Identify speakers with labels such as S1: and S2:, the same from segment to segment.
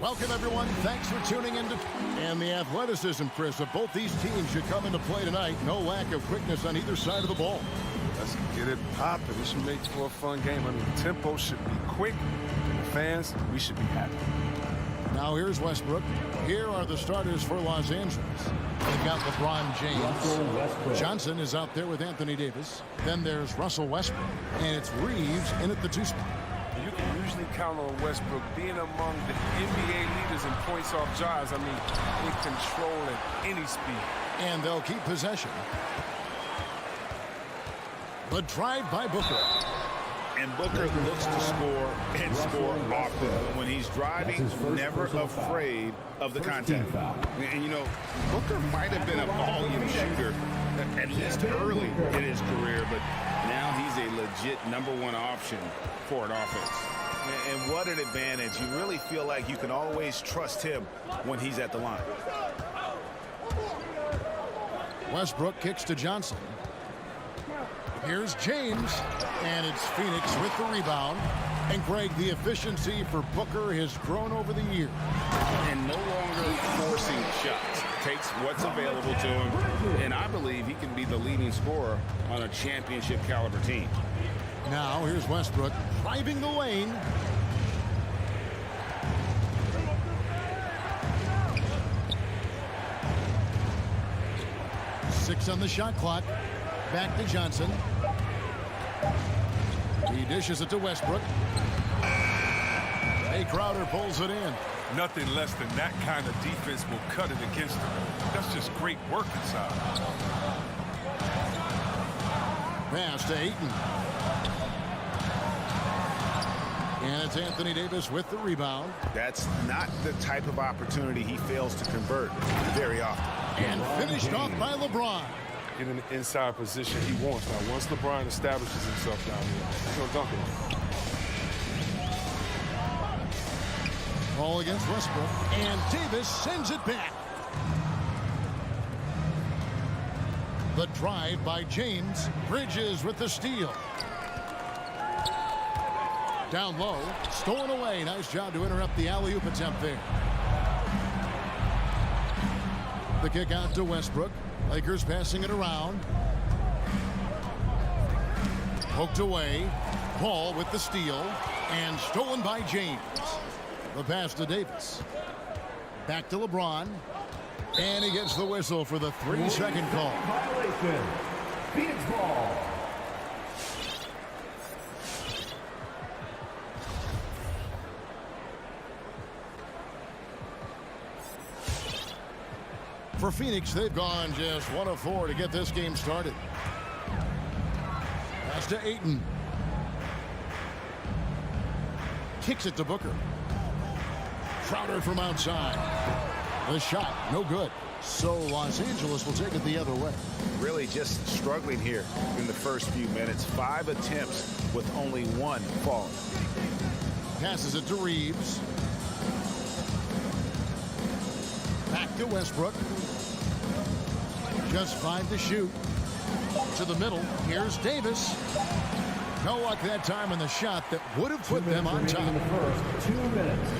S1: Welcome, everyone. Thanks for tuning in. And the athleticism, Chris, of both these teams should come into play tonight. No lack of quickness on either side of the ball.
S2: Let's get it popping. This should make for a fun game. I mean, the tempo should be quick. And the fans, we should be happy.
S1: Now here's Westbrook. Here are the starters for Los Angeles. They've got LeBron James. Johnson is out there with Anthony Davis. Then there's Russell Westbrook. And it's Reeves in at the 2 spot.
S2: You can usually count on Westbrook being among the NBA leaders in points off drives. I mean, in control at any speed.
S1: And they'll keep possession. The drive by Booker.
S3: And Booker looks to score and score often. When he's driving, never afraid of the contact. And, you know, Booker might have been a volume shooter, at least early in his career, but now he's a legit #1 option for an offense. And what an advantage. You really feel like you can always trust him when he's at the line.
S1: Westbrook kicks to Johnson. Here's James, and it's Phoenix with the rebound. And Greg, the efficiency for Booker has grown over the years.
S3: And no longer forcing shots. Takes what's available to him, and I believe he can be the leading scorer on a championship caliber team.
S1: Now here's Westbrook driving the lane. Six on the shot clock. Back to Johnson. He dishes it to Westbrook. Hey, Crowder pulls it in.
S2: Nothing less than that kind of defense will cut it against him. That's just great work inside.
S1: Pass to Ayton. And it's Anthony Davis with the rebound.
S3: That's not the type of opportunity he fails to convert very often.
S1: And finished off by LeBron.
S2: Get in the inside position he wants. Now, once LeBron establishes himself down here, he's going to dunk it.
S1: Ball against Westbrook, and Davis sends it back. The drive by James. Bridges with the steal. Down low, stolen away. Nice job to interrupt the alley-oop attempt there. The kick out to Westbrook. Lakers passing it around. Poked away. Ball with the steal, and stolen by James. The pass to Davis. Back to LeBron. And he gets the whistle for the 3-second call.
S4: Violation. Phoenix ball.
S1: For Phoenix, they've gone just 1 of 4 to get this game started. Pass to Ayton. Kicks it to Booker. Crowder from outside. The shot, no good. So Los Angeles will take it the other way.
S3: Really just struggling here in the first few minutes. 5 attempts with only 1 falling.
S1: Passes it to Reeves. Back to Westbrook. Just 5 to shoot. To the middle. Here's Davis. No luck that time on the shot that would have put them on top.
S4: In the first 2 minutes.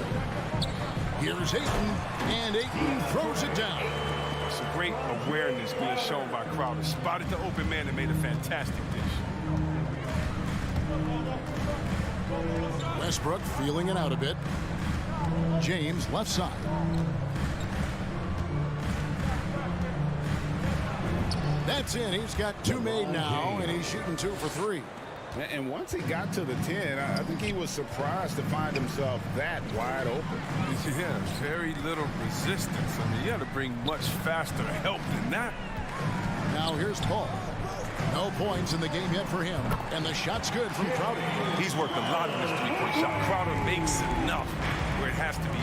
S1: Here's Ayton, and Ayton throws it down.
S2: Some great awareness being shown by Crowder. Spotted the open man and made a fantastic dish.
S1: Westbrook feeling it out a bit. James left side. That's in. He's got 2 made now, and he's shooting 2 for 3.
S3: And once he got to the 10, I think he was surprised to find himself that wide open.
S2: Yeah, very little resistance. I mean, you had to bring much faster help than that.
S1: Now here's Paul. No points in the game yet for him. And the shot's good from Crowder.
S2: He's worked a lot in this 3-point shot. Crowder makes enough where it has to be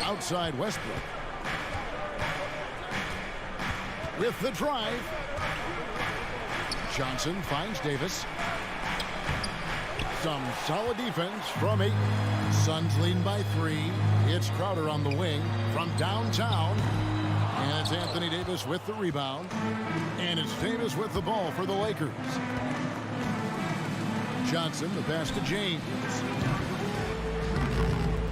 S2: in.
S1: Outside Westbrook. With the drive. Johnson finds Davis. Some solid defense from Ayton. Suns leading by 3. It's Crowder on the wing from downtown. And it's Anthony Davis with the rebound. And it's Davis with the ball for the Lakers. Johnson, the pass to James.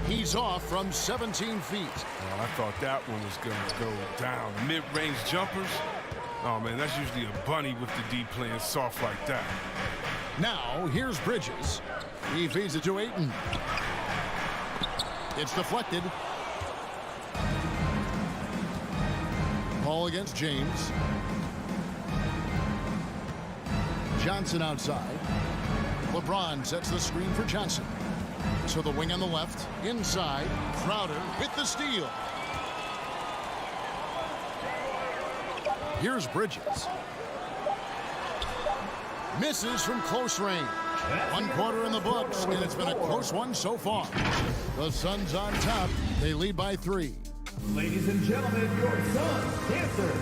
S1: He's off from 17 feet.
S2: Oh, I thought that one was going to go down. Mid-range jumpers. Oh, man, that's usually a bunny with the D playing soft like that.
S1: Now, here's Bridges. He feeds it to Ayton. It's deflected. Ball against James. Johnson outside. LeBron sets the screen for Johnson. So the wing on the left, inside, Crowder with the steal. Here's Bridges. Misses from close range. 1 quarter in the books, and it's been a close one so far. The Suns on top. They lead by 3.
S4: Ladies and gentlemen, your Suns dancer.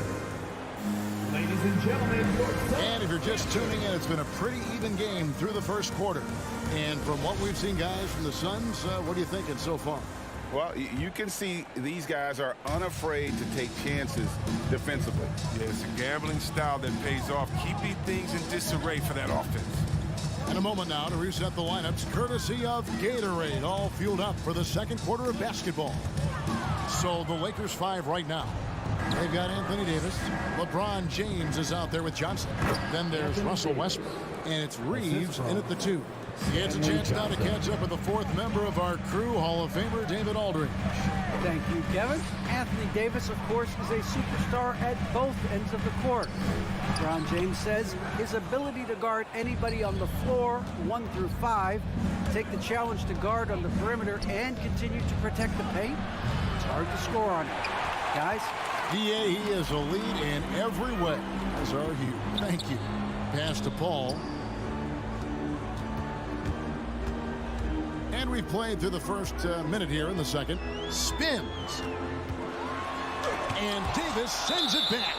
S4: Ladies and gentlemen, your Suns.
S1: And if you're just tuning in, it's been a pretty even game through the first quarter. And from what we've seen, guys, from the Suns, what are you thinking so far?
S3: Well, you can see these guys are unafraid to take chances defensively.
S2: Yeah, it's a gambling style that pays off, keeping things in disarray for that offense.
S1: In a moment now to reset the lineups, courtesy of Gatorade, all fueled up for the second quarter of basketball. So the Lakers 5 right now. They've got Anthony Davis. LeBron James is out there with Johnson. Then there's Russell Westbrook. And it's Reeves in at the 2. It's a chance now to catch up with the 4th member of our crew, Hall of Famer David Aldridge.
S5: Thank you, Kevin. Anthony Davis, of course, is a superstar at both ends of the court. LeBron James says his ability to guard anybody on the floor, 1 through 5, take the challenge to guard on the perimeter, and continue to protect the paint, it's hard to score on it. Guys?
S1: Yeah, he is a lead in every way, as are you. Thank you. Pass to Paul. And we've played through the first minute here in the second. Spins. And Davis sends it back.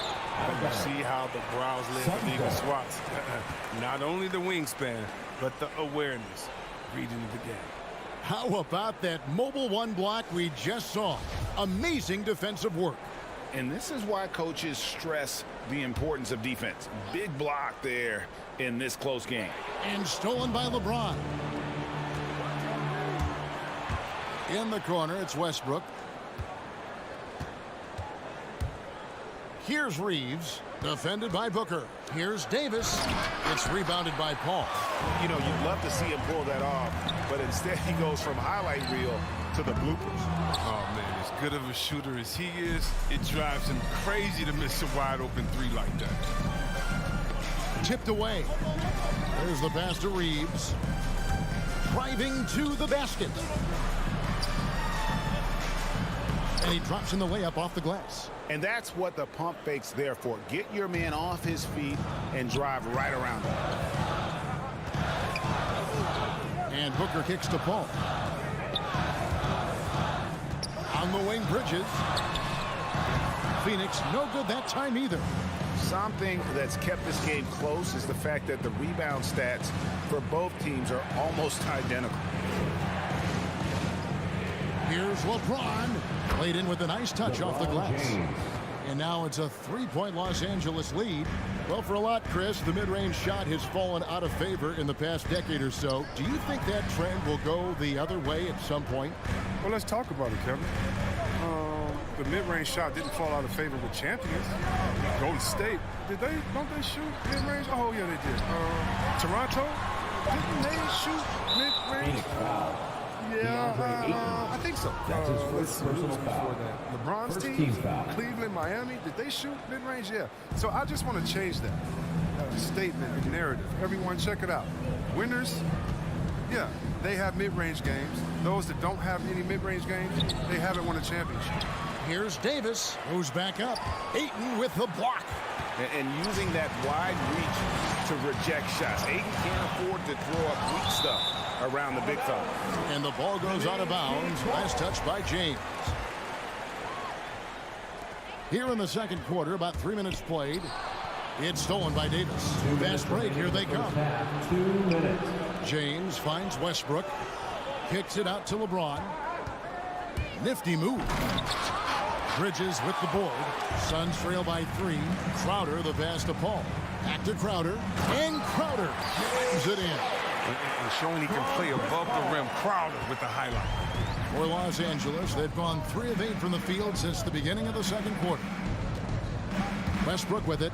S2: You see how the Browns live for Eagle swats. Not only the wingspan, but the awareness. Reading the game.
S1: How about that mobile 1 block we just saw? Amazing defensive work.
S3: And this is why coaches stress the importance of defense. Big block there in this close game.
S1: And stolen by LeBron. In the corner, it's Westbrook. Here's Reeves, defended by Booker. Here's Davis. It's rebounded by Paul.
S3: You know, you'd love to see him pull that off, but instead he goes from highlight reel to the bloopers.
S2: Oh, man, as good of a shooter as he is, it drives him crazy to miss a wide-open 3 like that.
S1: Tipped away. There's the pass to Reeves. Driving to the basket. And he drops in the layup off the glass.
S3: And that's what the pump fake's there for. Get your man off his feet and drive right around him.
S1: And Booker kicks to Paul. On the wing, Bridges. Phoenix, no good that time either.
S3: Something that's kept this game close is the fact that the rebound stats for both teams are almost identical.
S1: Here's LeBron. Played in with a nice touch off the glass. And now it's a 3-point Los Angeles lead. Well, for a lot, Chris, the mid-range shot has fallen out of favor in the past decade or so. Do you think that trend will go the other way at some point?
S2: Well, let's talk about it, Kevin. The mid-range shot didn't fall out of favor with champions. Golden State, don't they shoot mid-range? Oh, yeah, they did. Toronto, didn't they shoot mid-range? Yeah, I think so.
S4: That's his first personal foul.
S2: LeBron's
S4: First
S2: team,
S4: team foul.
S2: Cleveland, Miami, did they shoot mid-range? Yeah. So I just want to change that statement, the narrative. Everyone, check it out. Winners, yeah, they have mid-range games. Those that don't have any mid-range games, they haven't won a championship.
S1: Here's Davis, who's back up. Ayton with the block.
S3: And using that wide reach to reject shots. Ayton can't afford to throw up weak stuff around the big fella.
S1: And the ball goes out of bounds. Last touch by James. Here in the second quarter, about 3 minutes played. It's stolen by Davis. Fast break, here they come.
S4: 2 minutes.
S1: James finds Westbrook. Kicks it out to LeBron. Nifty move. Bridges with the board. Suns trail by 3. Crowder the pass to Paul. Back to Crowder. And Crowder slams it in.
S2: and showing he can play above the rim. Crowder with the highlight.
S1: For Los Angeles, they've gone 3 of 8 from the field since the beginning of the second quarter. Westbrook with it.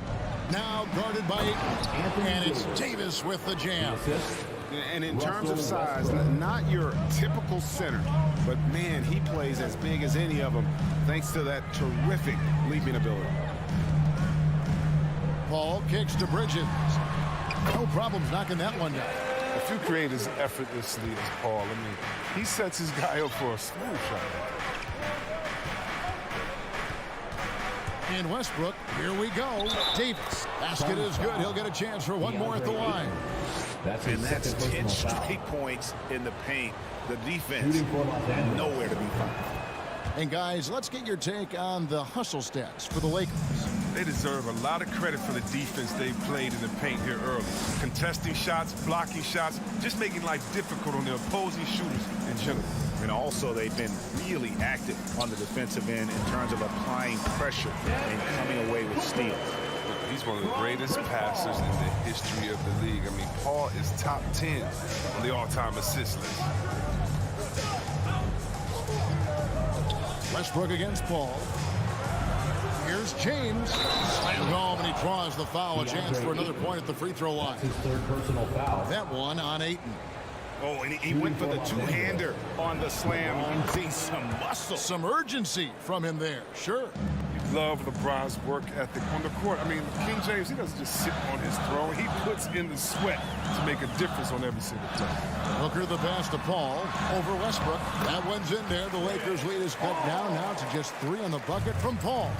S1: Now guarded by Ayton. And it's Davis with the jam.
S3: And in terms of size, not your typical center, but man, he plays as big as any of them thanks to that terrific leaping ability.
S1: Paul kicks to Bridges. No problems knocking that one down.
S2: If you create as effortlessly as Paul, I mean, he sets his guy up for a smooth shot.
S1: And Westbrook, here we go. Davis. Basket is good. He'll get a chance for one more at the line.
S3: And that's 10 straight points in the paint. The defense, nowhere to be found.
S1: And guys, let's get your take on the hustle stats for the Lakers.
S2: They deserve a lot of credit for the defense they played in the paint here early. Contesting shots, blocking shots, just making life difficult on the opposing shooters in general.
S3: And also, they've been really active on the defensive end in terms of applying pressure and coming away with steals.
S2: He's one of the greatest passers in the history of the league. I mean, Paul is top 10 on the all-time assist list.
S1: Westbrook against Paul. Here's James. Slammed home, and he draws the foul. A chance for another point at the free throw line.
S4: His third personal foul.
S1: That one on Ayton.
S3: Oh, and he went for the two-hander on the slam. You can see some muscle.
S1: Some urgency from him there. Sure.
S2: Love LeBron's work ethic on the court. I mean, King James, he doesn't just sit on his throne. He puts in the sweat to make a difference on every single play.
S1: Hooker the pass to Paul over Westbrook. That one's in there. The Lakers lead is cut down now to just 3 on the bucket from Paul.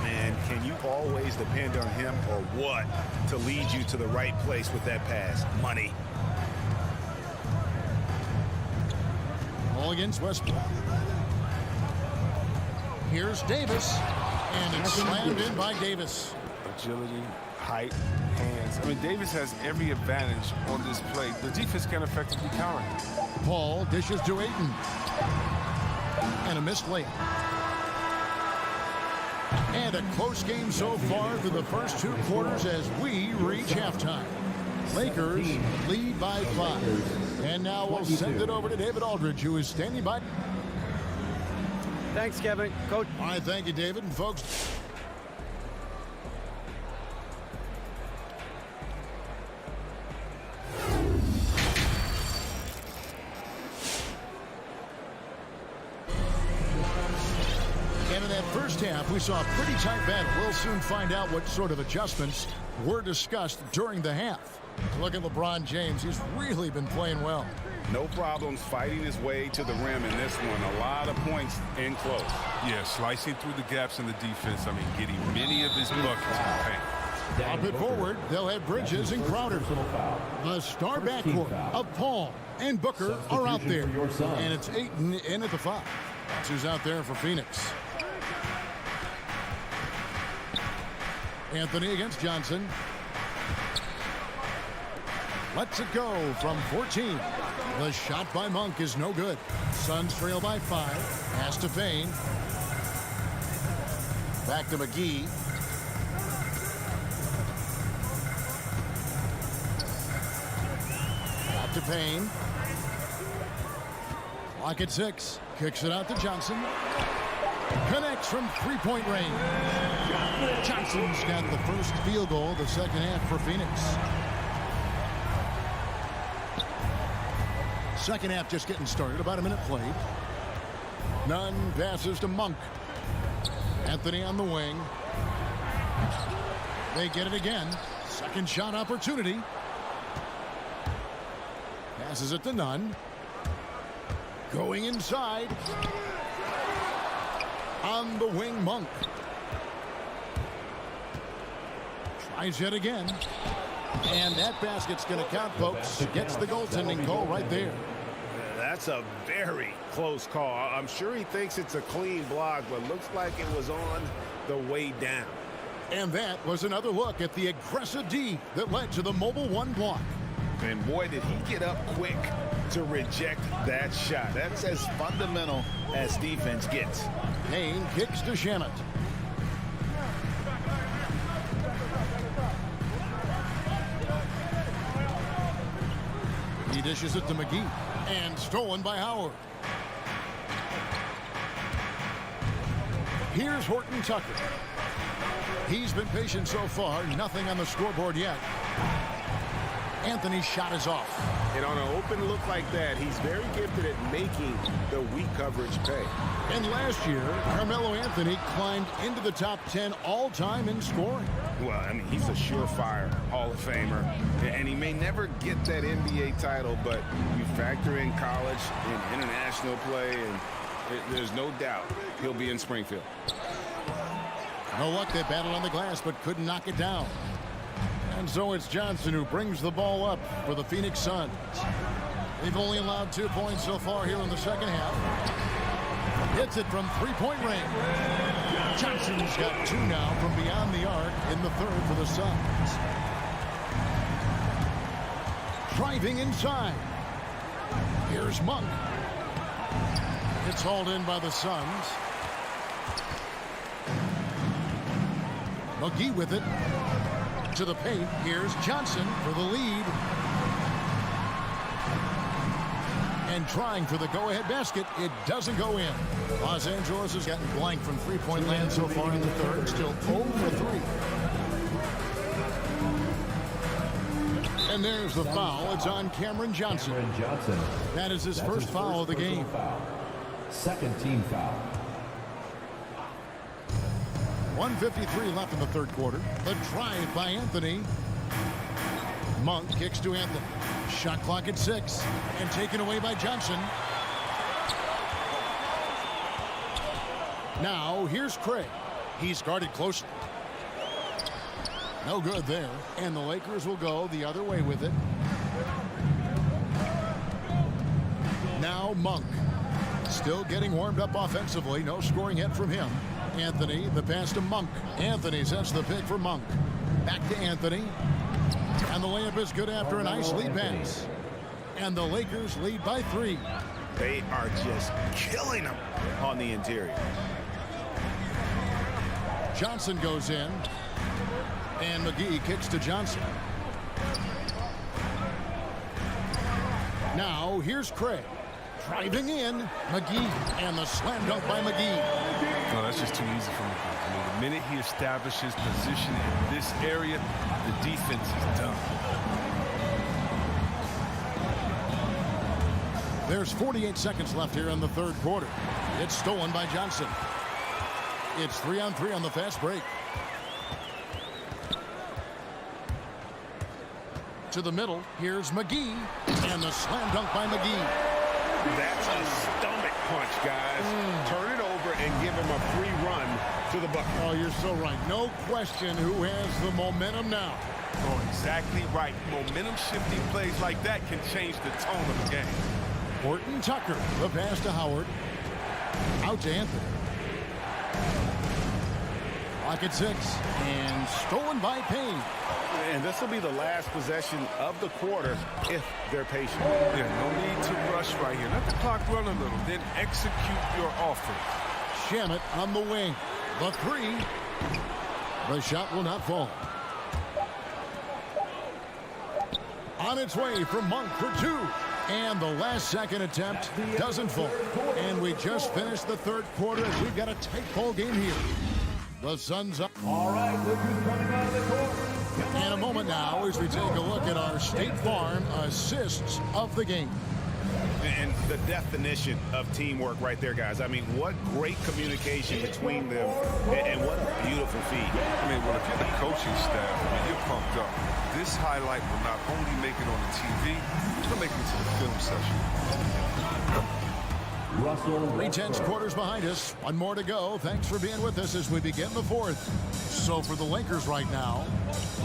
S3: Man, can you always depend on him or what to lead you to the right place with that pass? Money.
S1: All against Westbrook. Here's Davis. And it's slammed in by Davis.
S2: Agility, height, hands. I mean, Davis has every advantage on this play. The defense can effectively counter him.
S1: Paul dishes to Ayton. And a missed layup. And a close game so far through the first 2 quarters as we reach halftime. Lakers lead by 5. And now we'll send it over to David Aldridge, who is standing by.
S5: Thanks, Kevin. Coach.
S1: All right, thank you, David. And folks, and in that first half, we saw a pretty tight battle. We'll soon find out what sort of adjustments were discussed during the half. Look at LeBron James. He's really been playing well.
S3: No problems fighting his way to the rim in this one. A lot of points in close.
S2: Yeah, slicing through the gaps in the defense. I mean, getting many of his buckets in the paint.
S1: Up it forward, they'll have Bridges and Crowder. The star backcourt of Paul and Booker are out there. And it's Ayton in at the 5. That's who's out there for Phoenix. Anthony against Johnson. Lets it go from 14. The shot by Monk is no good. Suns trail by 5. Pass to Payne. Back to McGee. Back to Payne. Clock at 6. Kicks it out to Johnson. Connects from 3-point range. Johnson's got the first field goal of the second half for Phoenix. Second half just getting started. About a minute played. Nunn passes to Monk. Anthony on the wing. They get it again. Second shot opportunity. Passes it to Nunn. Going inside. On the wing, Monk. Tries yet again. And that basket's going to count, folks. Gets the goaltending call right there.
S3: That's a very close call. I'm sure he thinks it's a clean block, but looks like it was on the way down.
S1: And that was another look at the aggressive D that led to the mobile 1 block.
S3: And boy, did he get up quick to reject that shot. That's as fundamental as defense gets.
S1: Payne kicks to Shamet. He dishes it to McGee. And stolen by Howard. Here's Horton Tucker. He's been patient so far. Nothing on the scoreboard yet. Anthony's shot is off.
S3: And on an open look like that, he's very gifted at making the weak coverage pay.
S1: And last year, Carmelo Anthony climbed into the top 10 all-time in scoring.
S3: Well, I mean, he's a surefire Hall of Famer, and he may never get that NBA title, but you factor in college and international play, and there's no doubt he'll be in Springfield.
S1: No luck, they battled on the glass, but couldn't knock it down. And so it's Johnson who brings the ball up for the Phoenix Suns. They've only allowed 2 points so far here in the second half. Hits it from three-point range. Johnson's got 2 now from beyond the arc in the third for the Suns. Driving inside. Here's Monk. It's hauled in by the Suns. McGee with it. To the paint. Here's Johnson for the lead. And trying for the go-ahead basket. It doesn't go in. Los Angeles has gotten blank from three-point land so far in the third. Still 0 for 3. And there's the foul. It's on Cameron Johnson. That is his first foul of the game.
S4: Second team foul.
S1: 1:53 left in the third quarter. The drive by Anthony. Monk kicks to Anthony. Shot clock at 6. And taken away by Johnson. Now here's Craig. He's guarded closely. No good there. And the Lakers will go the other way with it. Now Monk. Still getting warmed up offensively. No scoring yet from him. Anthony, the pass to Monk. Anthony sets the pick for Monk. Back to Anthony. And the layup is good after a nice lead pass. And the Lakers lead by 3.
S3: They are just killing them on the interior.
S1: Johnson goes in. And McGee kicks to Johnson. Now here's Craig. Driving in. McGee. And the slam dunk by McGee.
S6: No, that's just too easy for McGee. I mean, the minute he establishes position in this area, the defense is done.
S1: There's 48 seconds left here in the third quarter. It's stolen by Johnson. It's 3-on-3 on the fast break. To the middle. Here's McGee. And the slam dunk by McGee.
S3: That's a stomach punch, guys. Turn it over and give him a free run to the bucket.
S1: Oh, you're so right. No question who has the momentum now.
S6: Oh, exactly right. Momentum-shifting plays like that can change the tone of the game.
S1: Horton Tucker, the pass to Howard. Out to Anthony. Clock at 6. And stolen by Payne.
S3: And this will be the last possession of the quarter if they're patient.
S6: Yeah, no need to rush right here. Let the clock run a little, then execute your offense.
S1: Shamet on the wing. The 3. The shot will not fall. On its way from Monk for 2. And the last second attempt doesn't fall. And we just finished the third quarter as we've got a tight ball game here. The Suns up.
S4: All right, Lakers coming out of the court.
S1: In a moment now as we take a look at our State Farm assists of the game.
S3: And the definition of teamwork right there, guys. I mean, what great communication between them, and what a beautiful feed.
S6: I mean, well, if you're the coaching staff, I mean, you're pumped up. This highlight will not only make it on the TV, it'll make it to the film session.
S1: 3/10 quarters behind us. One more to go. Thanks for being with us as we begin the fourth. So for the Lakers right now,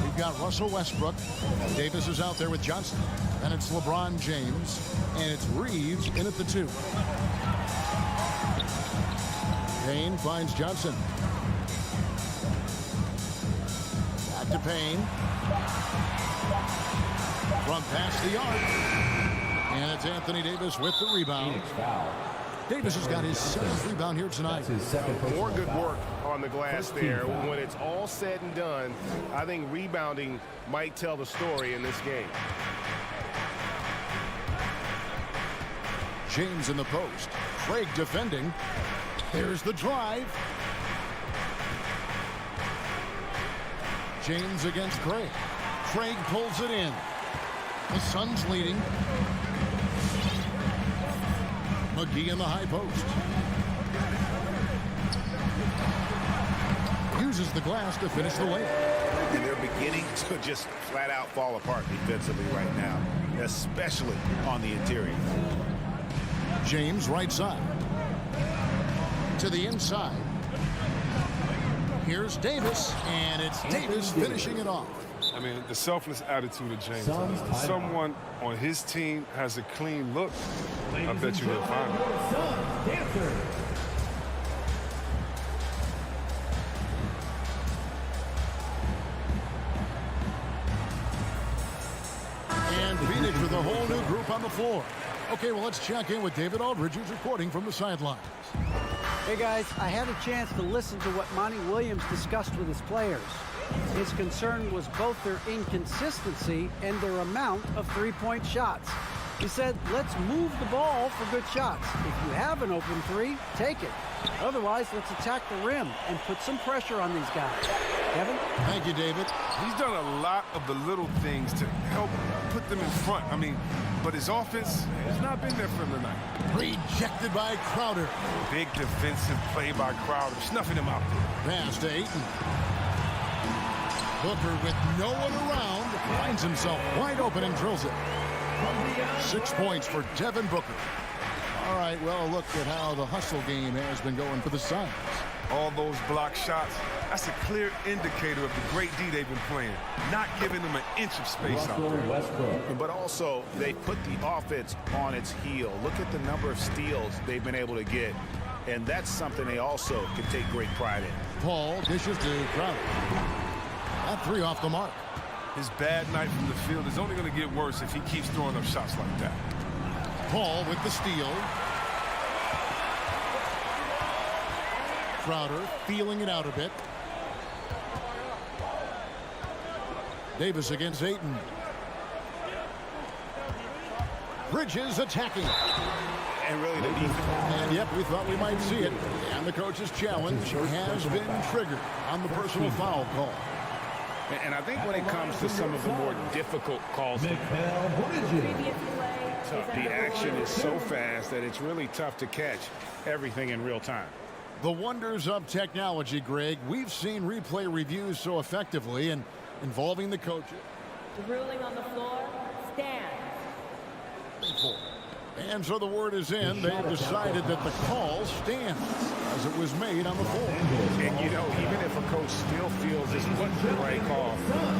S1: we've got Russell Westbrook. Davis is out there with Johnson. And it's LeBron James. And it's Reeves in at the 2. Payne finds Johnson. Back to Payne. From past the arc. And it's Anthony Davis with the rebound. Davis has got his 7th rebound here tonight.
S7: More good work on the glass there. When it's all said and done, I think rebounding might tell the story in this game.
S1: James in the post. Craig defending. Here's the drive. James against Craig. Craig pulls it in. The Suns leading. McGee in the high post. Uses the glass to finish the layup.
S3: And they're beginning to just flat out fall apart defensively right now, especially on the interior.
S1: James right side. To the inside. Here's Davis, and it's Davis finishing it off.
S6: I mean, the selfless attitude of James. If someone on his team has a clean look, I bet you he'll find it.
S1: And Phoenix with a whole new group on the floor. Okay, well, let's check in with David Aldridge, who's reporting from the sidelines.
S5: Hey guys, I had a chance to listen to what Monty Williams discussed with his players. His concern was both their inconsistency and their amount of three-point shots. He said, let's move the ball for good shots. If you have an open three, take it. Otherwise, let's attack the rim and put some pressure on these guys. Kevin?
S1: Thank you, David.
S6: He's done a lot of the little things to help put them in front. I mean, but his offense has not been there for him tonight.
S1: Rejected by Crowder.
S6: Big defensive play by Crowder, snuffing him out there.
S1: Pass to Ayton. Booker with no one around finds himself wide open and drills it. 6 points for Devin Booker. All right, well, look at how the hustle game has been going for the Suns.
S6: All those block shots, that's a clear indicator of the great D they've been playing, not giving them an inch of space out there.
S3: But also, they put the offense on its heel. Look at the number of steals they've been able to get, and that's something they also can take great pride in.
S1: Paul dishes to Crowder. That three off the mark.
S6: His bad night from the field is only going to get worse if he keeps throwing up shots like that.
S1: Paul with the steal. Crowder feeling it out a bit. Davis against Ayton. Bridges attacking.
S3: And really the defense.
S1: And yep, we thought we might see it. And the coach's challenge has been triggered on the personal foul call.
S3: And I think when it comes to some of the more difficult calls, the action is so fast that it's really tough to catch everything in real time.
S1: The wonders of technology, Greg. We've seen replay reviews so effectively and involving the coaches.
S8: The ruling on the floor stands.
S1: And so the word is in. They've decided that the call stands as it was made on the floor.
S3: And, you know, even if a coach still feels this wasn't the right call,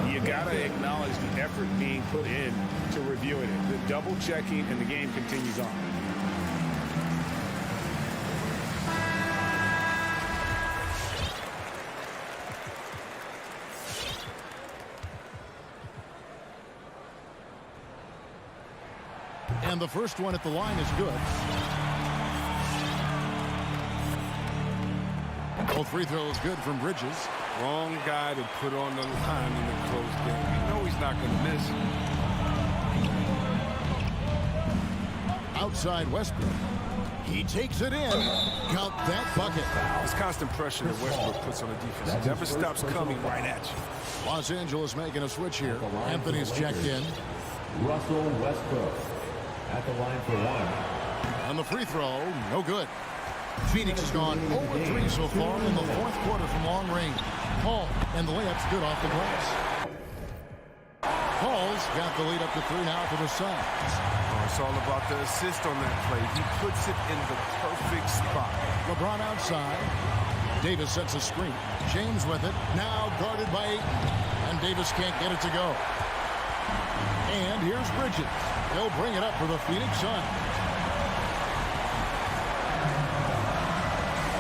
S3: you got to acknowledge the effort being put in to reviewing it. The double checking and the game continues on.
S1: And the first one at the line is good. Both free throws good from Bridges.
S6: Wrong guy to put on the line in the close game. You know he's not going to miss.
S1: Outside Westbrook. He takes it in. Count that bucket.
S6: This constant pressure that Westbrook puts on the defense never stops coming right at you.
S1: Los Angeles making a switch here. Anthony's checked in.
S4: Russell Westbrook at the line for one.
S1: On the free throw, no good. Phoenix has gone 0-3 so far in the fourth quarter from long range. Paul, and the layup's good off the glass. Paul's got the lead up to 3 now for the Suns.
S6: Oh, it's all about the assist on that play. He puts it in the perfect spot.
S1: LeBron outside. Davis sets a screen. James with it. Now guarded by Ayton. And Davis can't get it to go. And here's Bridges. He'll bring it up for the Phoenix Suns.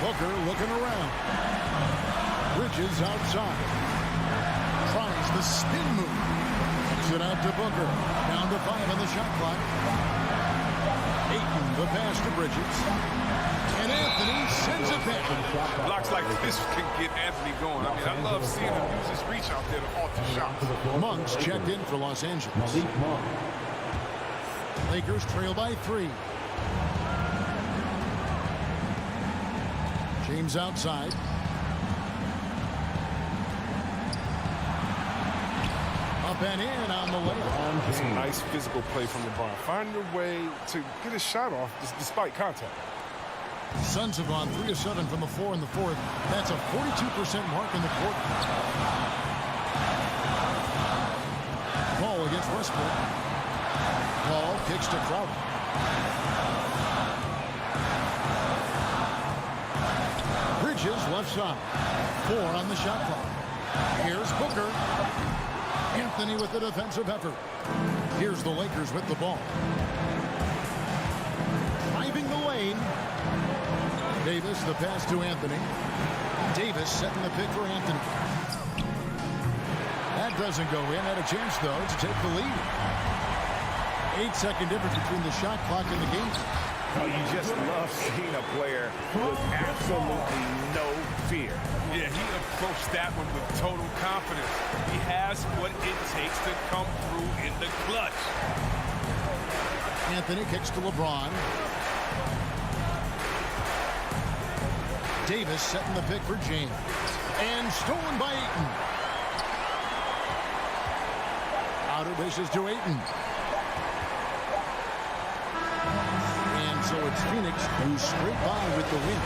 S1: Booker looking around. Bridges outside. Tries the spin move. Kicks it out to Booker. Down to 5 on the shot clock. Ayton, the pass to Bridges. And Anthony sends it down.
S6: Blocks like this can get Anthony going. I mean, I love seeing him use his reach out there to alter shots.
S1: Monk's checked in for Los Angeles. Lakers trail by 3. James outside. Up and in on the layup.
S6: It's a nice physical play from LeBron. Find your way to get a shot off despite contact.
S1: Suns have gone 3 of 7 from the floor in the fourth. That's a 42% mark in the quarter. Ball against Westbrook. Ball kicks to Crowder. Bridges left side. 4 on the shot clock. Here's Booker. Anthony with the defensive effort. Here's the Lakers with the ball. Driving the lane. Davis, the pass to Anthony. Davis setting the pick for Anthony. That doesn't go in. Had a chance, though, to take the lead. 8-second difference between the shot clock and the game.
S3: Oh, you just love seeing a player with absolutely no fear.
S9: Yeah, he approached that one with total confidence. He has what it takes to come through in the clutch.
S1: Anthony kicks to LeBron. Davis setting the pick for James. And stolen by Ayton. Outer dishes to Ayton. And so it's Phoenix who scrape by with the win.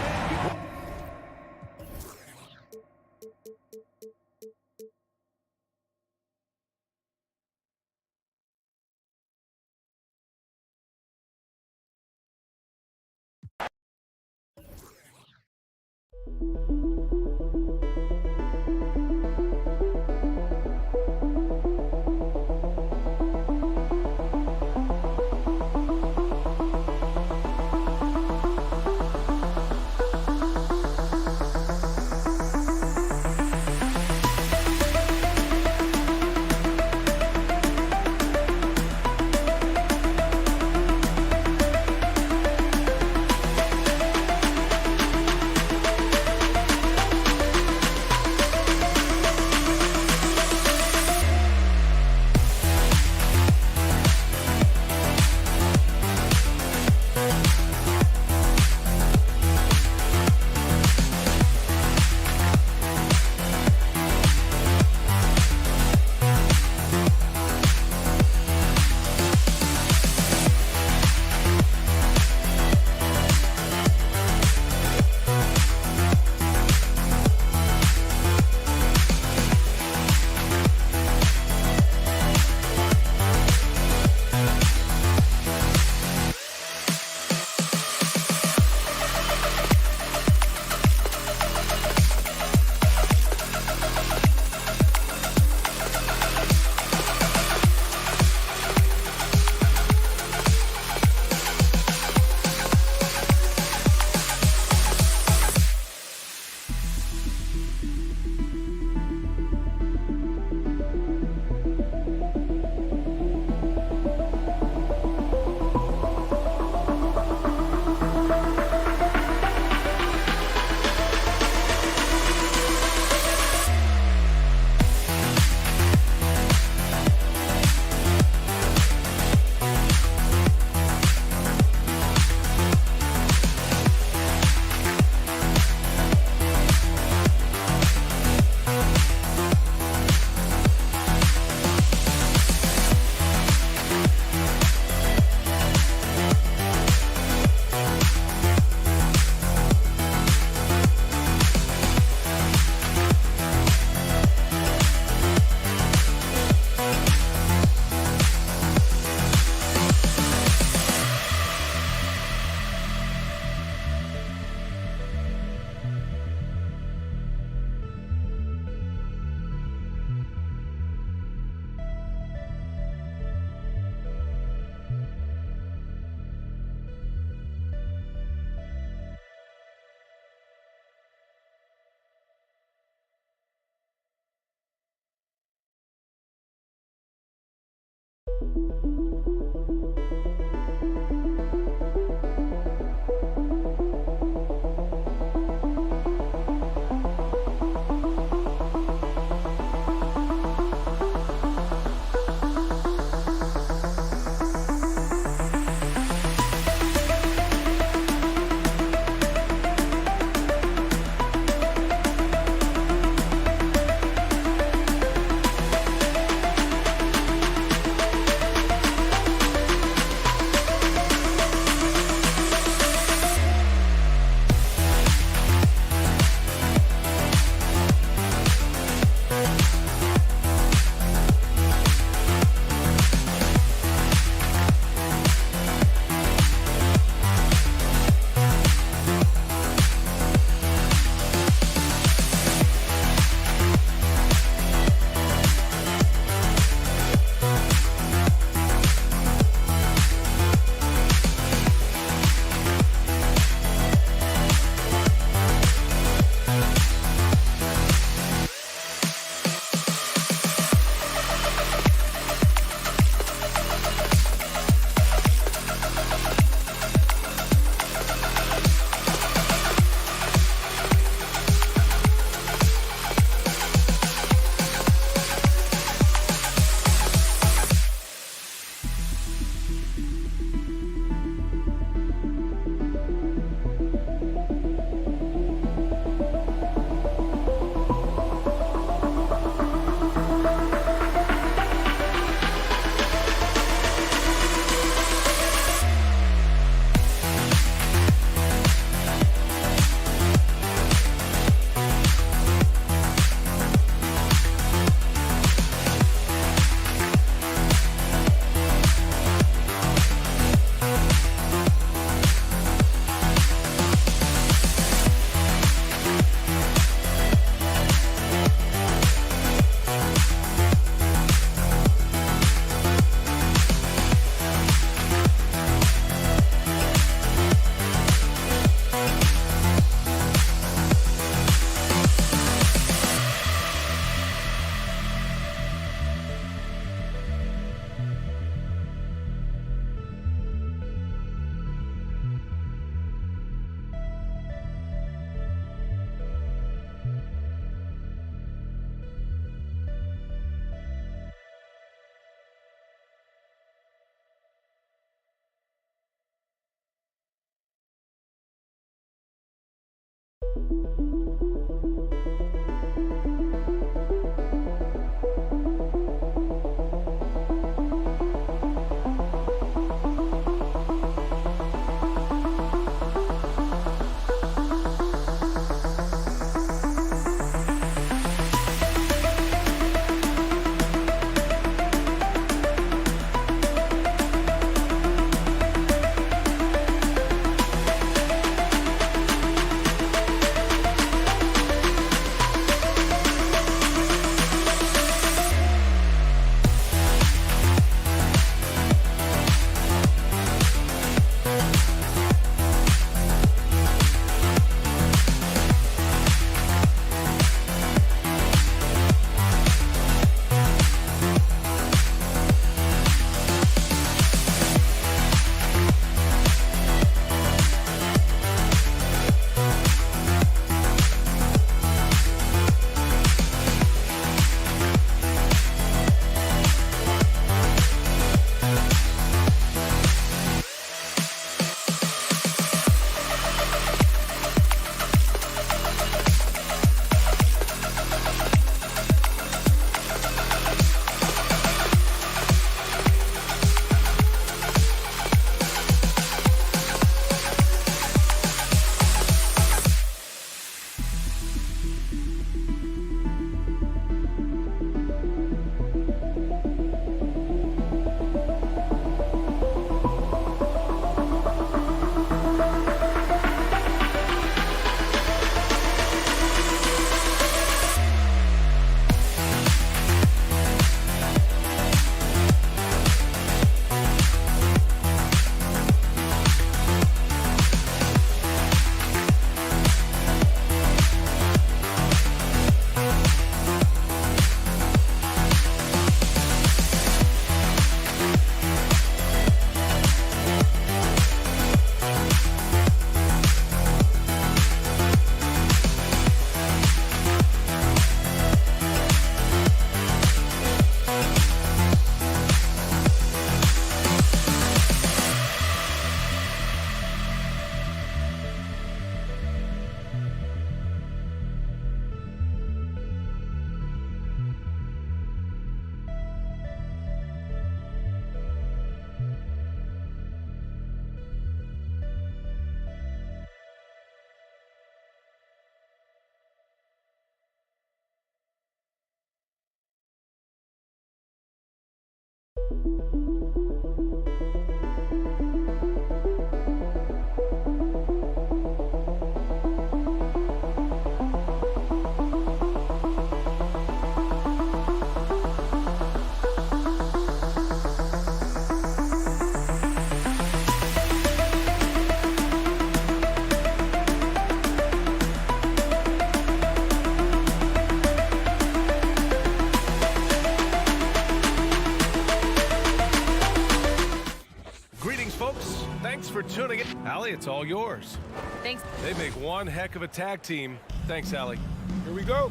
S9: Folks, thanks for tuning in. Allie, it's all yours.
S8: Thanks.
S9: They make one heck of a tag team. Thanks, Allie.
S3: Here we go.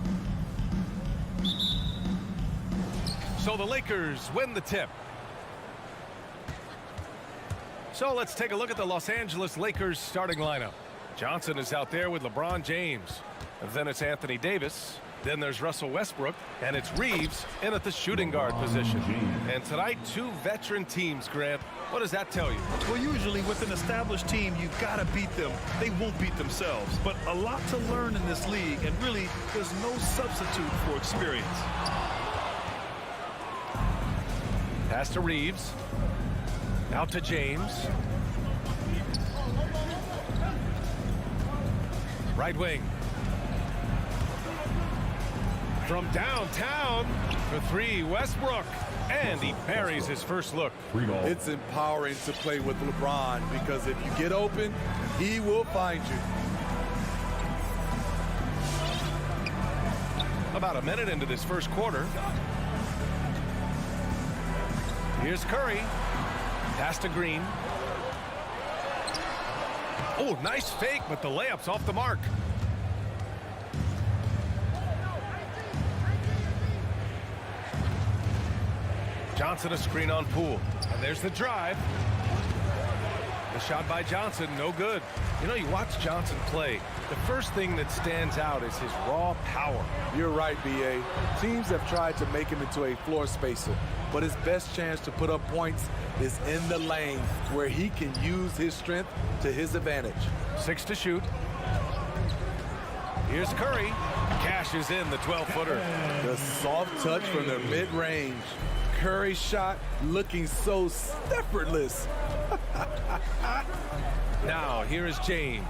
S9: So the Lakers win the tip. So let's take a look at the Los Angeles Lakers starting lineup. Johnson is out there with LeBron James. And then it's Anthony Davis. Then there's Russell Westbrook, and it's Reeves in at the shooting guard position. And tonight, two veteran teams, Grant. What does that tell you?
S10: Well, usually with an established team, you've got to beat them. They won't beat themselves. But a lot to learn in this league, and really, there's no substitute for experience.
S9: Pass to Reeves. Out to James. Right wing. From downtown for three, Westbrook. And he buries his first look.
S11: It's empowering to play with LeBron because if you get open, he will find you.
S9: About a minute into this first quarter. Here's Curry. Pass to Green. Oh, nice fake, but the layup's off the mark. Johnson a screen on Poole. And there's the drive. The shot by Johnson, no good. You know, you watch Johnson play. The first thing that stands out is his raw power.
S11: You're right, B.A. Teams have tried to make him into a floor spacer, but his best chance to put up points is in the lane where he can use his strength to his advantage.
S9: 6 to shoot. Here's Curry. Cashes in the 12-footer.
S11: The soft touch from the mid-range. Curry shot looking so effortless.
S9: Now, here is James.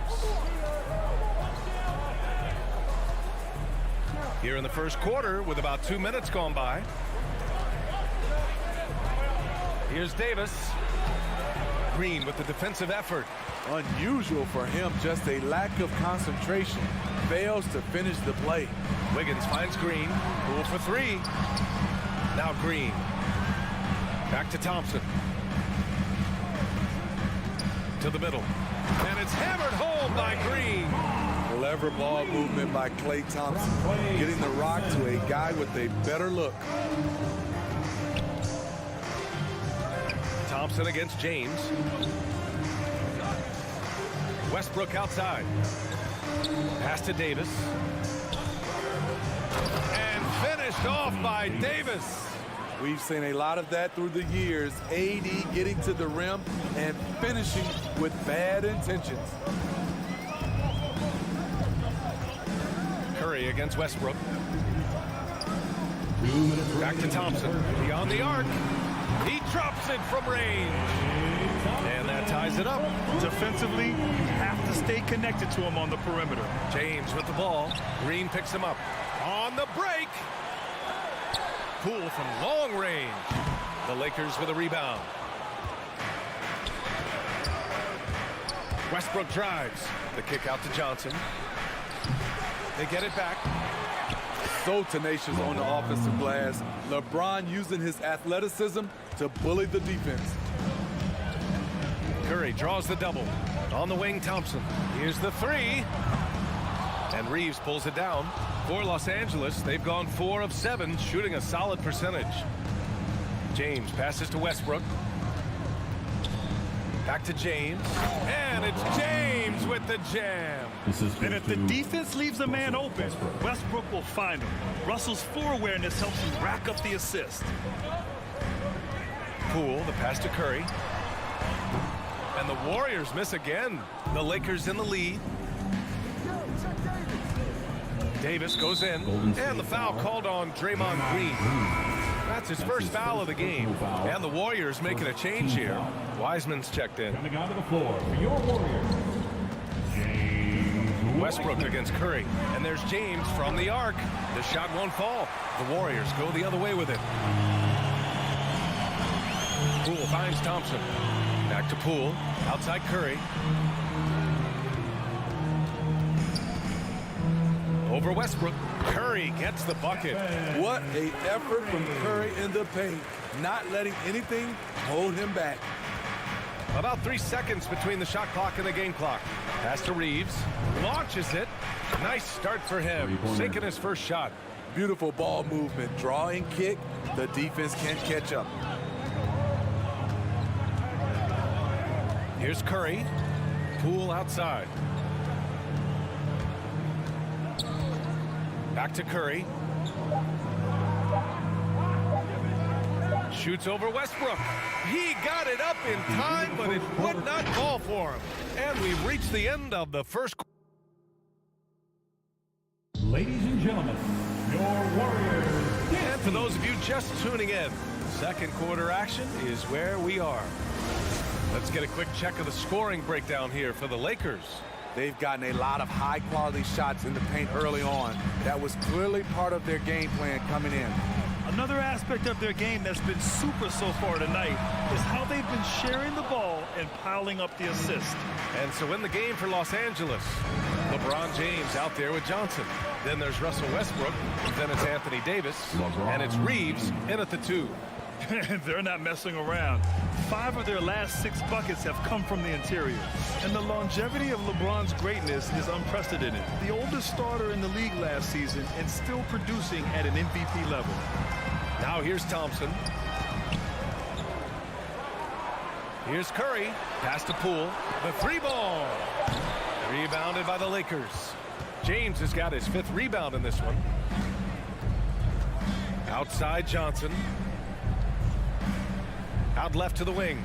S9: Here in the first quarter with about 2 minutes gone by. Here's Davis. Green with the defensive effort.
S11: Unusual for him, just a lack of concentration. Fails to finish the play.
S9: Wiggins finds Green. Poole for three. Now Green. Back to Thompson. To the middle. And it's hammered home by Green.
S11: Clever ball movement by Klay Thompson. Getting the rock to a guy with a better look.
S9: Thompson against James. Westbrook outside. Pass to Davis. And finished off by Davis.
S11: We've seen a lot of that through the years. AD getting to the rim and finishing with bad intentions.
S9: Curry against Westbrook. Back to Thompson. Beyond the arc. He drops it from range. And that ties it up.
S10: Defensively, you have to stay connected to him on the perimeter.
S9: James with the ball. Green picks him up. On the break. Poole from long range. The Lakers with a rebound. Westbrook drives. The kick out to Johnson. They get it back.
S11: So tenacious on the offensive glass. LeBron using his athleticism to bully the defense.
S9: Curry draws the double. On the wing, Thompson. Here's the three. And Reeves pulls it down. For Los Angeles, they've gone 4 of 7, shooting a solid percentage. James passes to Westbrook. Back to James. And it's James with the jam.
S10: And if the defense leaves a man open, Westbrook will find him. Russell's floor awareness helps him rack up the assist.
S9: Poole, the pass to Curry. And the Warriors miss again. The Lakers in the lead. Davis goes in, and the foul called on Draymond Green. That's That's his first foul of the game. And the Warriors making a change here. Wiseman's checked in.
S4: Coming onto the floor for your Warriors, James
S9: Westbrook against Curry. And there's James from the arc. The shot won't fall. The Warriors go the other way with it. Poole finds Thompson. Back to Poole. Outside Curry. Over Westbrook. Curry gets the bucket.
S11: What a effort from Curry in the paint. Not letting anything hold him back.
S9: About 3 seconds between the shot clock and the game clock. Pass to Reeves. Launches it. Nice start for him. Sinking his first shot.
S11: Beautiful ball movement. Drawing kick. The defense can't catch up.
S9: Here's Curry. Poole outside. Back to Curry. Shoots over Westbrook. He got it up in time, but it would not fall for him. And we've reached the end of the first quarter.
S4: Ladies and gentlemen, your Warriors.
S9: And for those of you just tuning in, second quarter action is where we are. Let's get a quick check of the scoring breakdown here for the Lakers.
S11: They've gotten a lot of high-quality shots in the paint early on. That was clearly part of their game plan coming in.
S10: Another aspect of their game that's been super so far tonight is how they've been sharing the ball and piling up the assists.
S9: And so in the game for Los Angeles, LeBron James out there with Johnson. Then there's Russell Westbrook. Then it's Anthony Davis. And it's Reeves in at the 2.
S10: They're not messing around. 5 of their last 6 buckets have come from the interior. And the longevity of LeBron's greatness is unprecedented. The oldest starter in the league last season and still producing at an MVP level.
S9: Now here's Thompson. Here's Curry. Pass to Poole. The 3-ball. Rebounded by the Lakers. James has got his 5th rebound in this one. Outside Johnson. Out left to the wing.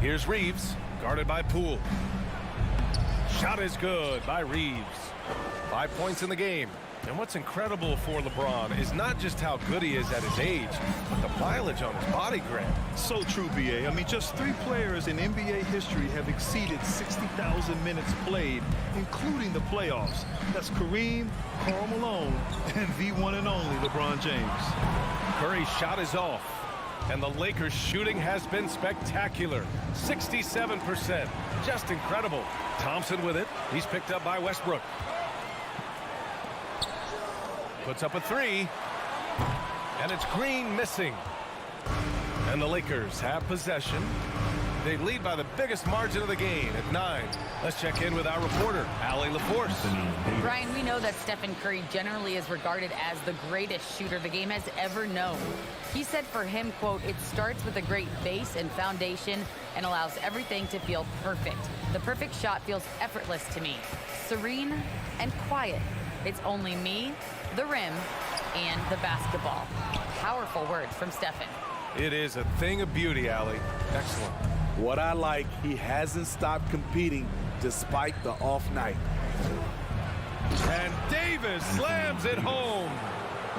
S9: Here's Reeves, guarded by Poole. Shot is good by Reeves. 5 points in the game. And what's incredible for LeBron is not just how good he is at his age, but the mileage on his body grab.
S10: So true, B.A. I mean, just 3 players in NBA history have exceeded 60,000 minutes played, including the playoffs. That's Kareem, Karl Malone, and the one and only LeBron James.
S9: Curry's shot is off, and the Lakers' shooting has been spectacular. 67%. Just incredible. Thompson with it. He's picked up by Westbrook. Puts up a 3. And it's Green missing. And the Lakers have possession. They lead by the biggest margin of the game at 9. Let's check in with our reporter, Allie LaForce.
S12: Brian, we know that Stephen Curry generally is regarded as the greatest shooter the game has ever known. He said for him, quote, "It starts with a great base and foundation and allows everything to feel perfect. The perfect shot feels effortless to me. Serene and quiet. It's only me, the rim, and the basketball." Powerful words from Stephen.
S9: It is a thing of beauty, Allie. Excellent.
S11: What I like, he hasn't stopped competing despite the off night.
S9: And Davis slams it home.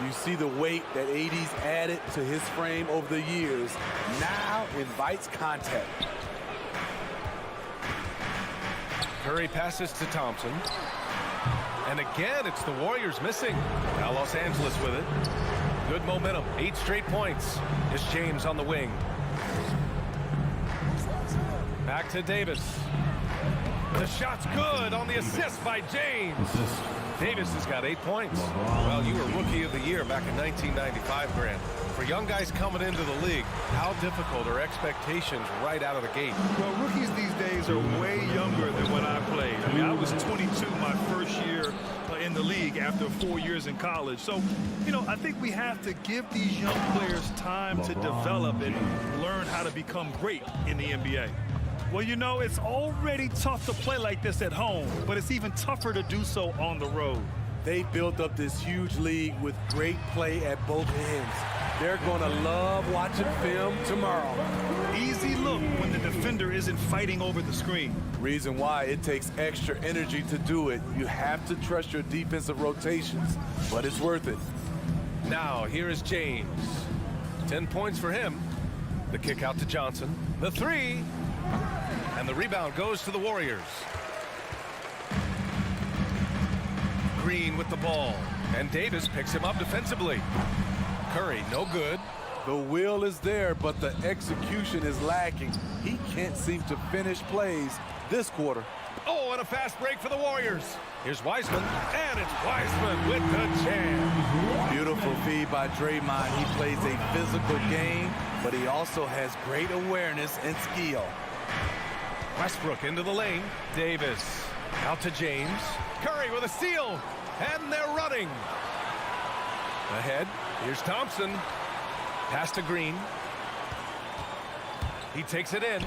S11: You see the weight that AD's added to his frame over the years. Now invites contact.
S9: Curry passes to Thompson. And again, it's the Warriors missing. Now Los Angeles with it. Good momentum. 8 straight points. It's James on the wing. Back to Davis. The shot's good on the assist by James. Davis has got 8 points. Well, you were Rookie of the Year back in 1995, Grant. For young guys coming into the league, how difficult are expectations right out of the gate?
S10: Well, rookies these days are way younger than when I played. I mean, I was 22 my first year in the league after 4 years in college. So, you know, I think we have to give these young players time to develop and learn how to become great in the NBA. Well, you know, it's already tough to play like this at home, but it's even tougher to do so on the road.
S11: They built up this huge league with great play at both ends. They're going to love watching film tomorrow.
S10: Easy look when the defender isn't fighting over the screen.
S11: Reason why it takes extra energy to do it. You have to trust your defensive rotations, but it's worth it.
S9: Now, here is James. 10 points for him. The kick out to Johnson. The three. And the rebound goes to the Warriors. Green with the ball. And Davis picks him up defensively. Curry, no good.
S11: The will is there, but the execution is lacking. He can't seem to finish plays this quarter.
S9: Oh, and a fast break for the Warriors. Here's Wiseman, and it's Wiseman with the jam.
S11: Beautiful feed by Draymond. He plays a physical game, but he also has great awareness and skill.
S9: Westbrook into the lane. Davis out to James. Curry with a steal, and they're running. Ahead, here's Thompson. Pass to Green. He takes it in.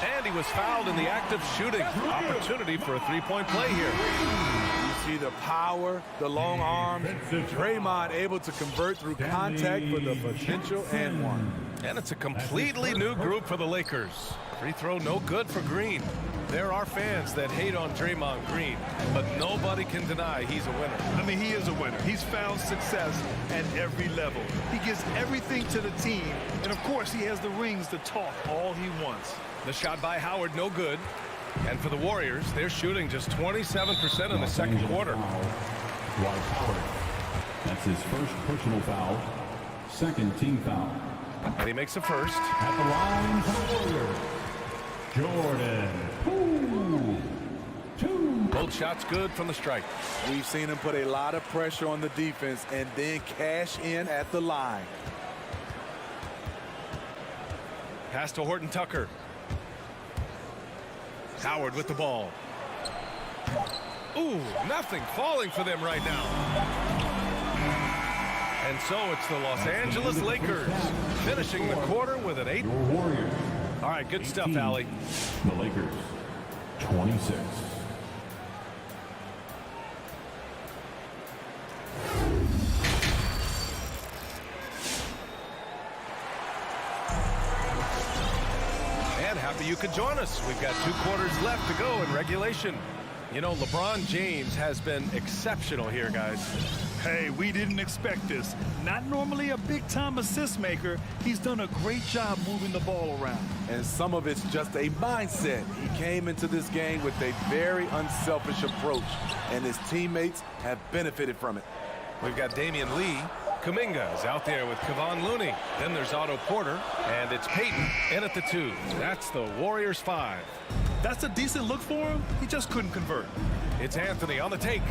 S9: And he was fouled in the act of shooting. Opportunity for a three-point play here.
S11: You see the power, the long arms. Draymond able to convert through contact for the potential and one.
S9: And it's a completely new group for the Lakers. Free throw no good for Green. There are fans that hate on Draymond Green, but nobody can deny he's a winner.
S10: I mean, he is a winner. He's found success at every level. He gives everything to the team, and of course, he has the rings to talk all he wants.
S9: The shot by Howard, no good. And for the Warriors, they're shooting just 27% in the second quarter.
S4: Dwight Howard. That's his first personal foul. Second team foul.
S9: And he makes the first.
S4: At the line for the Warriors, Jordan. Two.
S9: Both shots good from the stripe.
S11: We've seen him put a lot of pressure on the defense and then cash in at the line.
S9: Pass to Horton Tucker. Howard with the ball. Ooh, nothing falling for them right now. And so it's the Los Angeles Lakers finishing the quarter with an 8.
S4: Your Warriors.
S9: All right, good stuff, Allie.
S4: The Lakers, 26.
S9: And happy you could join us. We've got 2 quarters left to go in regulation. You know, LeBron James has been exceptional here, guys.
S10: Hey, we didn't expect this. Not normally a big-time assist maker. He's done a great job moving the ball around.
S11: And some of it's just a mindset. He came into this game with a very unselfish approach, and his teammates have benefited from it.
S9: We've got Damian Lee. Kuminga is out there with Kevon Looney. Then there's Otto Porter, and it's Payton in at the 2. That's the Warriors 5.
S10: That's a decent look for him. He just couldn't convert.
S9: It's Anthony on the take.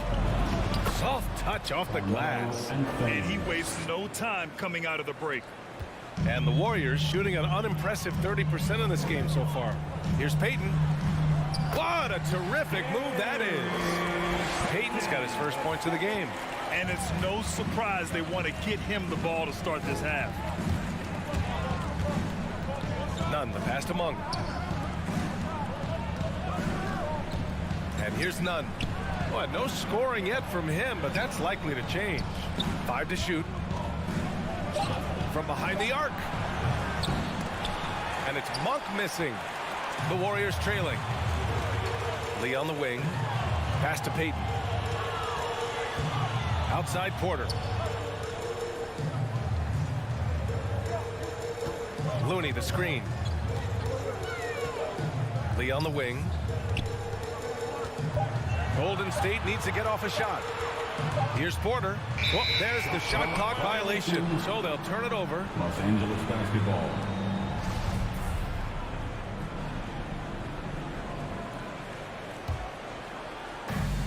S9: Soft touch off the glass.
S10: And he wastes no time coming out of the break.
S9: And the Warriors shooting an unimpressive 30% in this game so far. Here's Payton. What a terrific move that is. Payton's got his first points of the game.
S10: And it's no surprise they want to get him the ball to start this half.
S9: Nunn, the pass to Monk. And here's Nunn. Well, no scoring yet from him, but that's likely to change. 5 to shoot. From behind the arc. And it's Monk missing. The Warriors trailing. Lee on the wing. Pass to Payton. Outside Porter. Looney the screen. Lee on the wing. Golden State needs to get off a shot. Here's Porter. Well, there's the shot clock violation, so they'll turn it over.
S4: Los Angeles basketball.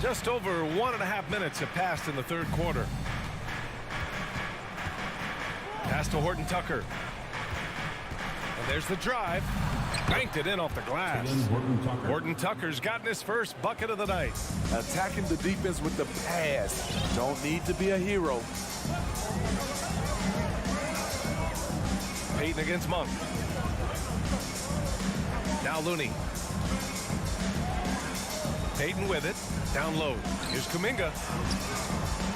S9: Just over 1.5 minutes have passed in the third quarter. Pass to Horton Tucker. And there's the drive. Banked it in off the glass. Horton Tucker's gotten his first bucket of the night.
S11: Attacking the defense with the pass. Don't need to be a hero.
S9: Payton against Monk. Now Looney. Payton with it. Down low. Here's Kuminga.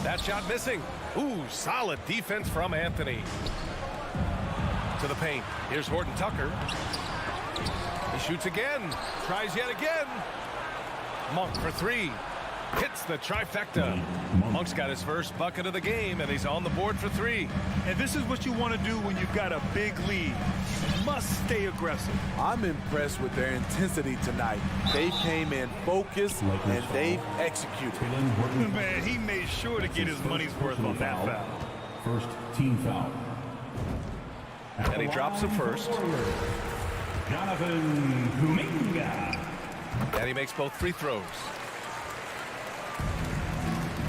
S9: That shot missing. Ooh, solid defense from Anthony. To the paint. Here's Horton Tucker. He shoots again. Tries yet again. Monk for three. Hits the trifecta. Monk's got his first bucket of the game, and he's on the board for three.
S10: And this is what you want to do when you've got a big lead. You must stay aggressive.
S11: I'm impressed with their intensity tonight. They came in focused, and they've executed.
S10: Man, he made sure to get his money's worth on that foul.
S4: First team foul.
S9: And he drops the first.
S4: Jonathan Kuminga.
S9: And he makes both free throws.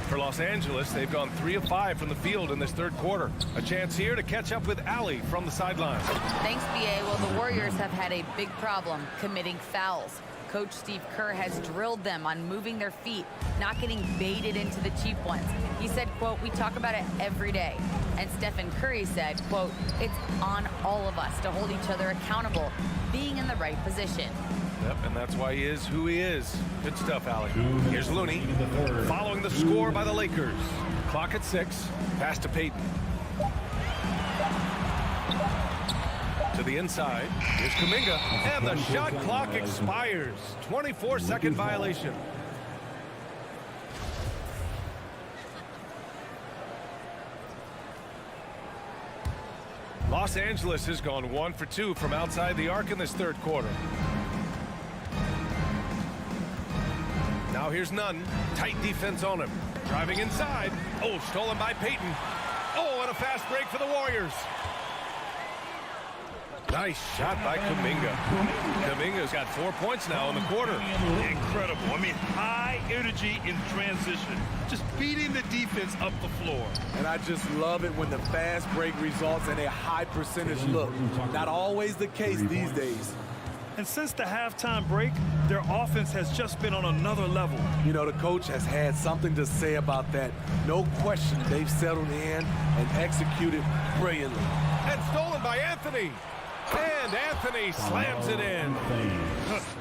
S9: For Los Angeles, they've gone 3 of 5 from the field in this third quarter. A chance here to catch up with Allie from the sideline.
S12: Thanks, B.A. Well, the Warriors have had a big problem committing fouls. Coach Steve Kerr has drilled them on moving their feet, not getting baited into the cheap ones. He said, quote, "We talk about it every day." And Stephen Curry said, quote, "It's on all of us to hold each other accountable, being in the right position."
S9: Yep, and that's why he is who he is. Good stuff, Allie. Here's Looney, following the score by the Lakers. Clock at 6, pass to Payton. To the inside, here's Kuminga, and the shot clock expires. 24-second violation. Los Angeles has gone 1 for 2 from outside the arc in this third quarter. Now here's Nunn. Tight defense on him. Driving inside. Oh, stolen by Payton. Oh, and a fast break for the Warriors. Nice shot by Kuminga. Kuminga's got 4 points now in the quarter.
S10: Incredible. I mean, high energy in transition. Just beating the defense up the floor.
S11: And I just love it when the fast break results in a high percentage look. Not always the case these days.
S10: And since the halftime break, their offense has just been on another level.
S11: You know, the coach has had something to say about that. No question, they've settled in and executed brilliantly.
S9: And stolen by Anthony. And Anthony slams it in.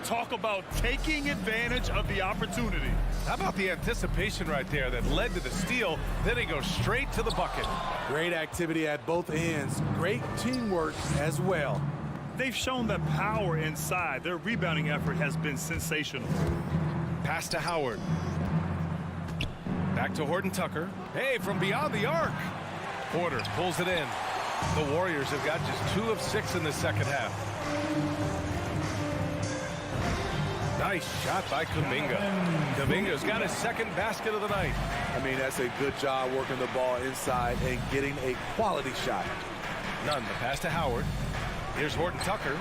S10: Talk about taking advantage of the opportunity.
S9: How about the anticipation right there that led to the steal? Then he goes straight to the bucket.
S11: Great activity at both ends. Great teamwork as well.
S10: They've shown the power inside. Their rebounding effort has been sensational.
S9: Pass to Howard. Back to Horton Tucker. Hey, from beyond the arc. Porter pulls it in. The Warriors have got just 2 of 6 in the second half. Nice shot by Kuminga. Kuminga's got his second basket of the night.
S11: I mean, that's a good job working the ball inside and getting a quality shot.
S9: None. The pass to Howard. Here's Horton Tucker.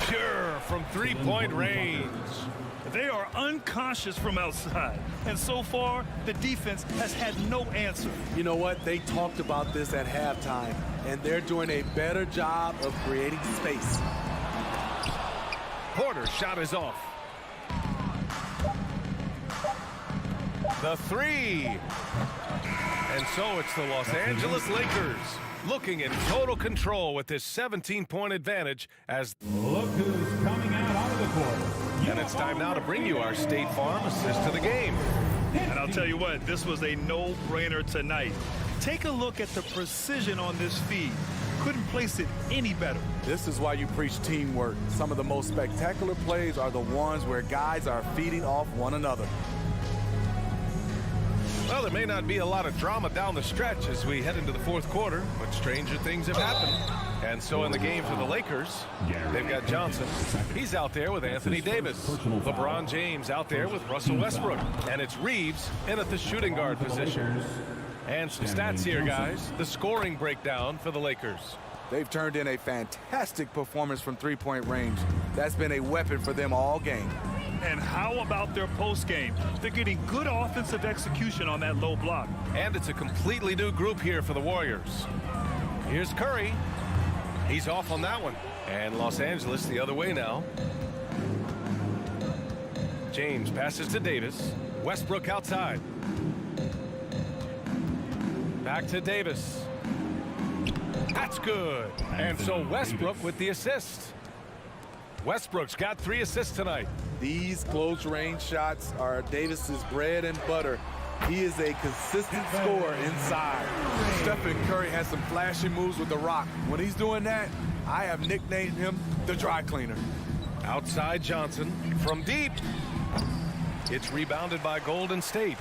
S9: Pure from three-point range.
S10: They are unconscious from outside. And so far, the defense has had no answer.
S11: You know what? They talked about this at halftime, and they're doing a better job of creating space.
S9: Porter's shot is off. The three. And so it's the Los Angeles Lakers looking in total control with this 17-point advantage as
S4: Look who's coming out onto the court.
S9: And it's time now to bring you our State Farm assist to the game.
S10: And I'll tell you what, this was a no-brainer tonight. Take a look at the precision on this feed. Couldn't place it any better.
S11: This is why you preach teamwork. Some of the most spectacular plays are the ones where guys are feeding off one another.
S9: Well, there may not be a lot of drama down the stretch as we head into the fourth quarter, but stranger things have happened. And so in the game for the Lakers, they've got Johnson. He's out there with Anthony Davis. LeBron James out there with Russell Westbrook. And it's Reeves in at the shooting guard position. And some stats here, guys. The scoring breakdown for the Lakers.
S11: They've turned in a fantastic performance from three-point range. That's been a weapon for them all game.
S10: And how about their post game? They're getting good offensive execution on that low block.
S9: And it's a completely new group here for the Warriors. Here's Curry. He's off on that one. And Los Angeles the other way now. James passes to Davis. Westbrook outside. Back to Davis. That's good. And so Westbrook with the assist. Westbrook's got 3 assists tonight.
S11: These close range shots are Davis's bread and butter. He is a consistent scorer inside. Stephen Curry has some flashy moves with the rock. When he's doing that, I have nicknamed him the dry cleaner.
S9: Outside Johnson from deep. It's rebounded by Golden State.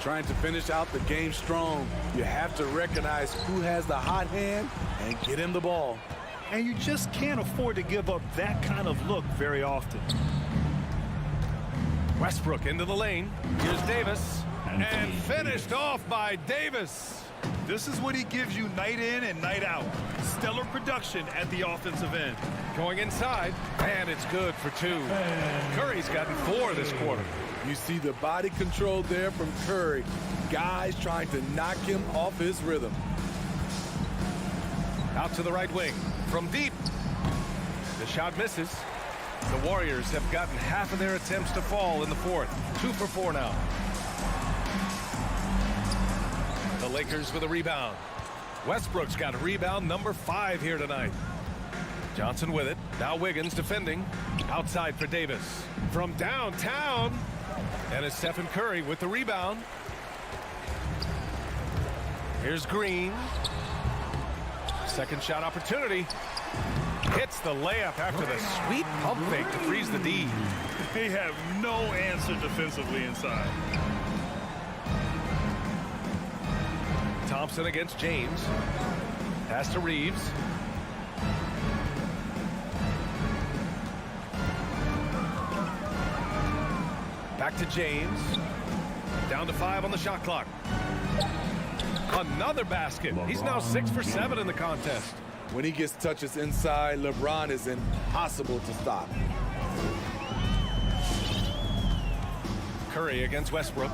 S11: Trying to finish out the game strong, you have to recognize who has the hot hand and get him the ball.
S10: And you just can't afford to give up that kind of look very often.
S9: Westbrook into the lane. Here's Davis. And finished off by Davis.
S10: This is what he gives you night in and night out. Stellar production at the offensive end.
S9: Going inside, and it's good for 2. Curry's gotten 4 this quarter.
S11: You see the body control there from Curry. Guys trying to knock him off his rhythm.
S9: Out to the right wing. From deep. The shot misses. The Warriors have gotten half of their attempts to fall in the fourth. 2 for 4 now. The Lakers with a rebound. Westbrook's got rebound number 5 here tonight. Johnson with it. Now Wiggins defending. Outside for Davis. From downtown. And it's Stephen Curry with the rebound. Here's Green. Second shot opportunity. Hits the layup after the sweet pump fake to freeze the D.
S10: They have no answer defensively inside.
S9: Thompson against James. Pass to Reeves. Back to James. Down to 5 on the shot clock. Another basket. He's now 6 for 7 in the contest.
S11: When he gets touches inside, LeBron is impossible to stop.
S9: Curry against Westbrook.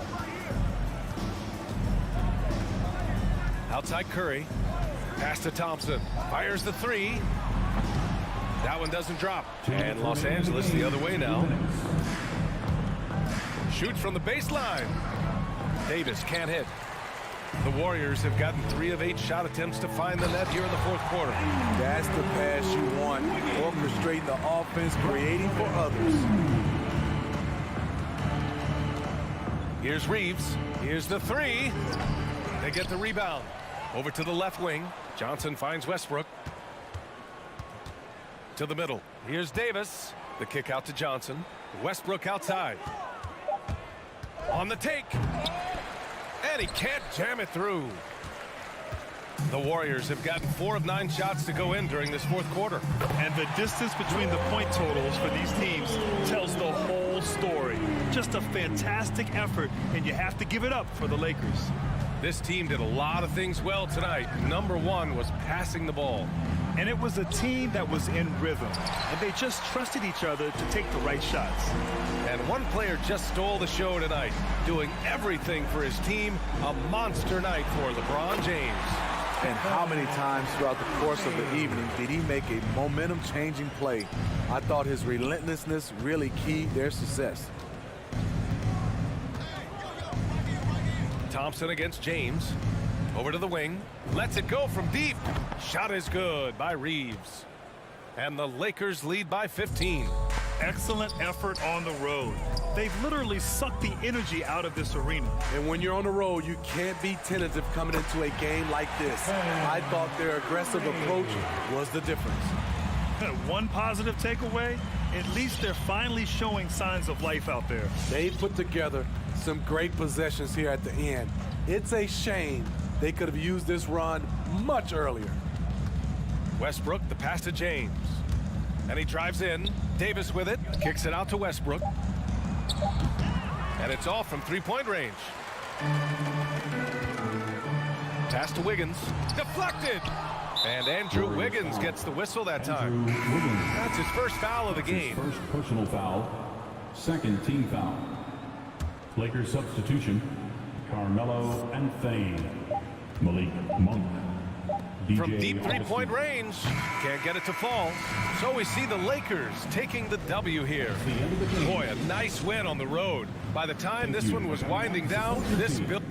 S9: Outside Curry. Pass to Thompson. Fires the 3. That one doesn't drop. And Los Angeles the other way now. Shoots from the baseline. Davis can't hit. The Warriors have gotten 3 of 8 shot attempts to find the net here in the fourth quarter.
S11: That's the pass you want. Orchestrating the offense, creating for others.
S9: Here's Reeves. Here's the 3. They get the rebound. Over to the left wing. Johnson finds Westbrook. To the middle. Here's Davis. The kick out to Johnson. Westbrook outside. On the take. And he can't jam it through. The Warriors have gotten 4 of 9 shots to go in during this fourth quarter.
S10: And the distance between the point totals for these teams tells the whole story. Just a fantastic effort, and you have to give it up for the Lakers.
S9: This team did a lot of things well tonight. Number 1 was passing the ball.
S10: And it was a team that was in rhythm, and they just trusted each other to take the right shots.
S9: And one player just stole the show tonight, doing everything for his team. A monster night for LeBron James.
S11: And how many times throughout the course of the evening did he make a momentum-changing play? I thought his relentlessness really keyed their success.
S9: Thompson against James. Over to the wing. Lets it go from deep. Shot is good by Reeves. And the Lakers lead by 15.
S10: Excellent effort on the road. They've literally sucked the energy out of this arena.
S11: And when you're on the road, you can't be tentative coming into a game like this. I thought their aggressive approach was the difference.
S10: One positive takeaway, at least they're finally showing signs of life out there.
S11: They put together some great possessions here at the end. It's a shame they could have used this run much earlier.
S9: Westbrook, the pass to James. And he drives in. Davis with it. Kicks it out to Westbrook. And it's off from three-point range. Pass to Wiggins. Deflected. And Andrew Wiggins gets the whistle that time. That's his first foul of the game.
S13: First personal foul. Second team foul. Lakers substitution. Carmelo and Thane. Malik Monk.
S9: From deep three-point range, can't get it to fall. So we see the Lakers taking the W here. Boy, a nice win on the road. By the time this one was winding down, this built.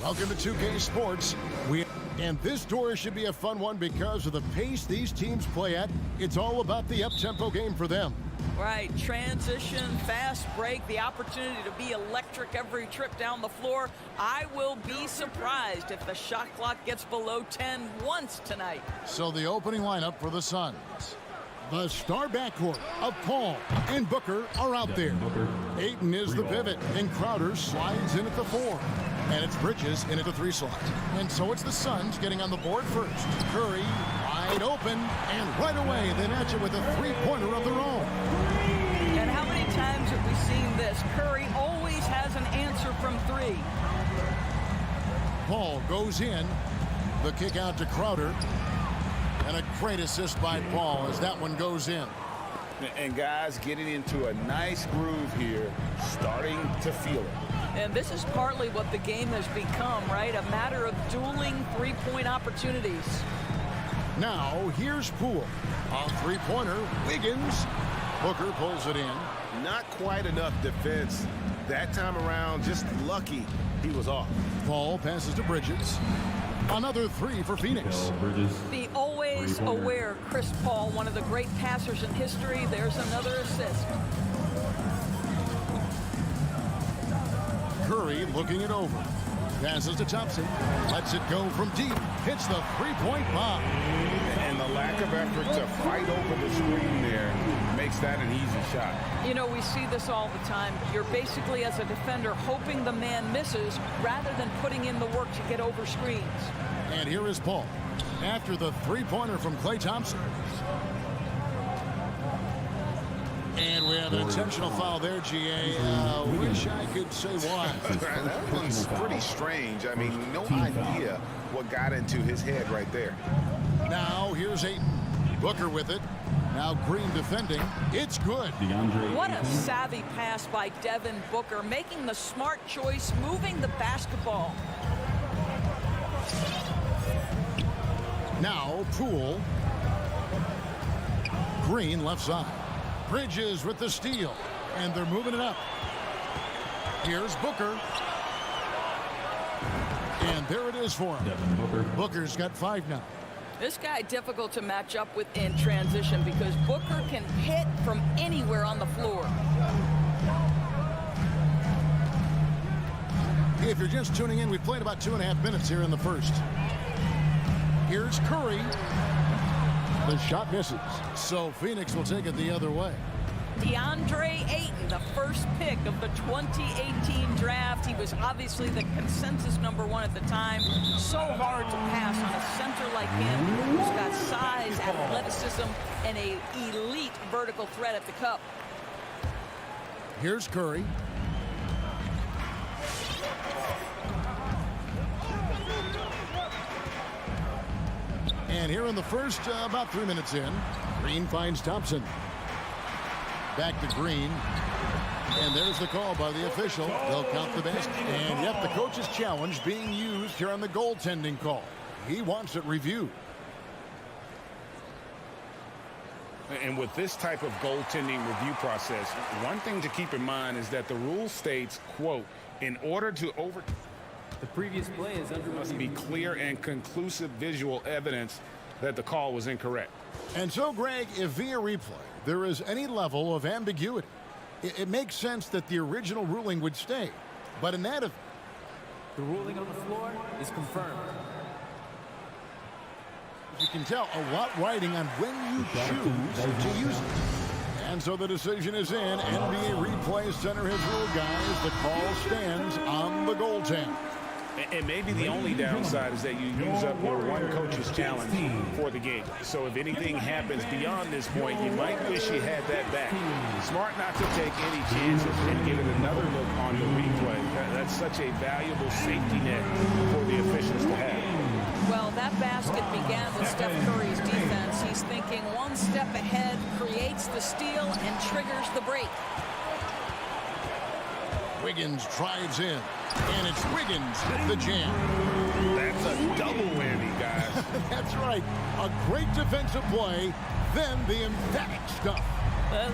S1: Welcome to 2K Sports. And this story should be a fun one because of the pace these teams play at. It's all about the up-tempo game for them.
S14: Right, transition, fast break, the opportunity to be electric every trip down the floor. I will be surprised if the shot clock gets below 10 once tonight.
S1: So the opening lineup for the Suns. The star backcourt of Paul and Booker are out there. Ayton is the pivot, and Crowder slides in at the 4. And it's Bridges in at the 3 slot. And so it's the Suns getting on the board first. Curry wide open, and right away they match it with a 3-pointer of their own.
S14: And how many times have we seen this? Curry always has an answer from 3.
S1: Paul goes in. The kick out to Crowder. And a great assist by Paul as that one goes in.
S3: And guys getting into a nice groove here, starting to feel it.
S14: And this is partly what the game has become, right? A matter of dueling 3-point opportunities.
S1: Now, here's Poole. A 3-pointer, Wiggins. Booker pulls it in.
S7: Not quite enough defense. That time around, just lucky he was off.
S1: Paul passes to Bridges. Another 3 for Phoenix.
S14: The always aware Chris Paul, one of the great passers in history. There's another assist.
S1: Curry looking it over. Passes to Thompson. Lets it go from deep. Hits the 3-point bomb.
S3: And the lack of effort to fight over the screen there makes that an easy shot.
S14: You know, we see this all the time. You're basically, as a defender, hoping the man misses rather than putting in the work to get over screens.
S1: And here is Paul after the three-pointer from Klay Thompson. And we have an intentional foul there, GA. Wish I could say why.
S3: That one's pretty strange. I mean, no idea what got into his head right there.
S1: Now here's Ayton. Booker with it. Now Green defending. It's good.
S14: What a savvy pass by Devin Booker, making the smart choice, moving the basketball.
S1: Now Poole. Green left side. Bridges with the steal, and they're moving it up. Here's Booker. And there it is for him. Booker's got 5 now.
S14: This guy difficult to match up with in transition because Booker can hit from anywhere on the floor.
S1: If you're just tuning in, we've played about 2.5 minutes here in the first. Here's Curry. The shot misses, so Phoenix will take it the other way.
S14: DeAndre Ayton, the first pick of the 2018 draft. He was obviously the consensus #1 at the time. So hard to pass on a center like him who's got size, athleticism, and an elite vertical threat at the cup.
S1: Here's Curry. And here in the first, about 3 minutes in, Green finds Thompson. Back to Green. And there's the call by the official. They'll count the basket. And yet the coach's challenge being used here on the goaltending call. He wants it reviewed.
S3: And with this type of goaltending review process, one thing to keep in mind is that the rule states, quote, in order to
S15: the previous play is under
S3: must be clear and conclusive visual evidence that the call was incorrect.
S1: And so, Greg, if via replay there is any level of ambiguity, it makes sense that the original ruling would stay. But in that event,
S15: the ruling on the floor is confirmed.
S1: You can tell a lot riding on when you choose to use it. And so the decision is in. NBA Replay Center has ruled, guys. The call stands on the goaltend.
S3: And maybe the only downside is that you use up your one coach's challenge for the game. So if anything happens beyond this point, you might wish you had that back. Smart not to take any chances and give it another look on the replay. That's such a valuable safety net for the officials to have.
S14: Well, that basket began with Steph Curry's defense. He's thinking one step ahead, creates the steal, and triggers the break.
S1: Wiggins drives in, and it's Wiggins with the jam.
S3: That's a double whammy, guys.
S1: That's right. A great defensive play, then the emphatic stuff.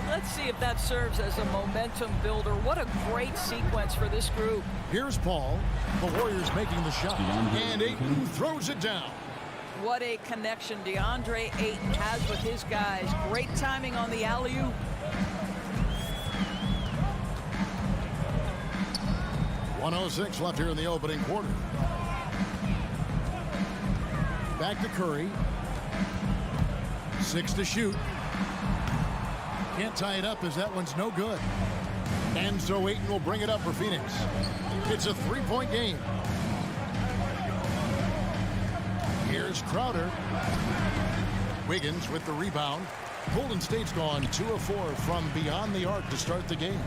S14: Let's see if that serves as a momentum builder. What a great sequence for this group.
S1: Here's Paul. The Warriors making the shot, and Ayton throws it down.
S14: What a connection DeAndre Ayton has with his guys. Great timing on the alley-oop.
S1: .106 left here in the opening quarter. Back to Curry. 6 to shoot. Can't tie it up as that one's no good. And so Ayton will bring it up for Phoenix. It's a 3-point game. Here's Crowder. Wiggins with the rebound. Golden State's gone 2 of 4 from beyond the arc to start the game.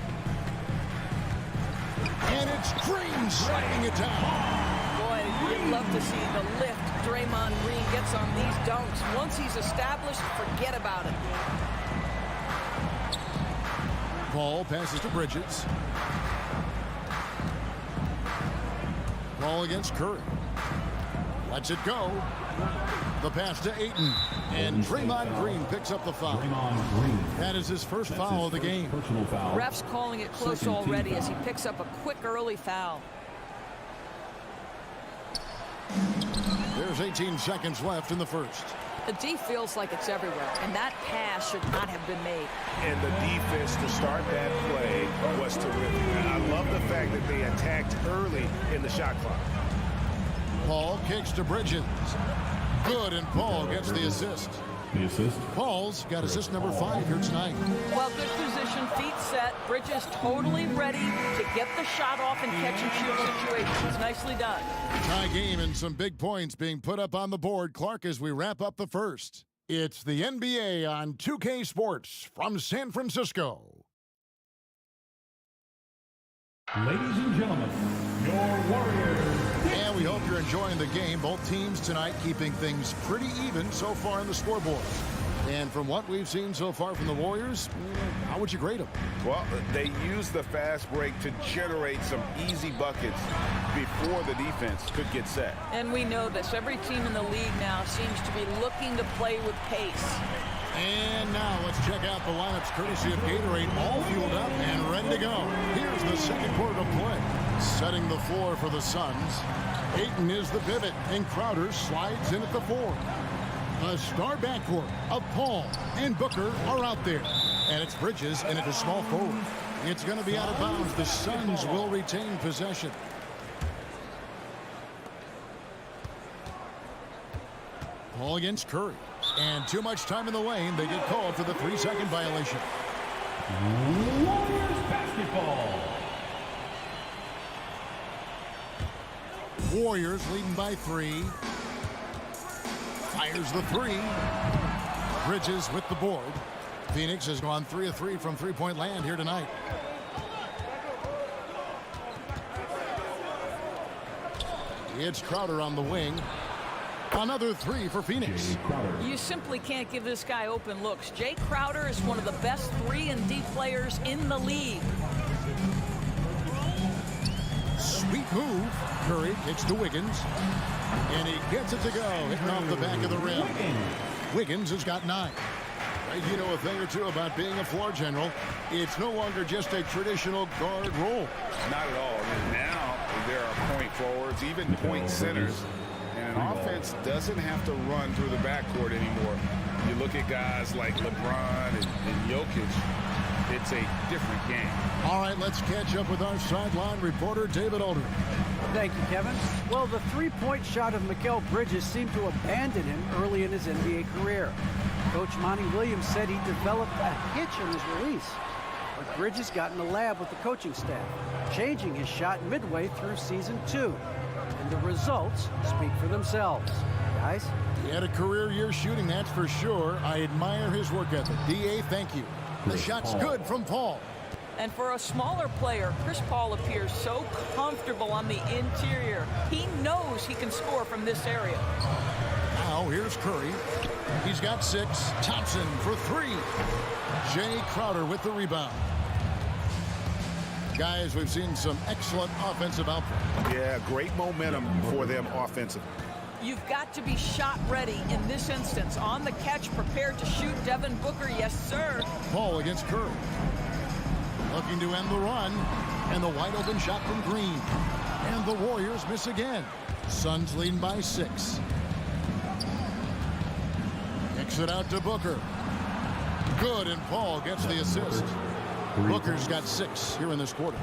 S1: And it's Green sliding it down.
S14: Boy, you'd love to see the lift Draymond Green gets on these dunks. Once he's established, forget about it.
S1: Paul passes to Bridges. Ball against Curry. Lets it go. The pass to Ayton. And Draymond Green picks up the foul. That is his first foul of the game.
S14: Ref's calling it close already as he picks up a quick early foul.
S1: There's 18 seconds left in the first.
S14: The D feels like it's everywhere, and that pass should not have been made.
S3: And the defense to start that play was terrific. I love the fact that they attacked early in the shot clock.
S1: Paul kicks to Bridges. Good, and Paul gets the assist.
S13: The assist.
S1: Paul's got assist number 5 here tonight.
S14: Well, good position, feet set. Bridges totally ready to get the shot off in catch-and-shoot situations. Nicely done.
S1: Tie game and some big points being put up on the board. Clark, as we wrap up the first. It's the NBA on 2K Sports from San Francisco.
S13: Ladies and gentlemen, your Warriors.
S1: And we hope you're enjoying the game. Both teams tonight keeping things pretty even so far in the scoreboard. And from what we've seen so far from the Warriors, how would you grade them?
S3: Well, they use the fast break to generate some easy buckets before the defense could get set.
S14: And we know this. Every team in the league now seems to be looking to play with pace.
S1: And now let's check out the lineups courtesy of Gatorade, all fueled up and ready to go. Here's the second quarter of play. Setting the floor for the Suns. Ayton is the pivot, and Crowder slides in at the 4. A star backcourt of Paul and Booker are out there. And it's Bridges in at the small forward. It's going to be out of bounds. The Suns will retain possession. Paul against Curry. And too much time in the lane. They get called for the 3-second violation.
S13: Warriors basketball.
S1: Warriors leading by 3. Fires the 3. Bridges with the board. Phoenix has gone 3 of 3 from three-point land here tonight. It's Crowder on the wing. Another 3 for Phoenix.
S14: You simply can't give this guy open looks. Jay Crowder is one of the best 3-and-D players in the league.
S1: Sweet move. Curry kicks to Wiggins. And he gets it to go. Hitting off the back of the rim. Wiggins has got 9. Right, you know a thing or two about being a floor general. It's no longer just a traditional guard role.
S3: Not at all. I mean, now there are point forwards, even point centers. And an offense doesn't have to run through the backcourt anymore. You look at guys like LeBron and Jokic, it's a different game.
S1: All right, let's catch up with our sideline reporter, David Aldridge.
S5: Thank you, Kevin. Well, the three-point shot of Mikal Bridges seemed to abandon him early in his NBA career. Coach Monty Williams said he developed a hitch in his release. But Bridges got in the lab with the coaching staff, changing his shot midway through season 2. And the results speak for themselves. Guys?
S1: He had a career year shooting, that's for sure. I admire his work ethic. D.A., thank you. The shot's good from Paul.
S14: And for a smaller player, Chris Paul appears so comfortable on the interior. He knows he can score from this area.
S1: Now here's Curry. He's got 6. Thompson for 3. Jay Crowder with the rebound. Guys, we've seen some excellent offensive output.
S3: Yeah, great momentum for them offensively.
S14: You've got to be shot ready in this instance. On the catch, prepared to shoot. Devin Booker, yes, sir.
S1: Paul against Curry. Looking to end the run. And the wide open shot from Green. And the Warriors miss again. Suns leading by 6. Kicks it out to Booker. Good, and Paul gets the assist. Booker's got 6 here in this quarter.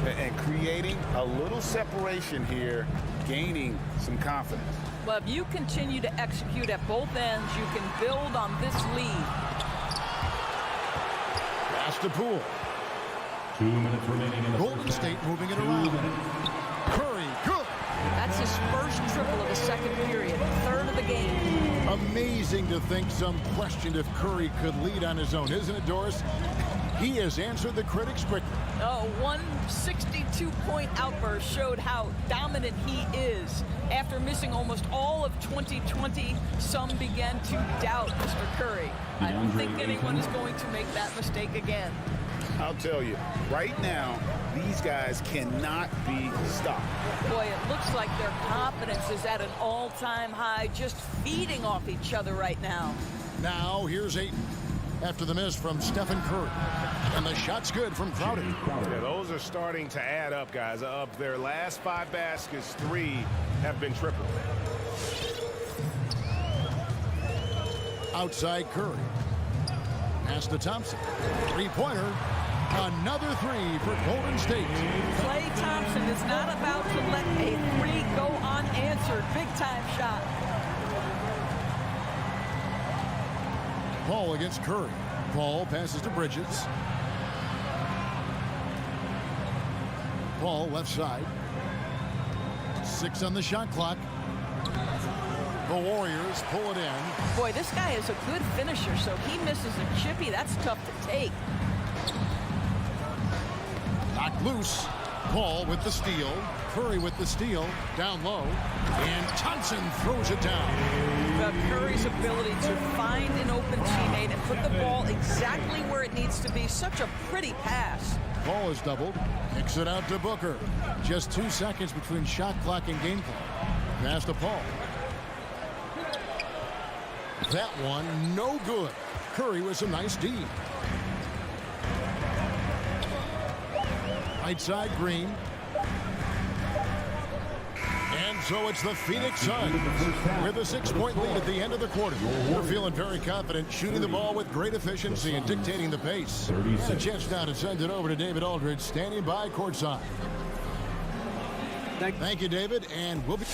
S3: And creating a little separation here, gaining some confidence.
S14: Well, if you continue to execute at both ends, you can build on this lead.
S1: Pass to Poole.
S13: 2 minutes remaining in the
S1: Golden State moving it around. Curry, good.
S14: That's his first triple of the second period, third of the game.
S1: Amazing to think some questioned if Curry could lead on his own, isn't it, Doris? He has answered the critics quickly.
S14: One 62-point outburst showed how dominant he is. After missing almost all of 2020, some began to doubt Mr. Curry. I don't think anyone is going to make that mistake again.
S3: I'll tell you, right now, these guys cannot be stopped.
S14: Boy, it looks like their confidence is at an all-time high, just feeding off each other right now.
S1: Now, here's Ayton. After the miss from Stephen Curry. And the shot's good from Crowder.
S7: Yeah, those are starting to add up, guys. Of their last 5 baskets, 3 have been triple.
S1: Outside Curry. Pass to Thompson. 3-pointer. Another 3 for Golden State.
S14: Klay Thompson is not about to let a 3 go unanswered. Big-time shot.
S1: Paul against Curry. Paul passes to Bridges. Paul left side. 6 on the shot clock. The Warriors pull it in.
S14: Boy, this guy is a good finisher, so he misses a chippy. That's tough to take.
S1: Knocked loose. Paul with the steal. Curry with the steal. Down low. And Thompson throws it down.
S14: But Curry's ability to find an open teammate and put the ball exactly where it needs to be. Such a pretty pass.
S1: Paul is doubled. Kicks it out to Booker. Just 2 seconds between shot clock and game clock. Pass to Paul. That one, no good. Curry with some nice D. Right side, Green. And so it's the Phoenix Suns with a 6-point lead at the end of the quarter. They're feeling very confident, shooting the ball with great efficiency and dictating the pace. And a chance now to send it over to David Aldridge, standing by courtside. Thank you, David, and we'll be...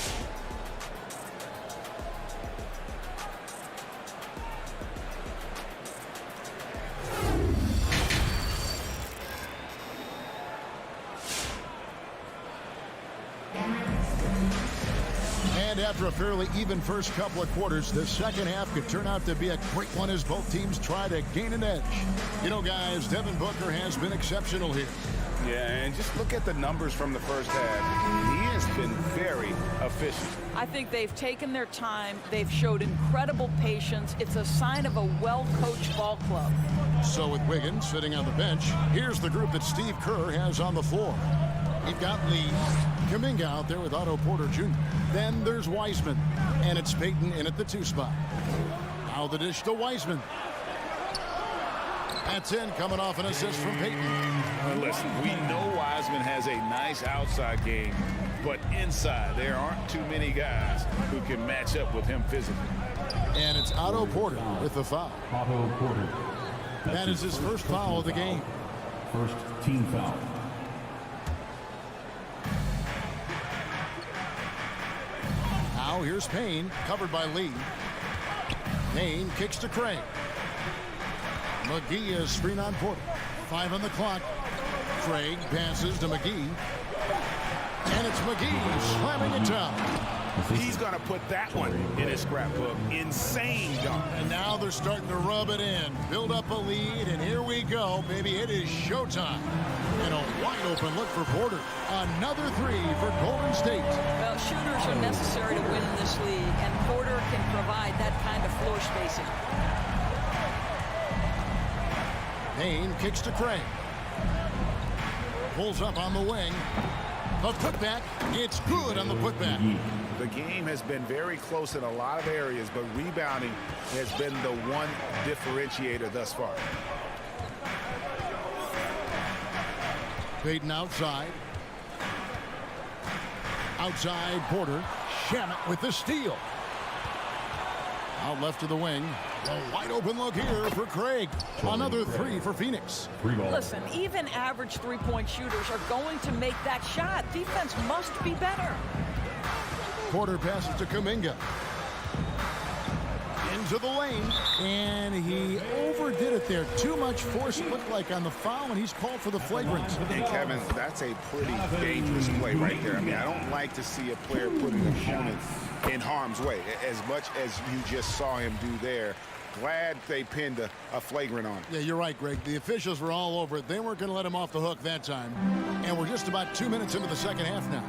S1: And after a fairly even first couple of quarters, the second half could turn out to be a great one as both teams try to gain an edge. You know, guys, Devin Booker has been exceptional here.
S3: Yeah, and just look at the numbers from the first half. He has been very efficient.
S14: I think they've taken their time. They've showed incredible patience. It's a sign of a well-coached ball club.
S1: So with Wiggins sitting on the bench, here's the group that Steve Kerr has on the floor. You've got Lee, Kuminga out there with Otto Porter Jr. Then there's Wiseman, and it's Payton in at the 2 spot. Now the dish to Wiseman. That's in, coming off an assist from Payton.
S3: Listen, we know Wiseman has a nice outside game, but inside there aren't too many guys who can match up with him physically.
S1: And it's Otto Porter with the foul.
S13: Otto Porter.
S1: That is his first foul of the game.
S13: First team foul.
S1: Now here's Payne, covered by Lee. Payne kicks to Craig. McGee is screen on Porter. 5 on the clock. Craig passes to McGee. And it's McGee slamming it down.
S3: He's going to put that one in his scrapbook. Insane dunk.
S1: And now they're starting to rub it in. Build up a lead, and here we go, baby. It is showtime. And a wide open look for Porter. Another 3 for Golden State.
S14: Well, shooters are necessary to win in this league, and Porter can provide that kind of floor spacing.
S1: Payne kicks to Craig. Pulls up on the wing. A putback. It's good on the putback.
S3: The game has been very close in a lot of areas, but rebounding has been the one differentiator thus far.
S1: Payton outside. Outside Porter. Shamet with the steal. Out left to the wing. A wide open look here for Craig. Another 3 for Phoenix.
S14: Listen, even average three-point shooters are going to make that shot. Defense must be better.
S1: Porter passes to Kuminga. Into the lane. And he overdid it there. Too much force, it looked like, on the foul, and he's called for the flagrant.
S3: And Kevin, that's a pretty dangerous play right there. I mean, I don't like to see a player put an opponent in harm's way, as much as you just saw him do there. Glad they pinned a flagrant on him.
S1: Yeah, you're right, Greg. The officials were all over it. They weren't going to let him off the hook that time. And we're just about 2 minutes into the second half now.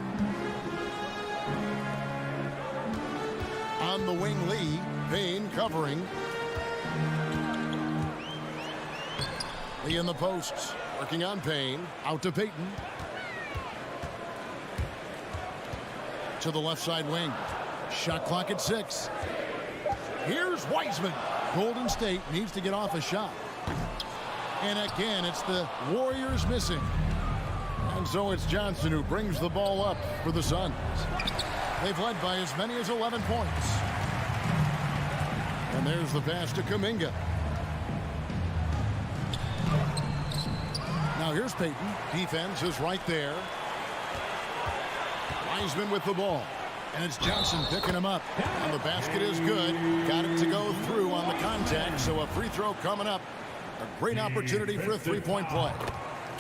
S1: On the wing, Lee. Payne covering. Lee in the posts. Working on Payne. Out to Payton. To the left side wing. Shot clock at 6. Here's Wiseman. Golden State needs to get off a shot. And again, it's the Warriors missing. And so it's Johnson who brings the ball up for the Suns. They've led by as many as 11 points. And there's the pass to Kuminga. Now here's Payton. Defense is right there. Wiseman with the ball. And it's Johnson picking him up. And the basket is good. Got it to go through on the contact. So a free throw coming up. A great opportunity for a three-point play.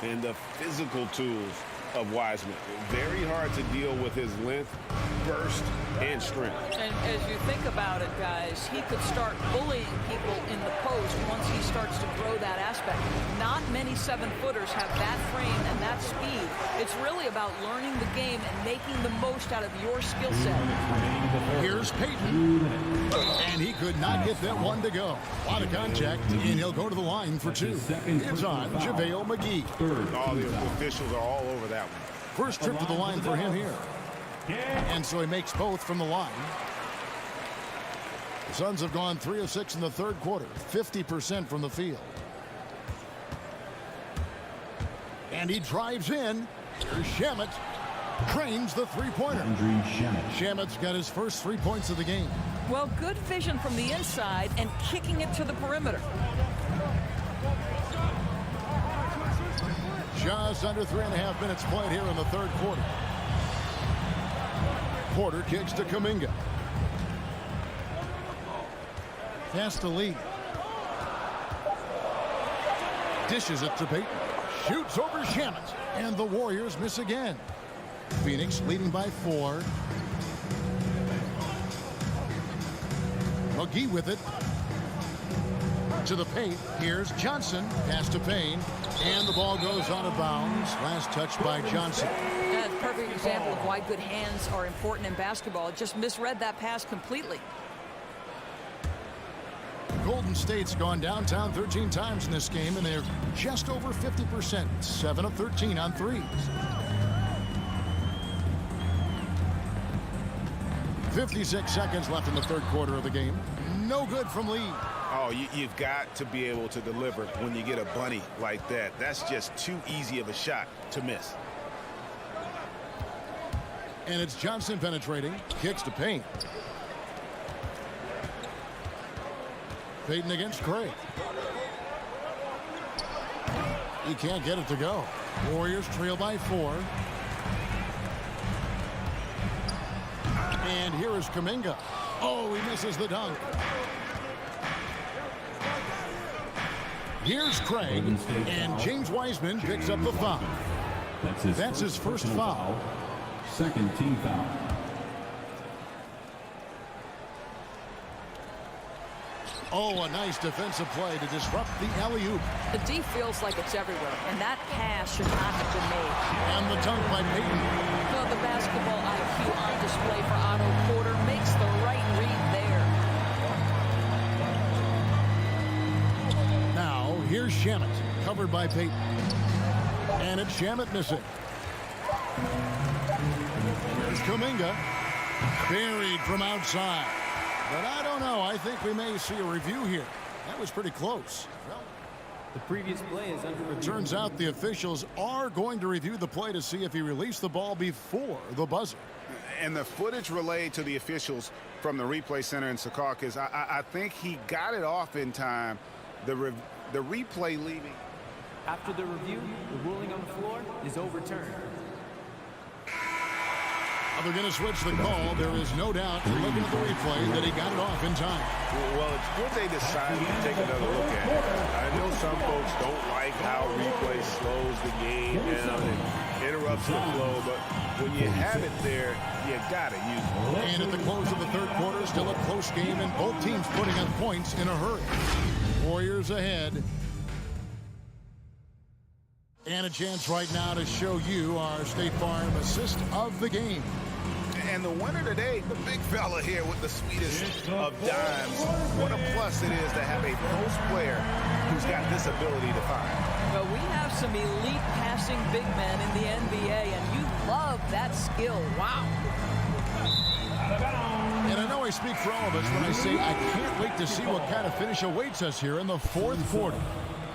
S3: And the physical tools of Wiseman. Very hard to deal with his length, burst, and strength.
S14: And as you think about it, guys, he could start bullying people in the post once he starts to grow that aspect. Not many 7-footers have that frame and that speed. It's really about learning the game and making the most out of your skill set.
S1: Here's Payton. And he could not get that one to go. A lot of contact, and he'll go to the line for two. It's on JaVale McGee.
S3: All the officials are all over that one.
S1: First trip to the line for him here. And so he makes both from the line. The Suns have gone 3 of 6 in the third quarter, 50% from the field. And he drives in. Here's Shamet. Cranes the three-pointer. Shamet's got his first 3 points of the game.
S14: Well, good vision from the inside and kicking it to the perimeter.
S1: Just under 3.5 minutes played here in the third quarter. Porter kicks to Kuminga. Pass to Lee. Dishes it to Payton. Shoots over Shamet. And the Warriors miss again. Phoenix leading by 4. McGee with it. To the paint. Here's Johnson. Pass to Payne. And the ball goes out of bounds. Last touch by Johnson.
S14: That's a perfect example of why good hands are important in basketball. Just misread that pass completely.
S1: Golden State's gone downtown 13 times in this game, and they're just over 50%. 7 of 13 on threes. 56 seconds left in the third quarter of the game. No good from Lee.
S3: Oh, you've got to be able to deliver when you get a bunny like that. That's just too easy of a shot to miss.
S1: And it's Johnson penetrating. Kicks to Payne. Payton against Craig. He can't get it to go. Warriors trail by 4. And here is Kuminga. Oh, he misses the dunk. Here's Craig, and James Wiseman picks up the foul. That's his first foul.
S13: Second team foul.
S1: Oh, a nice defensive play to disrupt the alley-oop.
S14: The D feels like it's everywhere, and that pass should not have been made.
S1: And the dunk by Payton.
S14: So the basketball IQ on display for Otto Porter makes the right read there.
S1: Now, here's Shamet, covered by Payton. And it's Shamet missing. Here's Kuminga, buried from outside. But I don't know. I think we may see a review here. That was pretty close. Well,
S15: the previous play is under review.
S1: Turns out the officials are going to review the play to see if he released the ball before the buzzer.
S3: And the footage relayed to the officials from the replay center in Secaucus, I think he got it off in time. The replay leaving.
S15: After the review, the ruling on the floor is overturned.
S1: They're going to switch the call. There is no doubt, looking at the replay, that he got it off in time.
S3: Well, it's good they decided to take another look at it. I know some folks don't like how replay slows the game down and interrupts the flow, but when you have it there, you got to use it.
S1: And at the close of the third quarter, still a close game, and both teams putting up points in a hurry. Warriors ahead. And a chance right now to show you our State Farm assist of the game.
S3: And the winner today, the big fella here with the sweetest of dimes. What a plus it is to have a post player who's got this ability to find.
S14: Well, we have some elite passing big men in the NBA, and you love that skill. Wow.
S1: And I know I speak for all of us when I say I can't wait to see what kind of finish awaits us here in the fourth quarter.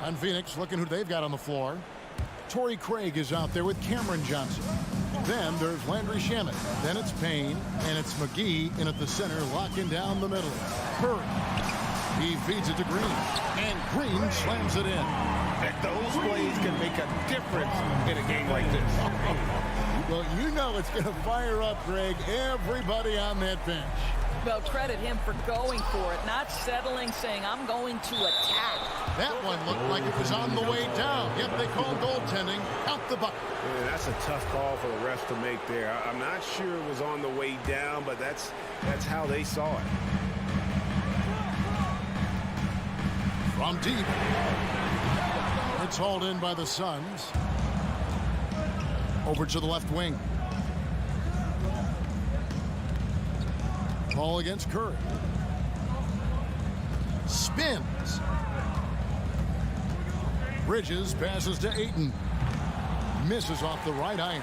S1: On Phoenix, looking who they've got on the floor. Torrey Craig is out there with Cameron Johnson. Then there's Landry Shamet. Then it's Payne, and it's McGee in at the center, locking down the middle. Curry. He feeds it to Green, and Green slams it in.
S3: And those plays can make a difference in a game like this.
S1: You Well, you know it's going to fire up, Greg, everybody on that bench.
S14: Well, credit him for going for it, not settling, saying, I'm going to attack.
S1: That one looked like it was on the way down. Yep, they called goaltending. Count the bucket.
S7: Yeah, that's a tough call for the refs to make there. I'm not sure it was on the way down, but that's how they saw it.
S1: From deep. It's hauled in by the Suns. Over to the left wing. Ball against Curry. Spins. Bridges passes to Ayton. Misses off the right iron.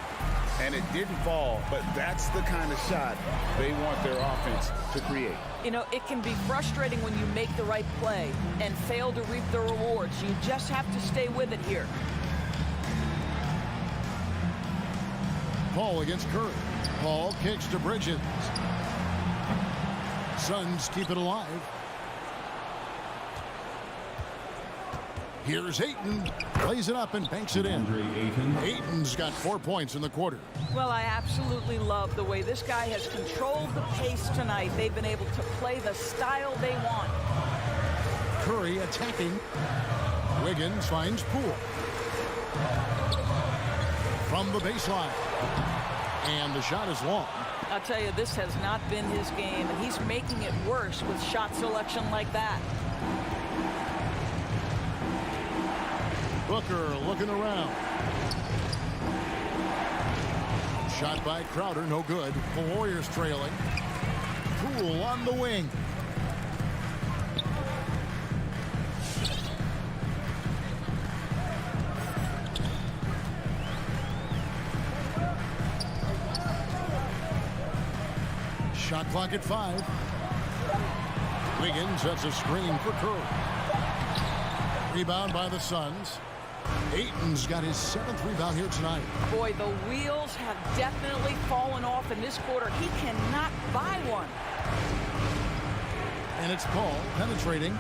S3: And it didn't fall, but that's the kind of shot they want their offense to create.
S14: You know, it can be frustrating when you make the right play and fail to reap the rewards. You just have to stay with it here.
S1: Paul against Curry. Paul kicks to Bridges. Suns keep it alive. Here's Ayton. Plays it up and banks it in. Ayton's got 4 points in the quarter.
S14: Well, I absolutely love the way this guy has controlled the pace tonight. They've been able to play the style they want.
S1: Curry attacking. Wiggins finds Poole. From the baseline. And the shot is long.
S14: I'll tell you, this has not been his game, and he's making it worse with shot selection like that.
S1: Booker looking around. Shot by Crowder, no good. The Warriors trailing. Poole on the wing. Shot clock at 5. Wiggins sets a screen for Curry. Rebound by the Suns. Ayton's got his 7th rebound here tonight.
S14: Boy, the wheels have definitely fallen off in this quarter. He cannot buy one.
S1: And it's Paul penetrating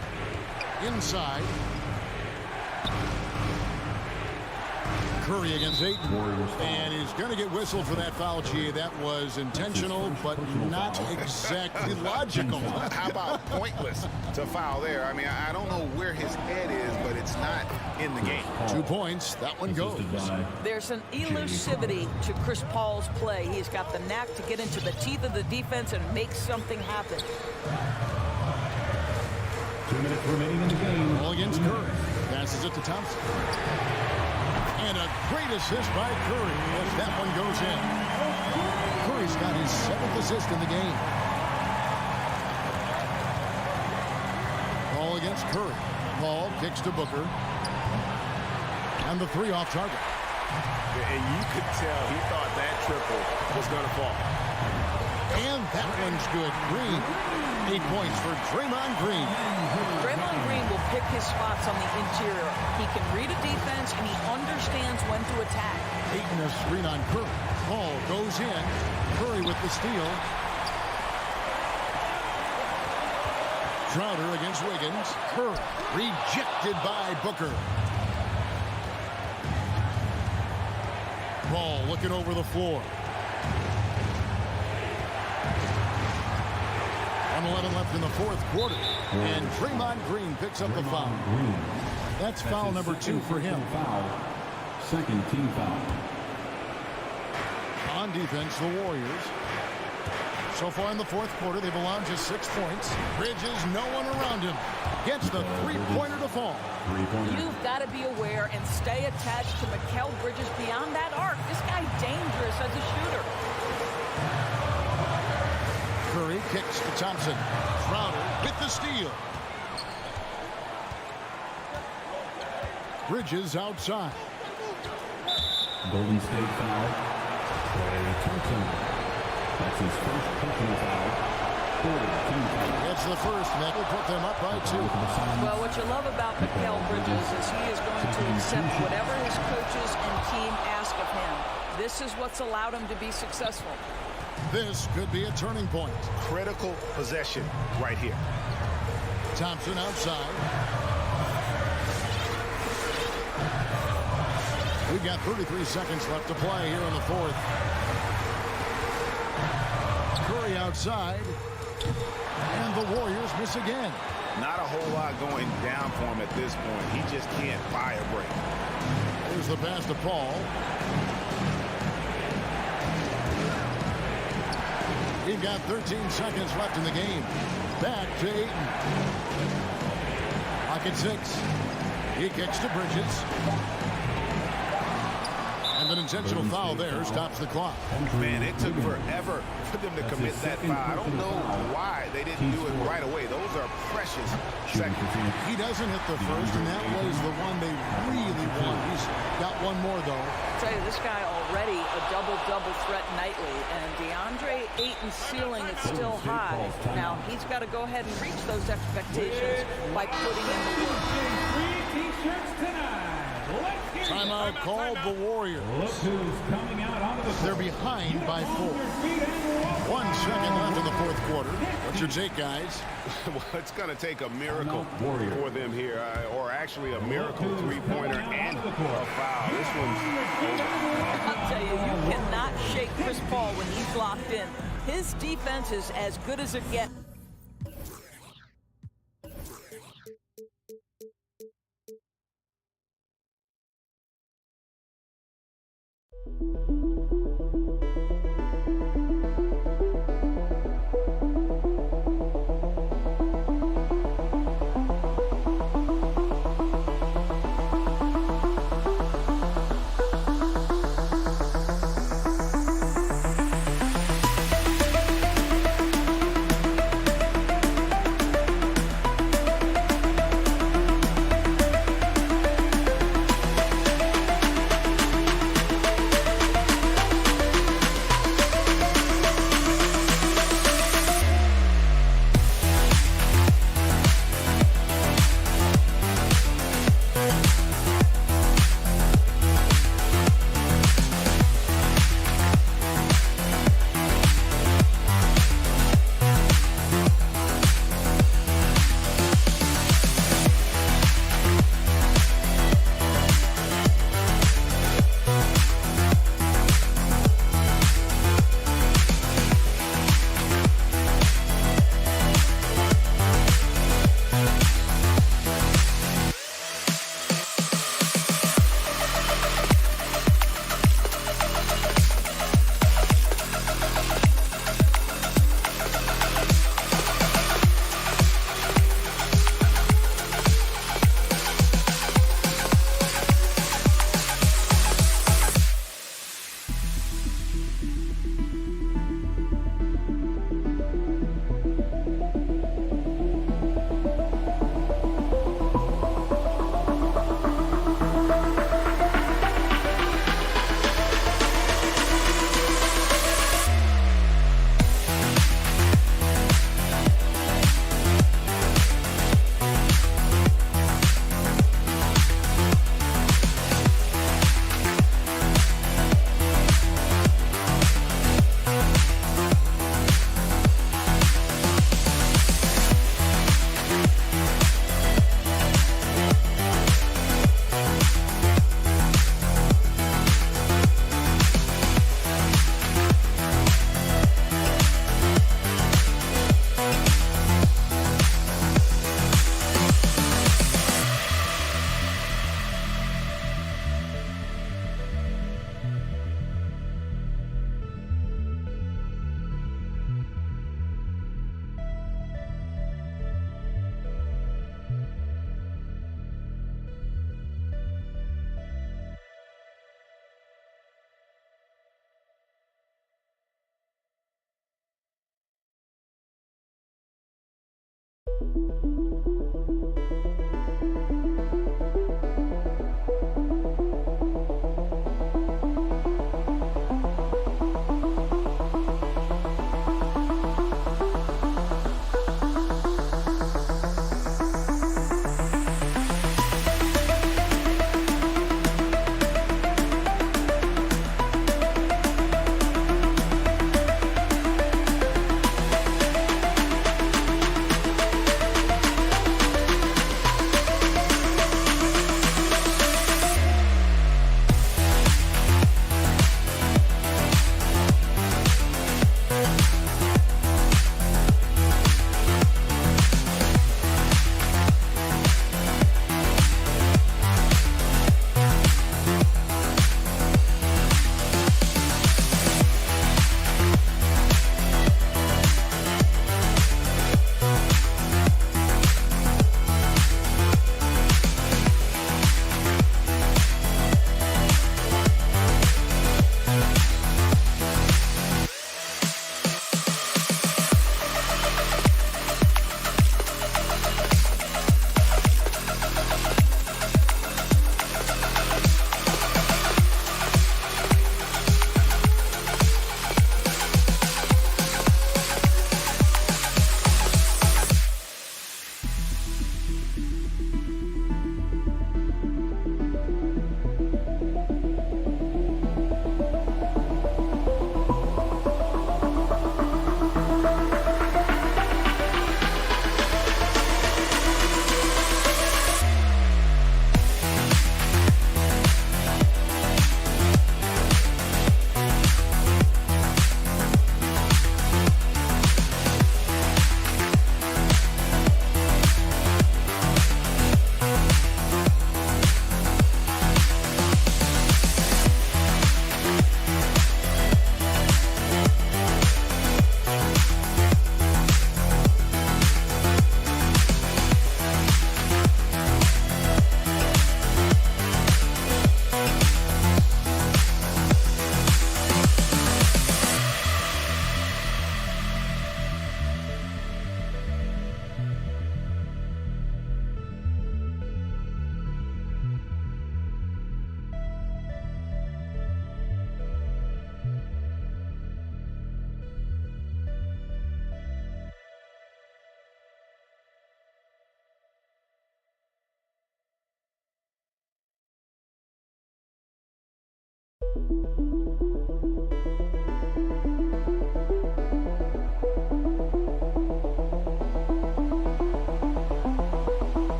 S1: inside. Curry against Ayton. And he's going to get whistled for that foul, G. That was intentional, but not exactly logical.
S3: How about pointless to foul there? I mean, I don't know where his head is, but it's not in the game.
S1: 2 points. That one goes.
S14: There's an elusivity to Chris Paul's play. He's got the knack to get into the teeth of the defense and make something happen.
S13: 2 minutes remaining in the game.
S1: Ball against Curry. Passes it to Thompson. And a great assist by Curry as that one goes in. Curry's got his 7th assist in the game. Ball against Curry. Paul kicks to Booker. And the 3 off target.
S7: And you could tell he thought that triple was going to fall.
S1: And that one's good. Green. 8 points for Draymond Green.
S14: Draymond Green will pick his spots on the interior. He can read a defense, and he understands when to attack.
S1: Ayton a screen on Curry. Paul goes in. Curry with the steal. Crowder against Wiggins. Curry rejected by Booker. Ball looking over the floor. 1:11 left in the 4th quarter. And Draymond Green picks up the foul. That's foul number 2 for him.
S13: Second team foul.
S1: On defense, the Warriors. So far in the 4th quarter, they've allowed just 6 points. Bridges, no one around him. Gets the 3-pointer to fall.
S14: You've got to be aware and stay attached to Mikal Bridges beyond that arc. This guy's dangerous as a shooter.
S1: Curry kicks to Thompson. Crowder with the steal. Bridges outside.
S13: Golden State foul. Klay Thompson. That's his first personal foul.
S1: It's the first, and that will put them up by 2.
S14: Well, what you love about Mikal Bridges is he is going to accept whatever his coaches and team ask of him. This is what's allowed him to be successful.
S1: This could be a turning point.
S3: Critical possession right here.
S1: Thompson outside. We've got 33 seconds left to play here in the 4th. outside. And the Warriors miss again.
S3: Not a whole lot going down for him at this point. He just can't buy a break.
S1: Here's the pass to Paul. We've got 13 seconds left in the game. Back to Ayton. Clock at 6. He kicks to Bridges. And an intentional foul there stops the clock.
S3: Man, it took forever for them to commit that foul. I don't know why they didn't do it right away. Those are precious seconds.
S1: He doesn't hit the first, and that was the one they really won. He's got one more, though.
S14: I'll tell you, this guy already a double-double threat nightly, and DeAndre Ayton's ceiling is still high. Now, he's got to go ahead and reach those expectations by putting in the work.
S1: Timeout called the Warriors.
S13: Look who's coming out onto the
S1: They're behind by 4. 1 second left in the fourth quarter. What's your take, guys?
S3: Well, it's going to take a miracle for them here, or actually a miracle three-pointer and a foul. This one's over.
S14: I'll tell you, you cannot shake Chris Paul when he's locked in. His defense is as good as it gets.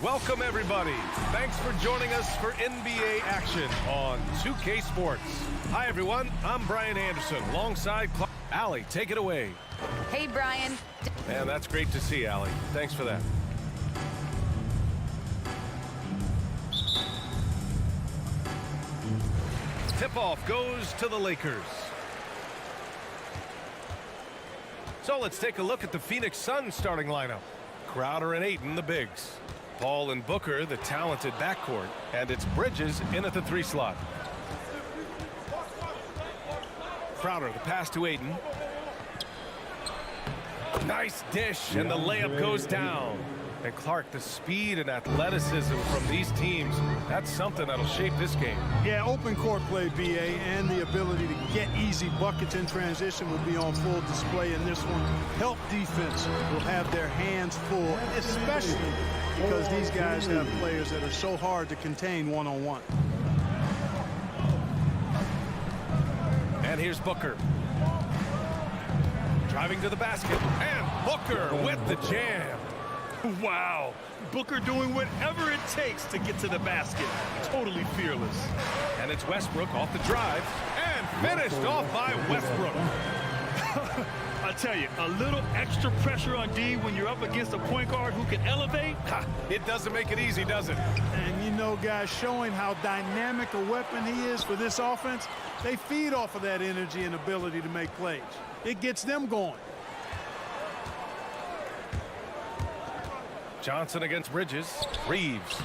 S9: Welcome, everybody. Thanks for joining us for NBA action on 2K Sports. Hi, everyone. I'm Brian Anderson, alongside Allie. Take it away.
S12: Hey, Brian.
S9: And that's great to see, Allie. Thanks for that. Tip-off goes to the Lakers. So let's take a look at the Phoenix Suns starting lineup. Crowder and Ayton, the bigs. Paul and Booker, the talented backcourt. And it's Bridges in at the 3 slot. Crowder, the pass to Ayton. Nice dish, and the layup goes down. And Clark, the speed and athleticism from these teams, that's something that'll shape this game.
S16: Yeah, open court play, BA, and the ability to get easy buckets in transition will be on full display in this one. Help defense will have their hands full, especially because these guys have players that are so hard to contain one-on-one.
S9: And here's Booker. Driving to the basket, and Booker with the jam.
S10: Wow. Booker doing whatever it takes to get to the basket. Totally fearless.
S9: And it's Westbrook off the drive, and finished off by Westbrook.
S10: I tell you, a little extra pressure on D when you're up against a point guard who can elevate.
S9: It doesn't make it easy, does it?
S16: And you know, guys, showing how dynamic a weapon he is for this offense, they feed off of that energy and ability to make plays. It gets them going.
S9: Johnson against Bridges. Reeves.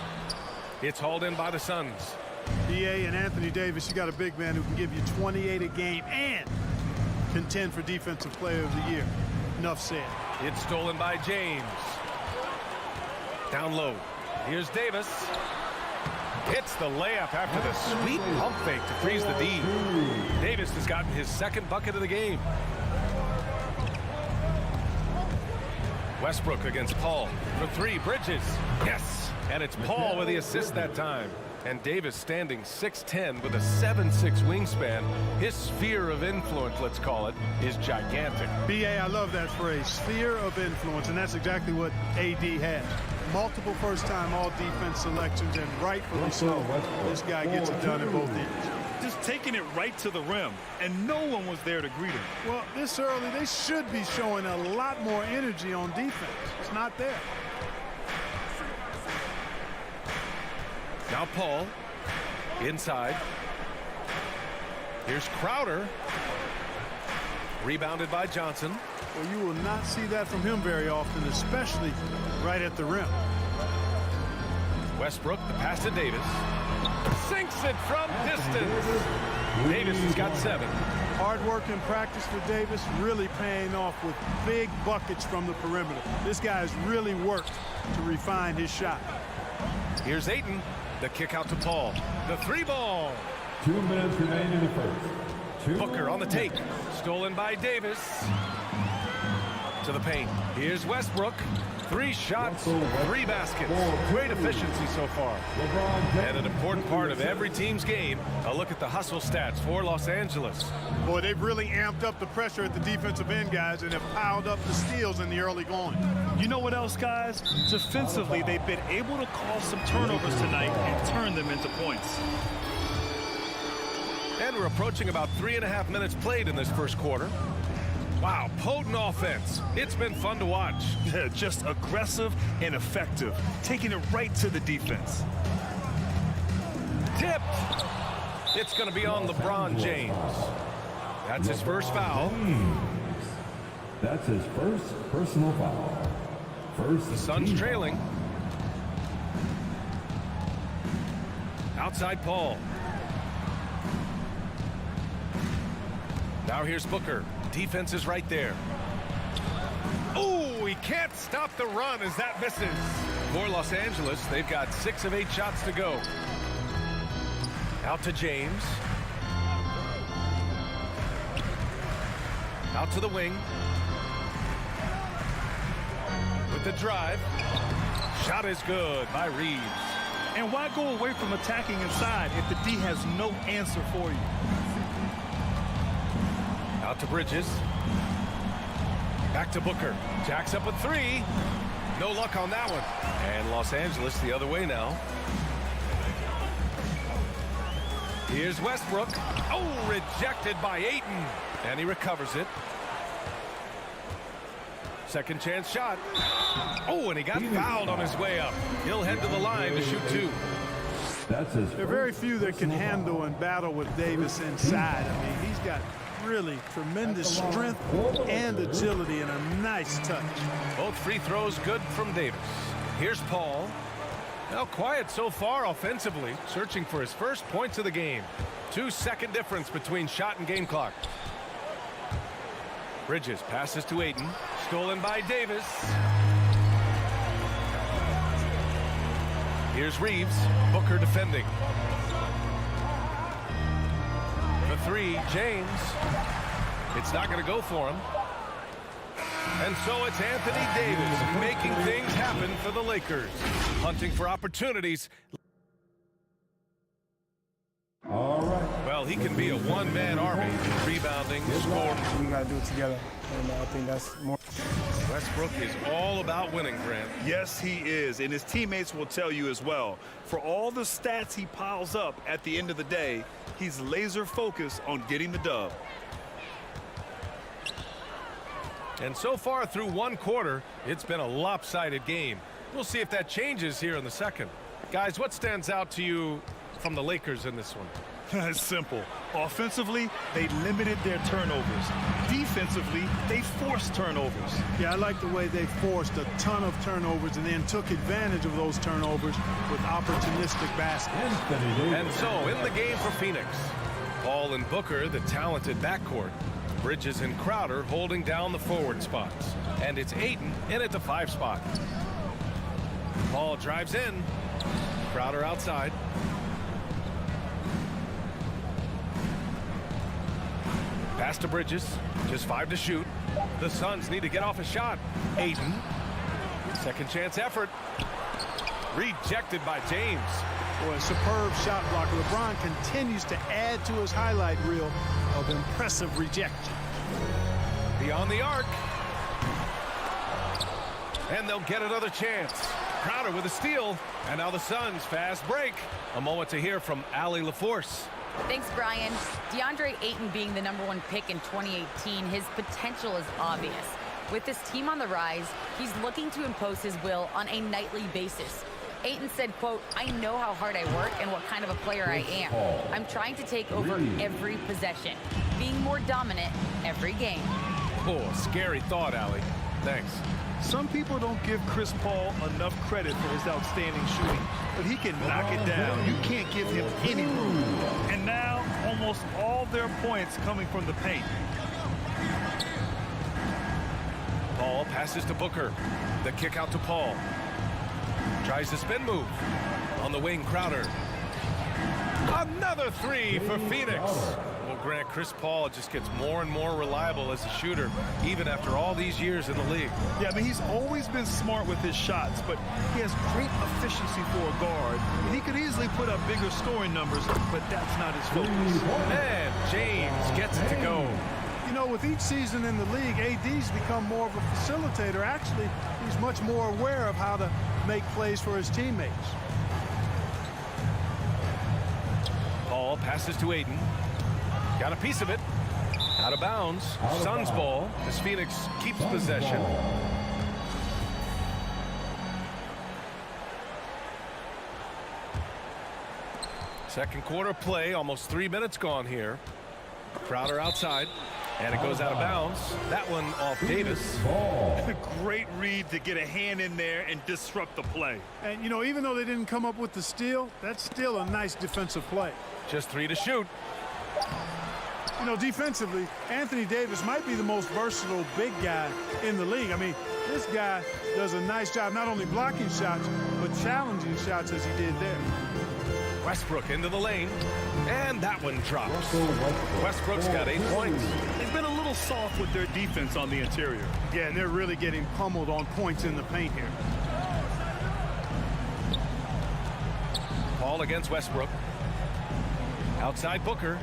S9: It's hauled in by the Suns.
S16: BA and Anthony Davis, you got a big man who can give you 28 a game and contend for Defensive Player of the Year. Enough said.
S9: It's stolen by James. Down low. Here's Davis. Hits the layup after the sweet pump fake to freeze the D. Davis has gotten his second bucket of the game. Westbrook against Paul for 3. Bridges. Yes. And it's Paul with the assist that time. And Davis standing 6'10" with a 7'6" wingspan. His sphere of influence, let's call it, is gigantic.
S16: B.A., I love that phrase, sphere of influence, and that's exactly what A.D. has. Multiple first-time all-defense selections, and rightfully so. This guy gets it done at both ends.
S10: Just taking it right to the rim, and no one was there to greet him.
S16: Well, this early, they should be showing a lot more energy on defense. It's not there.
S9: Now Paul, inside. Here's Crowder. Rebounded by Johnson.
S16: Well, you will not see that from him very often, especially right at the rim.
S9: Westbrook, the pass to Davis. Sinks it from distance. Davis has got 7.
S16: Hard work in practice for Davis, really paying off with big buckets from the perimeter. This guy has really worked to refine his shot.
S9: Here's Ayton. The kick out to Paul. The 3-ball.
S13: 2 minutes remain in the first.
S9: Booker on the take. Stolen by Davis. To the paint. Here's Westbrook. 3 shots, 3 baskets. Great efficiency so far. And an important part of every team's game, a look at the hustle stats for Los Angeles.
S16: Boy, they've really amped up the pressure at the defensive end, guys, and have piled up the steals in the early going.
S10: You know what else, guys? Defensively, they've been able to cause some turnovers tonight and turn them into points.
S9: And we're approaching about 3.5 minutes played in this first quarter. Wow, potent offense. It's been fun to watch.
S10: Yeah, just aggressive and effective, taking it right to the defense.
S9: Tipped. It's going to be on LeBron James. That's his first foul.
S13: That's his first personal foul.
S9: The Suns trailing. Outside Paul. Now here's Booker. Defense is right there. Oh, he can't stop the run as that misses. For Los Angeles, they've got 6 of 8 shots to go. Out to James. Out to the wing. With the drive. Shot is good by Reeves.
S10: And why go away from attacking inside if the D has no answer for you?
S9: Out to Bridges. Back to Booker. Jacks up with 3. No luck on that one. And Los Angeles the other way now. Here's Westbrook. Oh, rejected by Ayton. And he recovers it. Second chance shot. Oh, and he got fouled on his way up. He'll head to the line to shoot 2.
S13: That's his.
S16: There are very few that can handle and battle with Davis inside. I mean, he's got really tremendous strength and agility and a nice touch.
S9: Both free throws good from Davis. Here's Paul. Now quiet so far offensively, searching for his first points of the game. 2-second difference between shot and game clock. Bridges passes to Ayton. Stolen by Davis. Here's Reeves. Booker defending. The 3, James. It's not going to go for him. And so it's Anthony Davis making things happen for the Lakers. Hunting for opportunities.
S13: All right.
S9: Well, he can be a one-man army. Rebounding, scoring.
S17: We got to do it together. And I think that's more.
S9: Westbrook is all about winning, Grant.
S10: Yes, he is, and his teammates will tell you as well. For all the stats he piles up at the end of the day, he's laser focused on getting the dub.
S9: And so far through one quarter, it's been a lopsided game. We'll see if that changes here in the second. Guys, what stands out to you from the Lakers in this one?
S10: It's simple. Offensively, they limited their turnovers. Defensively, they forced turnovers.
S16: Yeah, I like the way they forced a ton of turnovers and then took advantage of those turnovers with opportunistic baskets.
S9: And so, in the game for Phoenix, Paul and Booker, the talented backcourt. Bridges and Crowder holding down the forward spots. And it's Ayton in at the 5 spot. Paul drives in. Crowder outside. Pass to Bridges. Just 5 to shoot. The Suns need to get off a shot. Ayton. Second chance effort. Rejected by James.
S16: Boy, a superb shot blocker. LeBron continues to add to his highlight reel of impressive rejection.
S9: Beyond the arc. And they'll get another chance. Crowder with a steal. And now the Suns fast break. A moment to hear from Allie LaForce.
S12: Thanks, Brian. DeAndre Ayton being the #1 pick in 2018, his potential is obvious. With this team on the rise, he's looking to impose his will on a nightly basis. Ayton said, quote, "I know how hard I work and what kind of a player I am. I'm trying to take over every possession, being more dominant every game."
S9: Oh, scary thought, Allie. Thanks.
S10: Some people don't give Chris Paul enough credit for his outstanding shooting, but he can knock it down. You can't give him any room. And now, almost all their points coming from the paint.
S9: Paul passes to Booker. The kick out to Paul. Tries the spin move. On the wing, Crowder. Another three for Phoenix. Well, Grant, Chris Paul just gets more and more reliable as a shooter, even after all these years in the league.
S10: Yeah, I mean, he's always been smart with his shots, but he has great efficiency for a guard. And he could easily put up bigger scoring numbers, but that's not his focus.
S9: And James gets it to go.
S16: You know, with each season in the league, AD's become more of a facilitator. Actually, he's much more aware of how to make plays for his teammates.
S9: Paul passes to Ayton. Got a piece of it. Out of bounds. Suns ball as Phoenix keeps possession. Second quarter play. Almost 3 minutes gone here. Crowder outside. And it goes out of bounds. That one off Davis.
S10: A great read to get a hand in there and disrupt the play.
S16: And, you know, even though they didn't come up with the steal, that's still a nice defensive play.
S9: Just 3 to shoot.
S16: You know, defensively, Anthony Davis might be the most versatile big guy in the league. I mean, this guy does a nice job not only blocking shots, but challenging shots as he did there.
S9: Westbrook into the lane, and that one drops. Westbrook's got 8 points.
S10: They've been a little soft with their defense on the interior.
S16: Yeah, and they're really getting pummeled on points in the paint here.
S9: Paul against Westbrook. Outside Booker.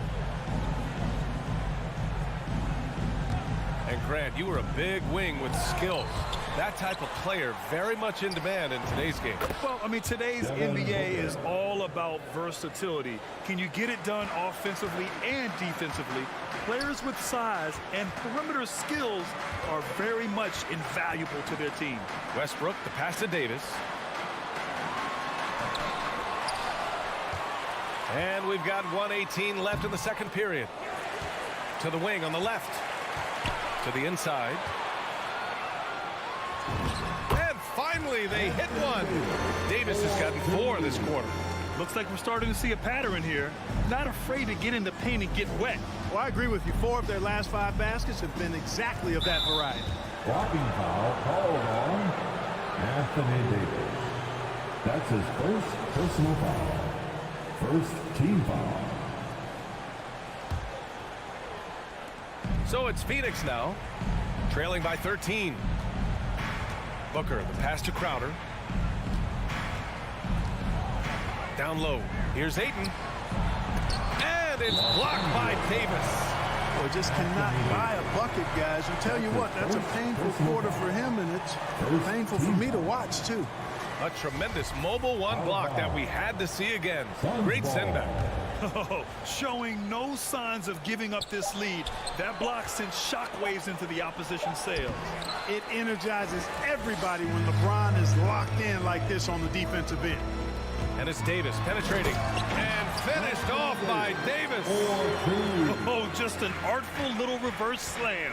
S9: And Grant, you were a big wing with skills. That type of player very much in demand in today's game.
S10: Well, I mean, today's NBA is all about versatility. Can you get it done offensively and defensively? Players with size and perimeter skills are very much invaluable to their team.
S9: Westbrook, the pass to Davis. And we've got 1:18 left in the second period. To the wing on the left. To the inside. And finally, they hit one. Davis has gotten 4 this quarter.
S10: Looks like we're starting to see a pattern here. Not afraid to get in the paint and get wet.
S16: Well, I agree with you. 4 of their last 5 baskets have been exactly of that variety.
S13: Blocking foul called on Anthony Davis. That's his first personal foul. First team foul.
S9: So it's Phoenix now, trailing by 13. Booker, the pass to Crowder. Down low. Here's Ayton. And it's blocked by Davis.
S16: Well, just cannot buy a bucket, guys. I tell you what, that's a painful quarter for him, and it's painful for me to watch, too.
S9: A tremendous mobile one block that we had to see again. Great send-back.
S10: Oh, showing no signs of giving up this lead. That block sends shockwaves into the opposition sails.
S16: It energizes everybody when LeBron is locked in like this on the defensive end.
S9: And it's Davis penetrating and finished off by Davis.
S10: Oh, just an artful little reverse slam.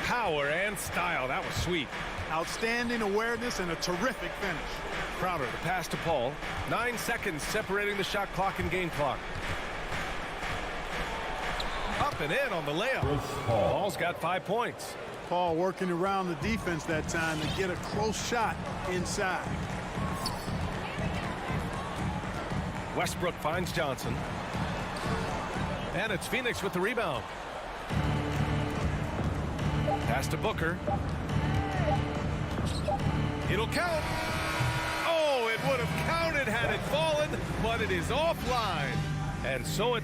S9: Power and style. That was sweet.
S16: Outstanding awareness and a terrific finish.
S9: Crowder, the pass to Paul. 9 seconds separating the shot clock and game clock. Up and in on the layup. Paul's got 5 points.
S16: Paul working around the defense that time to get a close shot inside.
S9: Westbrook finds Johnson. And it's Phoenix with the rebound. Pass to Booker. It'll count. Oh, it would have counted had it fallen, but it is offline. And so it...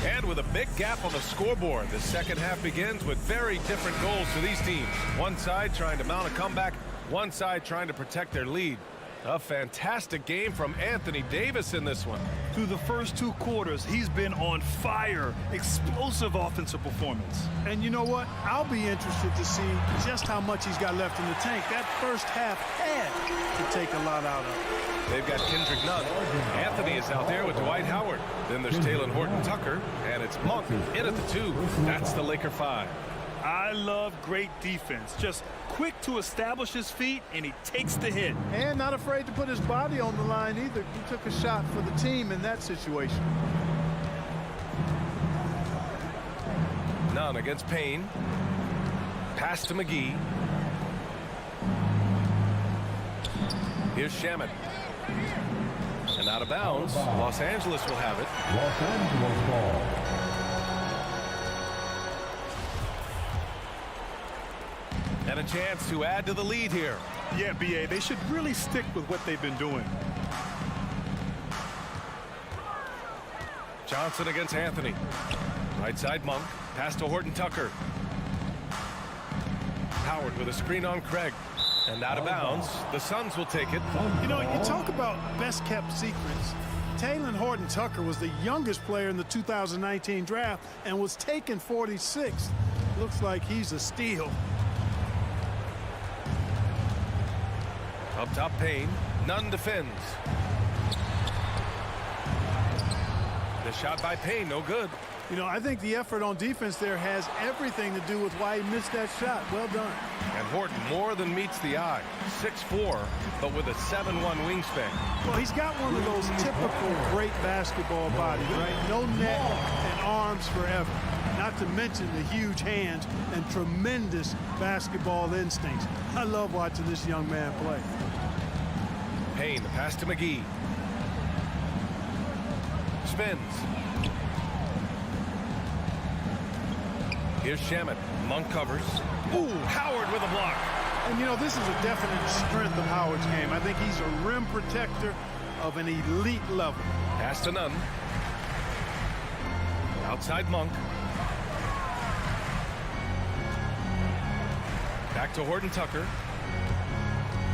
S9: And with a big gap on the scoreboard, the second half begins with very different goals for these teams. One side trying to mount a comeback, one side trying to protect their lead. A fantastic game from Anthony Davis in this one.
S10: Through the first 2 quarters, he's been on fire. Explosive offensive performance.
S16: And you know what? I'll be interested to see just how much he's got left in the tank. That first half had to take a lot out of it.
S9: They've got Kendrick Nunn. Anthony is out there with Dwight Howard. Then there's Taylor Horton-Tucker, and it's Monk in at the 2. That's the Laker 5.
S10: I love great defense. Just quick to establish his feet, and he takes the hit.
S16: And not afraid to put his body on the line either. He took a shot for the team in that situation.
S9: Nunn against Payne. Pass to McGee. Here's Shamet. And out of bounds. Los Angeles will have it.
S13: Los Angeles ball.
S9: And a chance to add to the lead here.
S10: Yeah, B.A., they should really stick with what they've been doing.
S9: Johnson against Anthony. Right side Monk. Pass to Horton-Tucker. Howard with a screen on Craig. And out of bounds. The Suns will take it.
S16: You know, you talk about best-kept secrets. Taylor Horton-Tucker was the youngest player in the 2019 draft and was taken 46th. Looks like he's a steal.
S9: Up top, Payne. Nunn defends. The shot by Payne, no good.
S16: You know, I think the effort on defense there has everything to do with why he missed that shot. Well done.
S9: And Horton more than meets the eye. 6'4", but with a 7'1" wingspan.
S16: Well, he's got one of those typical great basketball bodies, right? No neck and arms forever. Not to mention the huge hands and tremendous basketball instincts. I love watching this young man play.
S9: Payne, the pass to McGee. Spins. Here's Shamet. Monk covers. Ooh, Howard with a block.
S16: And, you know, this is a definite strength of Howard's game. I think he's a rim protector of an elite level.
S9: Pass to Nunn. Outside Monk. Back to Horton-Tucker.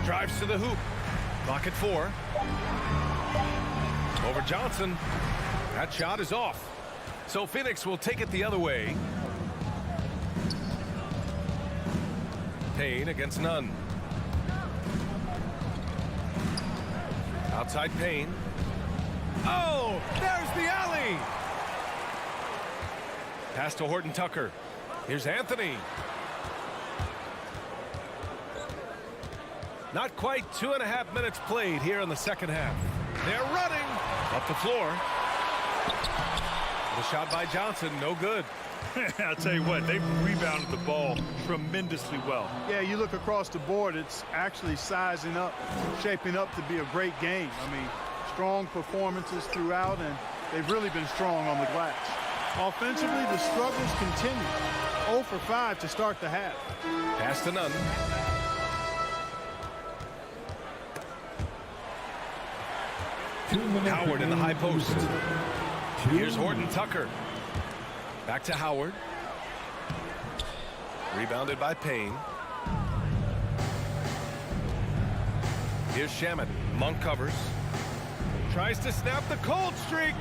S9: Drives to the hoop. Clock at 4. Over Johnson. That shot is off. So Phoenix will take it the other way. Payne against Nunn. Outside Payne. Oh, there's the alley. Pass to Horton-Tucker. Here's Anthony. Not quite 2.5 minutes played here in the second half. They're running up the floor. The shot by Johnson, no good.
S10: I'll tell you what, they've rebounded the ball tremendously well.
S16: Yeah, you look across the board, it's actually sizing up, shaping up to be a great game. I mean, strong performances throughout, and they've really been strong on the glass. Offensively, the struggles continue. 0 for 5 to start the half.
S9: Pass to Nunn. Howard in the high post. Here's Horton-Tucker. Back to Howard. Rebounded by Payne. Here's Shamet. Monk covers. Tries to snap the cold streak.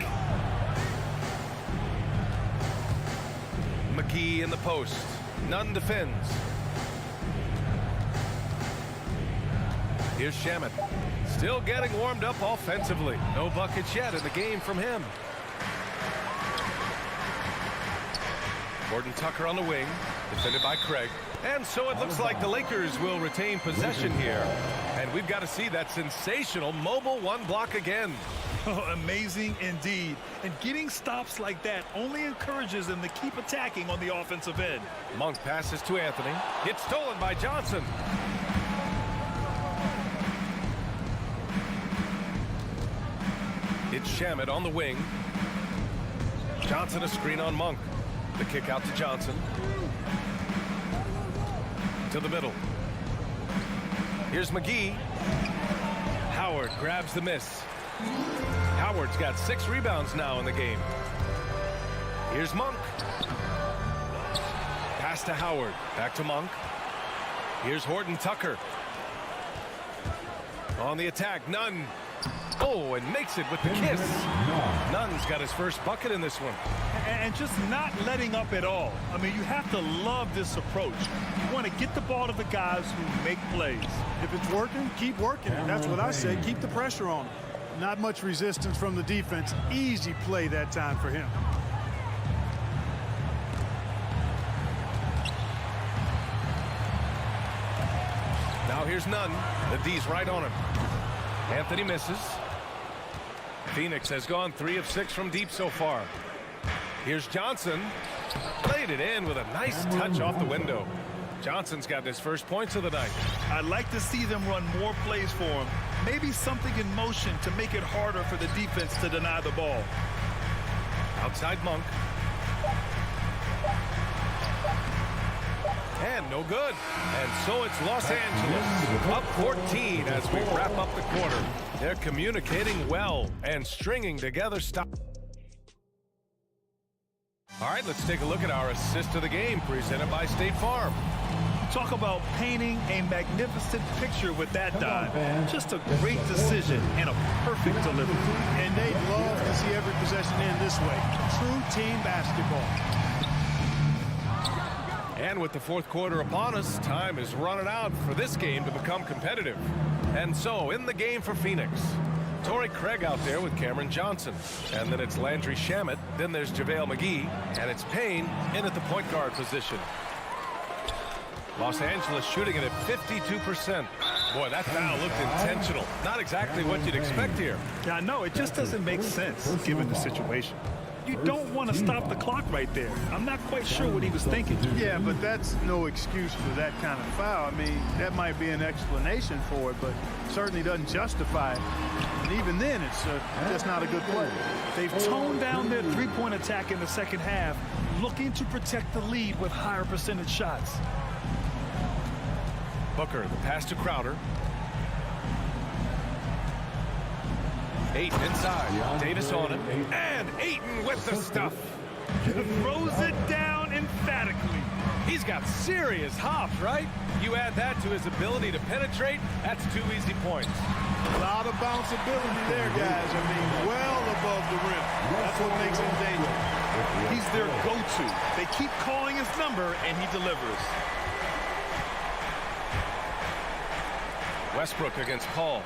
S9: McGee in the post. Nunn defends. Here's Shamet. Still getting warmed up offensively. No buckets yet in the game from him. Horton-Tucker on the wing, defended by Craig. And so it looks like the Lakers will retain possession here. And we've got to see that sensational mobile one block again.
S10: Oh, amazing indeed. And getting stops like that only encourages them to keep attacking on the offensive end.
S9: Monk passes to Anthony. It's stolen by Johnson. It's Shamet on the wing. Johnson a screen on Monk. The kick out to Johnson. To the middle. Here's McGee. Howard grabs the miss. Howard's got 6 rebounds now in the game. Here's Monk. Pass to Howard. Back to Monk. Here's Horton Tucker. On the attack, Nunn. Oh, and makes it with the kiss. Nunn's got his first bucket in this one.
S10: And just not letting up at all. I mean, you have to love this approach. You want to get the ball to the guys who make plays.
S16: If it's working, keep working. And that's what I say. Keep the pressure on him. Not much resistance from the defense. Easy play that time for him.
S9: Now here's Nunn. The D's right on him. Anthony misses. Phoenix has gone 3 of 6 from deep so far. Here's Johnson. Laid it in with a nice touch off the window. Johnson's got his first points of the night.
S10: I'd like to see them run more plays for him. Maybe something in motion to make it harder for the defense to deny the ball.
S9: Outside Monk. And no good. And so it's Los Angeles up 14 as we wrap up the quarter. They're communicating well and stringing together stop. All right, let's take a look at our assist of the game presented by State Farm.
S10: Talk about painting a magnificent picture with that dive. Just a great decision and a perfect delivery.
S16: And they'd love to see every possession end this way. True team basketball.
S9: And with the fourth quarter upon us, time is running out for this game to become competitive. And so in the game for Phoenix, Torrey Craig out there with Cameron Johnson. And then it's Landry Shamet. Then there's JaVale McGee. And it's Payne in at the point guard position. Los Angeles shooting it at 52%. Boy, that foul looked intentional. Not exactly what you'd expect here.
S10: Yeah, I know. It just doesn't make sense given the situation. You don't want to stop the clock right there. I'm not quite sure what he was thinking.
S16: Yeah, but that's no excuse for that kind of foul. I mean, that might be an explanation for it, but certainly doesn't justify it. And even then, it's just not a good play.
S10: They've toned down their three-point attack in the second half, looking to protect the lead with higher percentage shots.
S9: Booker, the pass to Crowder. Ayton inside. Davis on it. And Ayton with the stuff.
S10: Throws it down emphatically.
S9: He's got serious hops, right? You add that to his ability to penetrate, that's 2 easy points.
S16: A lot of bounceability there, guys. I mean, well above the rim. That's what makes him dangerous.
S10: He's their go-to. They keep calling his number, and he delivers.
S9: Westbrook against Paul.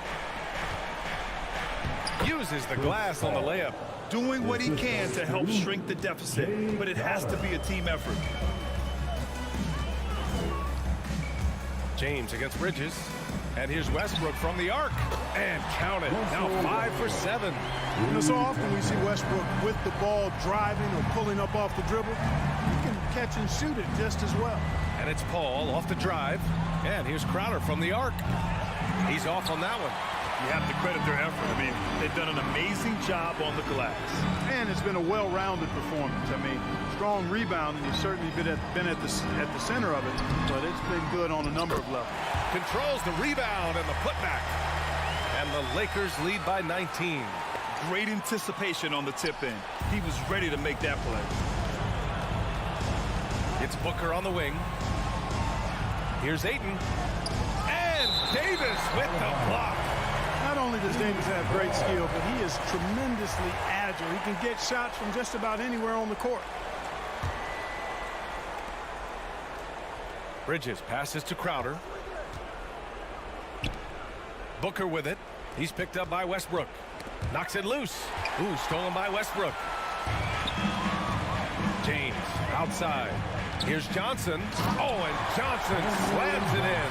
S9: Uses the glass on the layup.
S10: Doing what he can to help shrink the deficit, but it has to be a team effort.
S9: James against Bridges. And here's Westbrook from the arc. And count it. Now 5 for 7.
S16: You know, so often we see Westbrook with the ball driving or pulling up off the dribble. He can catch and shoot it just as well.
S9: And it's Paul off the drive. And here's Crowder from the arc. He's off on that one.
S10: You have to credit their effort. I mean, they've done an amazing job on the glass.
S16: And it's been a well-rounded performance. I mean, strong rebounding. He's certainly been at the center of it, but it's been good on a number of levels.
S9: Controls the rebound and the putback. And the Lakers lead by 19.
S10: Great anticipation on the tip-in. He was ready to make that play.
S9: It's Booker on the wing. Here's Ayton. And Davis with the block.
S16: Not only does Davis have great skill, but he is tremendously agile. He can get shots from just about anywhere on the court.
S9: Bridges passes to Crowder. Booker with it. He's picked up by Westbrook. Knocks it loose. Ooh, stolen by Westbrook. James outside. Here's Johnson. Oh, and Johnson slams it in.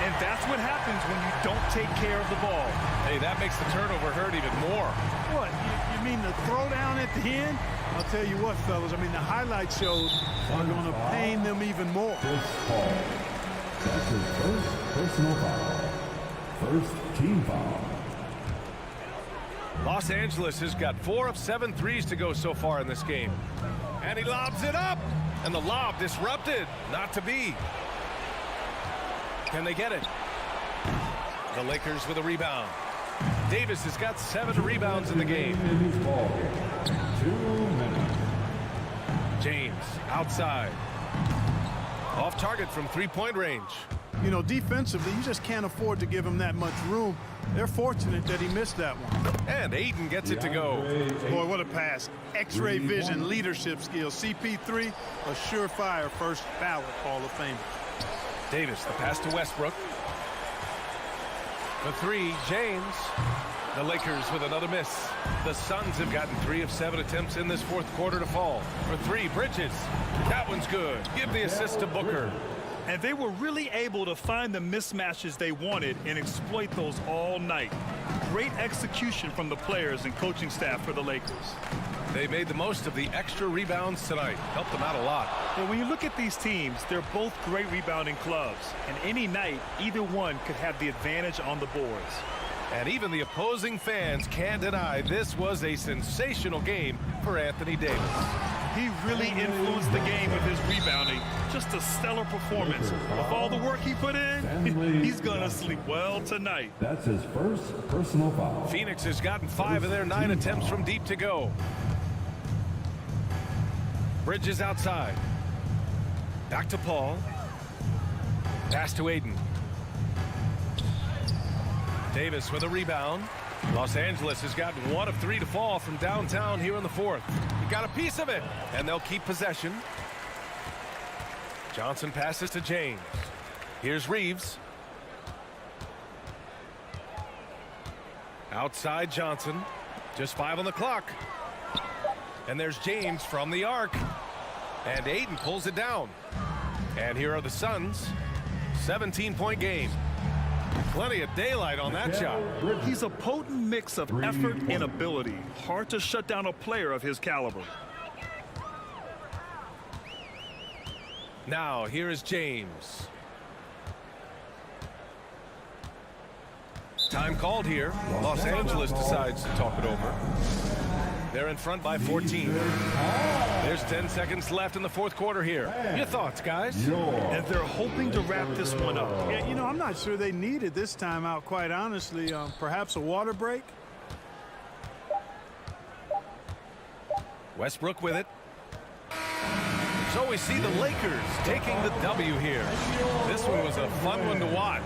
S10: And that's what happens when you don't take care of the ball.
S9: Hey, that makes the turnover hurt even more.
S16: What, you mean the throwdown at the end? I'll tell you what, fellas, I mean, the highlight shows are going to pain them even more.
S13: That's his first personal foul. First team foul.
S9: Los Angeles has got 4 of 7 threes to go so far in this game. And he lobs it up. And the lob disrupted. Not to be. Can they get it? The Lakers with a rebound. Davis has got 7 rebounds in the game.
S13: 2 minutes.
S9: James outside. Off target from 3-point range.
S16: You know, defensively, you just can't afford to give him that much room. They're fortunate that he missed that one.
S9: And Ayton gets it to go.
S16: Boy, what a pass. X-ray vision, leadership skills. CP3, a surefire first ballot Hall of Famer.
S9: Davis, the pass to Westbrook. The 3, James. The Lakers with another miss. The Suns have gotten 3 of 7 attempts in this fourth quarter to fall. For 3, Bridges. That one's good. Give the assist to Booker.
S10: And they were really able to find the mismatches they wanted and exploit those all night. Great execution from the players and coaching staff for the Lakers.
S9: They made the most of the extra rebounds tonight. Helped them out a lot.
S10: But when you look at these teams, they're both great rebounding clubs. And any night, either one could have the advantage on the boards.
S9: And even the opposing fans can't deny this was a sensational game for Anthony Davis.
S10: He really influenced the game with his rebounding. Just a stellar performance. With all the work he put in, he's going to sleep well tonight.
S13: That's his first personal foul.
S9: Phoenix has gotten 5 of their 9 attempts from deep to go. Bridges outside. Back to Paul. Pass to Ayton. Davis with a rebound. Los Angeles has gotten 1 of 3 to fall from downtown here in the fourth. He got a piece of it, and they'll keep possession. Johnson passes to James. Here's Reeves. Outside Johnson. Just 5 on the clock. And there's James from the arc. And Ayton pulls it down. And here are the Suns. 17-point game. Plenty of daylight on that shot.
S10: He's a potent mix of effort and ability. Hard to shut down a player of his caliber.
S9: Now, here is James. Time called here. Los Angeles decides to talk it over. They're in front by 14. There's 10 seconds left in the fourth quarter here. Your thoughts, guys?
S10: And they're hoping to wrap this one up.
S16: Yeah, you know, I'm not sure they needed this timeout, quite honestly. Perhaps a water break?
S9: Westbrook with it. So we see the Lakers taking the W here. This one was a fun one to watch.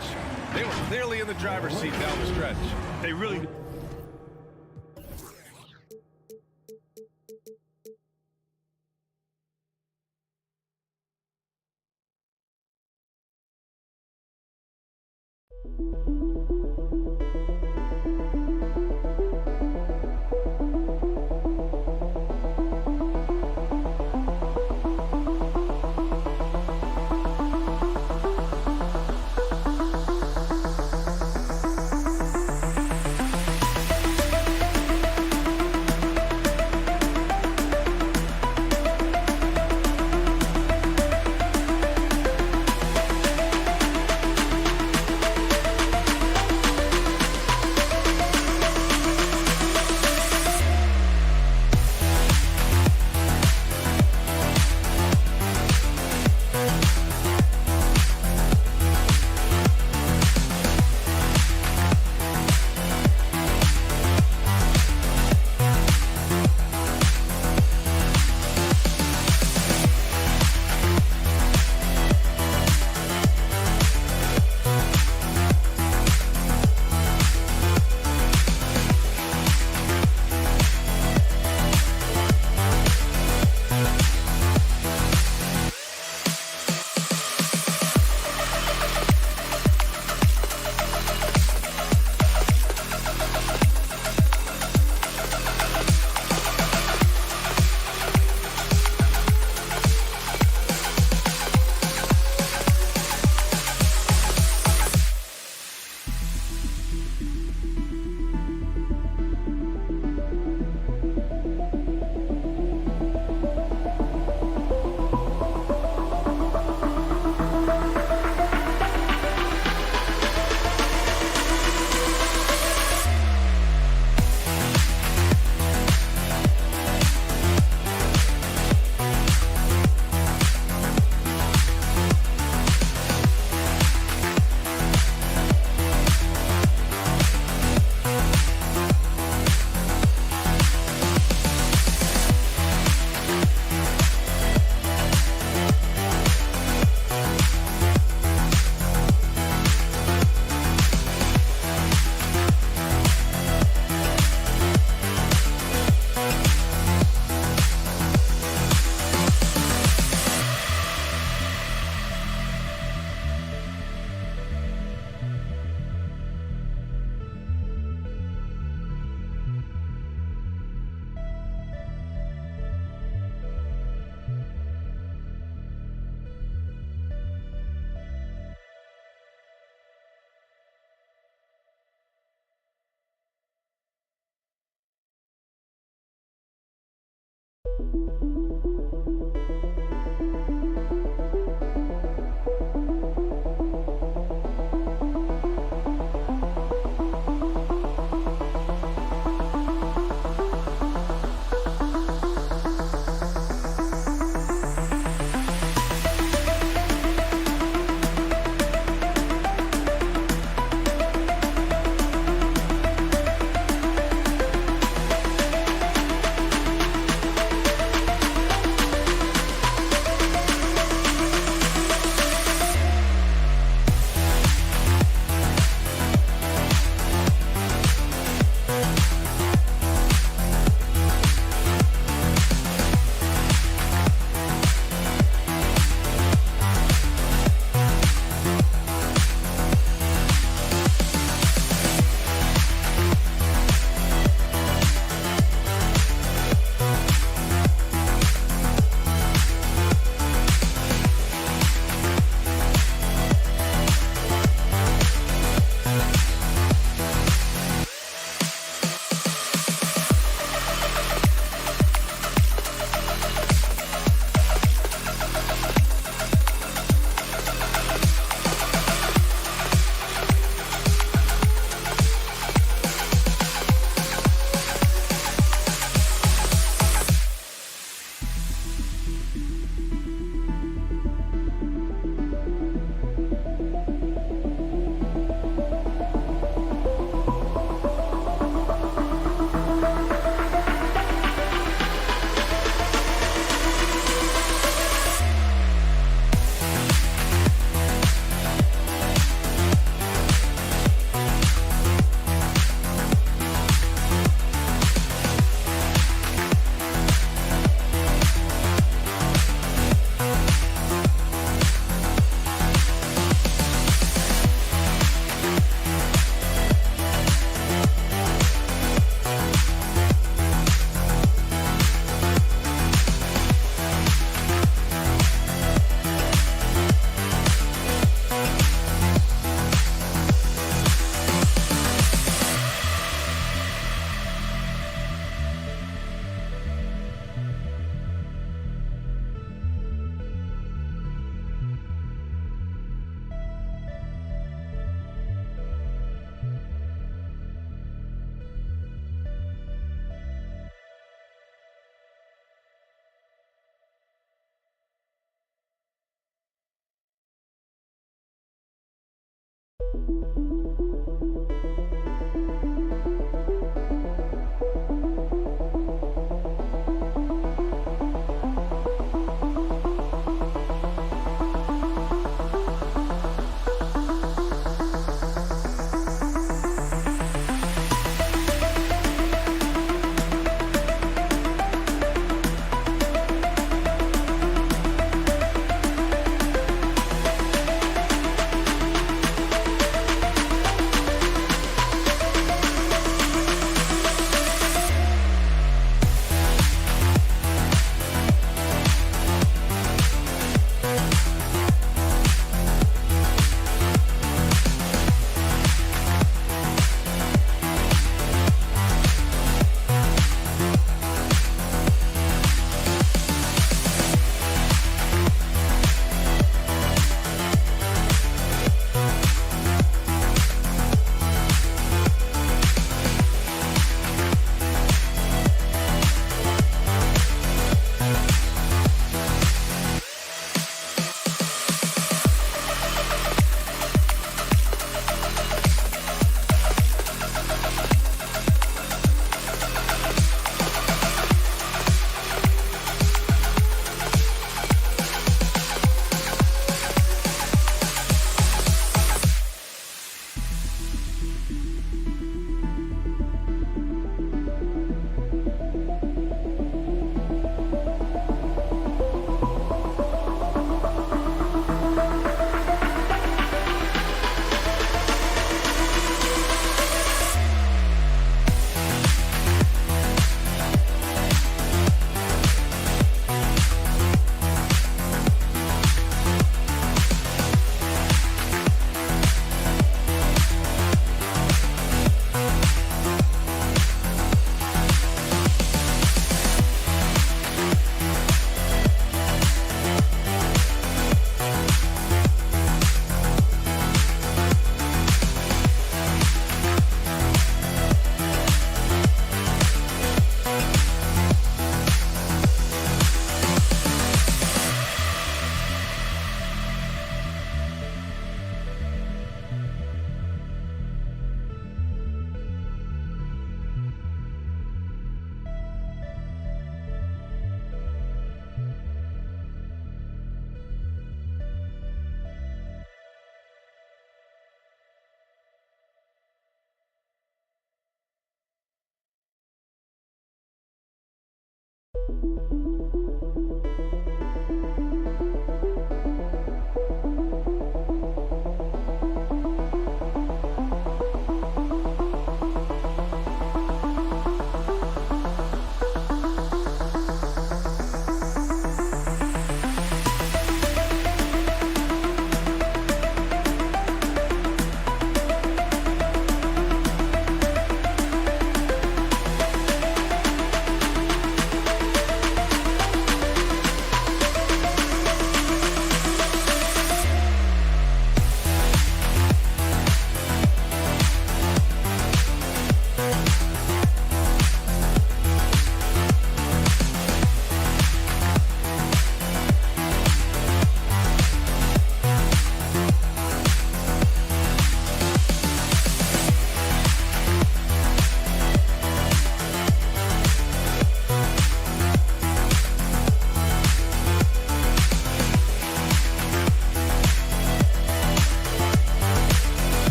S9: They were clearly in the driver's seat down the stretch.
S10: They really...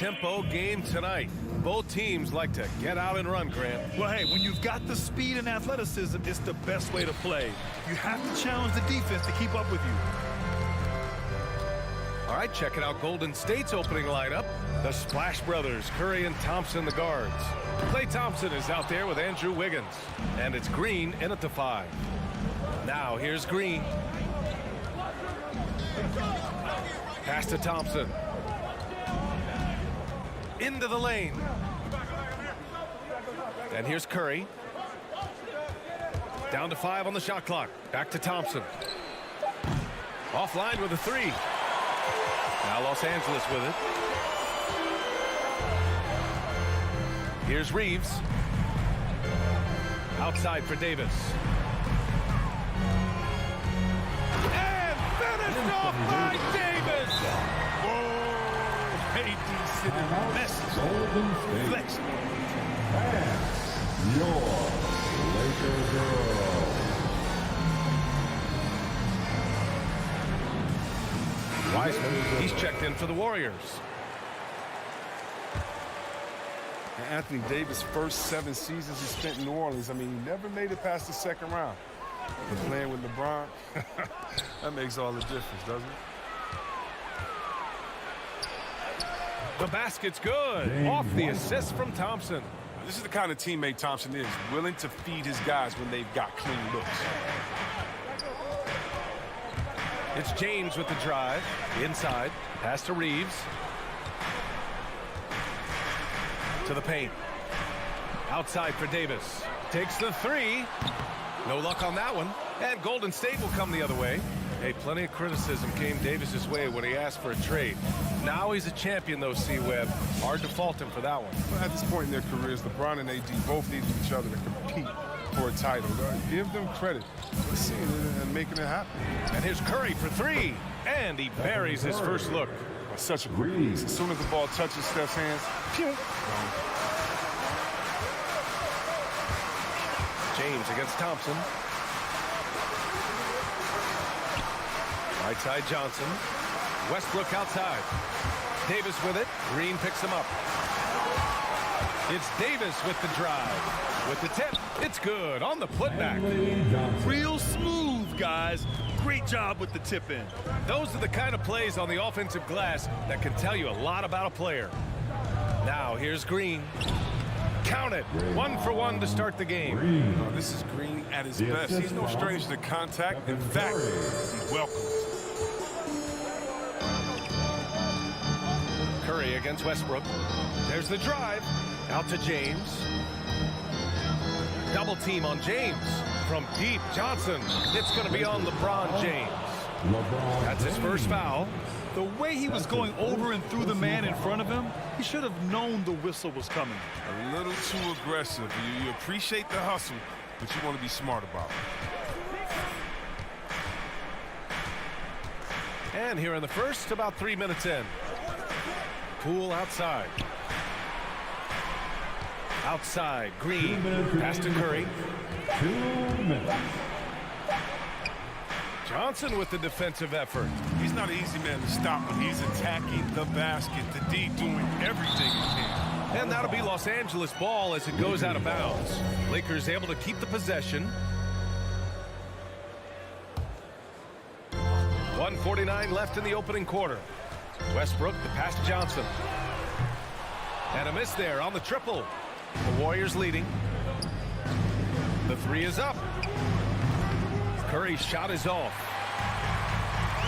S9: high-tempo game tonight. Both teams like to get out and run, Grant.
S10: Well, hey, when you've got the speed and athleticism, it's the best way to play. You have to challenge the defense to keep up with you.
S9: All right, checking out Golden State's opening lineup. The Splash Brothers, Curry and Thompson, the guards. Klay Thompson is out there with Andrew Wiggins. And it's Green in at the 5. Now here's Green. Pass to Thompson. Into the lane. And here's Curry. Down to 5 on the shot clock. Back to Thompson. Offline with a 3. Now Los Angeles with it. Here's Reeves. Outside for Davis. And finished off by Davis!
S10: Whoa! AD sending message. Flexible.
S13: And your Laker girl.
S9: Wiseman, he's checked in for the Warriors.
S6: Anthony Davis' first 7 seasons he spent in New Orleans, I mean, he never made it past the second round. But playing with LeBron, that makes all the difference, doesn't it?
S9: The basket's good. Off the assist from Thompson.
S6: This is the kind of teammate Thompson is, willing to feed his guys when they've got clean looks.
S9: It's James with the drive. Inside. Pass to Reeves. To the paint. Outside for Davis. Takes the 3. No luck on that one. And Golden State will come the other way. Hey, plenty of criticism came Davis's way when he asked for a trade. Now he's a champion, though, C-Web. Hard to fault him for that one.
S6: Well, at this point in their careers, LeBron and AD both need each other to compete for a title. Give them credit for seeing it and making it happen.
S9: And here's Curry for 3. And he buries his first look.
S6: Such a quick release. As soon as the ball touches Steph's hands, pew.
S9: James against Thompson. Right side Johnson. Westbrook outside. Davis with it. Green picks him up. It's Davis with the drive. With the tip. It's good on the putback.
S10: Real smooth, guys. Great job with the tip in.
S9: Those are the kind of plays on the offensive glass that can tell you a lot about a player. Now here's Green. Count it. 1 for 1 to start the game.
S6: Oh, this is Green at his best. He's no stranger to contact. In fact, he welcomes.
S9: Curry against Westbrook. There's the drive. Out to James. Double team on James. From deep, Johnson. It's going to be on LeBron James. That's his first foul.
S10: The way he was going over and through the man in front of him, he should have known the whistle was coming.
S6: A little too aggressive. You appreciate the hustle, but you want to be smart about it.
S9: And here in the first, about 3 minutes in. Poole outside. Outside, Green. Pass to Curry.
S13: 2 minutes.
S9: Johnson with the defensive effort.
S6: He's not an easy man to stop, but he's attacking the basket. The D doing everything he can.
S9: And that'll be Los Angeles ball as it goes out of bounds. Lakers able to keep the possession. 1:49 left in the opening quarter. Westbrook, the pass to Johnson. And a miss there on the triple. The Warriors leading. The 3 is up. Curry's shot is off.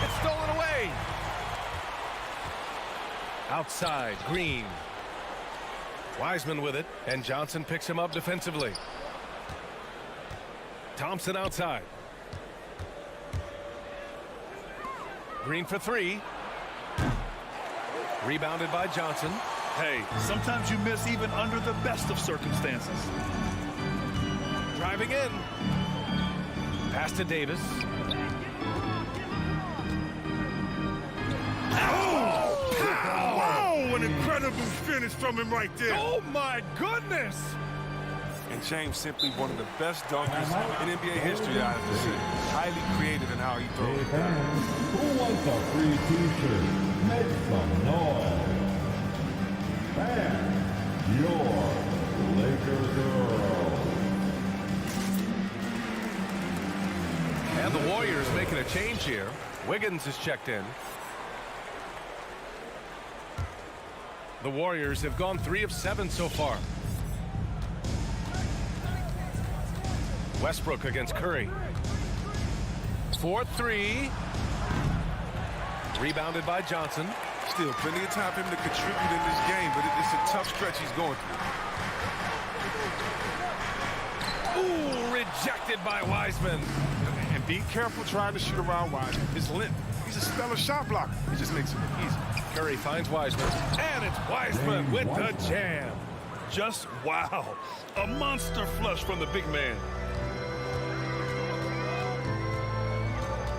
S9: It's stolen away. Outside, Green. Wiseman with it, and Johnson picks him up defensively. Thompson outside. Green for 3. Rebounded by Johnson.
S10: Hey, sometimes you miss even under the best of circumstances.
S9: Driving in. Pass to Davis.
S6: Oh! Wow! An incredible finish from him right there.
S9: Oh, my goodness!
S6: And James simply one of the best dunkers in NBA history, I have to say. Highly creative in how he throws.
S13: Hey fans, who wants a free t-shirt? Make some noise. And your Laker girl.
S9: And the Warriors making a change here. Wiggins is checked in. The Warriors have gone 3 of 7 so far. Westbrook against Curry. 4-3. Rebounded by Johnson.
S6: Still plenty of time for him to contribute in this game, but it's a tough stretch he's going through.
S9: Ooh, rejected by Wiseman.
S6: And be careful trying to shoot around Wiseman. His length. He's a stellar shot blocker. He just makes it look easy.
S9: Curry finds Wiseman. And it's Wiseman with the jam.
S10: Just wow. A monster flush from the big man.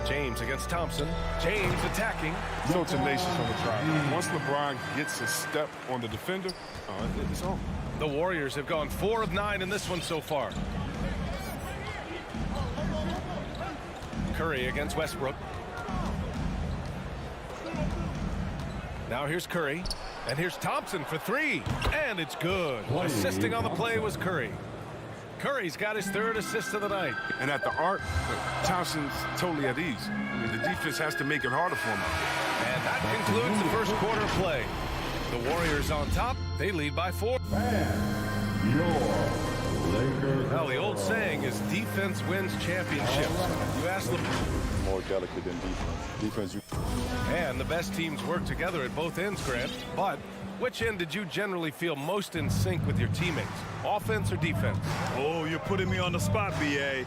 S9: James against Thompson. James attacking.
S6: So tenacious on the drive. Once LeBron gets a step on the defender, it's on.
S9: The Warriors have gone 4 of 9 in this one so far. Curry against Westbrook. Now here's Curry. And here's Thompson for 3. And it's good. Assisting on the play was Curry. Curry's got his 3rd assist of the night.
S6: And at the arc, Thompson's totally at ease. I mean, the defense has to make it harder for him.
S9: And that concludes the first quarter play. The Warriors on top. They lead by 4.
S13: And your Laker.
S9: Well, the old saying is defense wins championships. You ask them.
S18: More delicate than defense.
S9: And the best teams work together at both ends, Grant. But which end did you generally feel most in sync with your teammates? Offense or defense?
S10: Oh, you're putting me on the spot, B.A.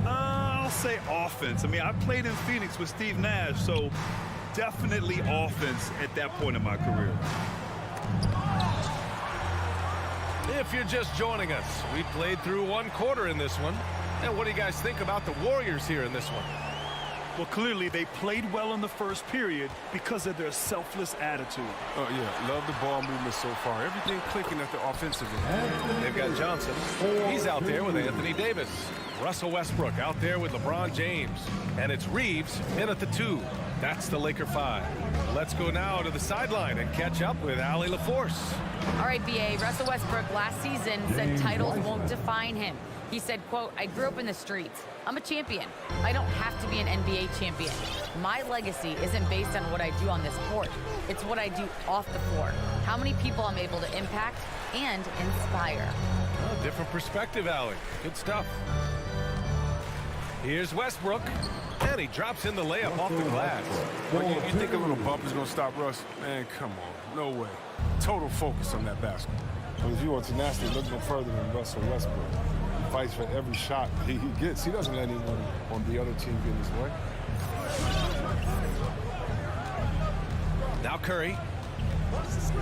S10: I'll say offense. I mean, I played in Phoenix with Steve Nash, so definitely offense at that point in my career.
S9: If you're just joining us, we played through 1 quarter in this one. And what do you guys think about the Warriors here in this one?
S10: Well, clearly they played well in the first period because of their selfless attitude.
S6: Oh, yeah. Love the ball movement so far. Everything clicking at the offensive end.
S9: They've got Johnson. He's out there with Anthony Davis. Russell Westbrook out there with LeBron James. And it's Reeves in at the 2. That's the Laker 5. Let's go now to the sideline and catch up with Allie LaForce.
S12: All right, B.A. Russell Westbrook last season said titles won't define him. He said, quote, "I grew up in the streets. I'm a champion. I don't have to be an NBA champion. My legacy isn't based on what I do on this court. It's what I do off the floor. How many people I'm able to impact and inspire."
S9: Oh, different perspective, Allie. Good stuff. Here's Westbrook. And he drops in the layup off the glass.
S6: You think a little bump is going to stop Russ? Man, come on. No way. Total focus on that basket. But if you want tenacity, look no further than Russell Westbrook. He fights for every shot he gets. He doesn't let anyone on the other team get in his way.
S9: Now Curry.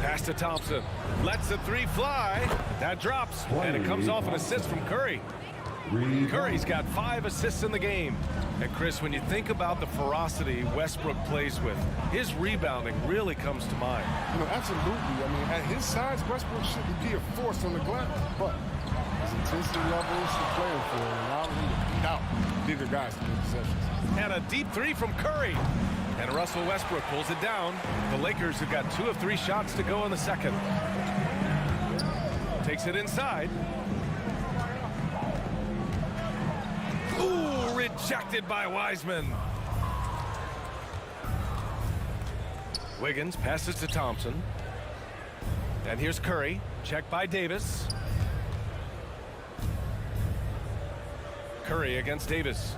S9: Pass to Thompson. Lets the 3 fly. That drops. And it comes off an assist from Curry. Curry's got 5 assists in the game. And Chris, when you think about the ferocity Westbrook plays with, his rebounding really comes to mind.
S6: You know, absolutely. I mean, at his size, Westbrook shouldn't be a force on the glass, but his intensity levels to play for him allow him to beat out bigger guys to make possessions.
S9: And a deep 3 from Curry. And Russell Westbrook pulls it down. The Lakers have got 2 of 3 shots to go in the second. Takes it inside. Ooh, rejected by Wiseman. Wiggins passes to Thompson. And here's Curry. Checked by Davis. Curry against Davis.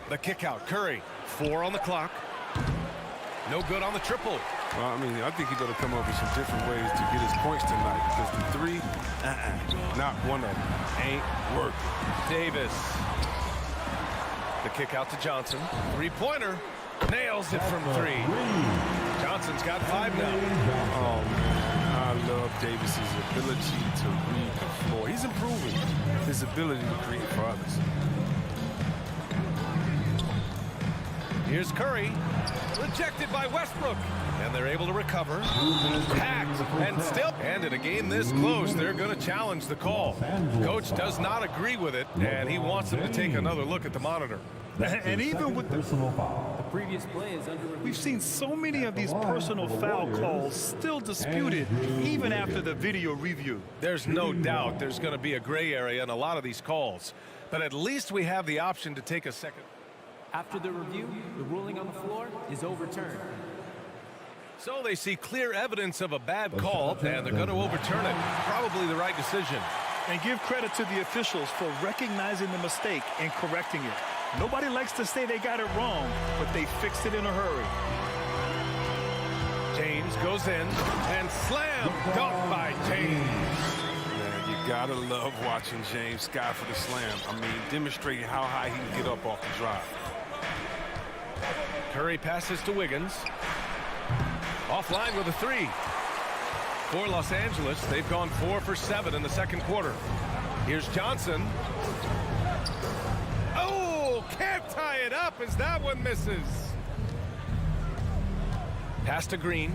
S9: The kick out. Curry. 4 on the clock. No good on the triple.
S6: Well, I mean, I think he's going to come up with some different ways to get his points tonight because the 3, not one of them. Ain't working.
S9: Davis. The kick out to Johnson. 3-pointer. Nails it from 3. Johnson's got 5 now.
S6: Oh, man. I love Davis's ability to read the floor. He's improving his ability to create for others.
S9: Here's Curry. Rejected by Westbrook. And they're able to recover. Packed and still. And in a game this close, they're going to challenge the call. Coach does not agree with it, and he wants them to take another look at the monitor.
S10: And even with the
S13: personal foul.
S15: The previous play is under review.
S10: We've seen so many of these personal foul calls still disputed even after the video review.
S9: There's no doubt there's going to be a gray area in a lot of these calls, but at least we have the option to take a second.
S15: After the review, the ruling on the floor is overturned.
S9: So they see clear evidence of a bad call, and they're going to overturn it. Probably the right decision.
S10: And give credit to the officials for recognizing the mistake and correcting it. Nobody likes to say they got it wrong, but they fixed it in a hurry.
S9: James goes in and slam dunk by James.
S6: Man, you gotta love watching James sky for the slam. I mean, demonstrating how high he can get up off the drive.
S9: Curry passes to Wiggins. Offline with a three. For Los Angeles, they've gone 4 for 7 in the second quarter. Here's Johnson. Oh, can't tie it up as that one misses. Pass to Green.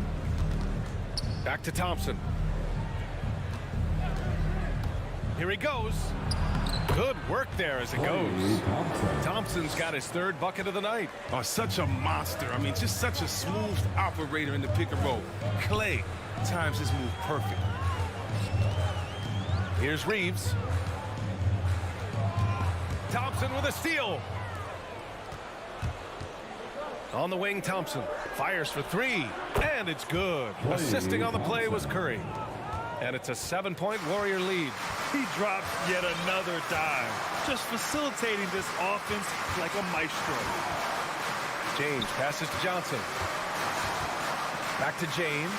S9: Back to Thompson. Here he goes. Good work there as it goes. Thompson's got his 3rd bucket of the night.
S6: Oh, such a monster. I mean, just such a smooth operator in the pick and roll. Clay times his move perfect.
S9: Here's Reeves. Thompson with a steal. On the wing, Thompson fires for 3, and it's good. Assisting on the play was Curry. And it's a 7-point Warrior lead.
S10: He drops yet another dive, just facilitating this offense like a maestro.
S9: James passes to Johnson. Back to James.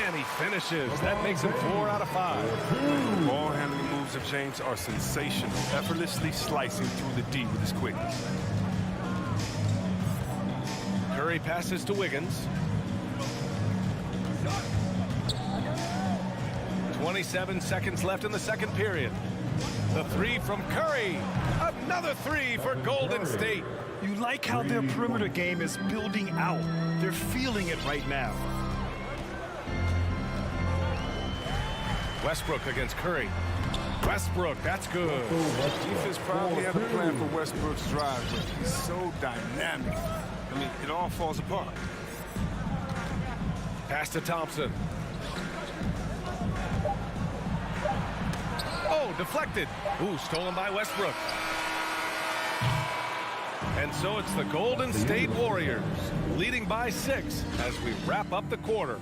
S9: And he finishes. That makes him 4 out of 5.
S6: Ball handling moves of James are sensational, effortlessly slicing through the D with his quickness.
S9: Curry passes to Wiggins. 27 seconds left in the second period. The 3 from Curry. Another 3 for Golden State.
S10: You like how their perimeter game is building out. They're feeling it right now.
S9: Westbrook against Curry. Westbrook, that's good.
S6: Defense probably had a plan for Westbrook's drive, but he's so dynamic. I mean, it all falls apart.
S9: Pass to Thompson. Oh, deflected. Ooh, stolen by Westbrook. And so it's the Golden State Warriors leading by 6 as we wrap up the quarter.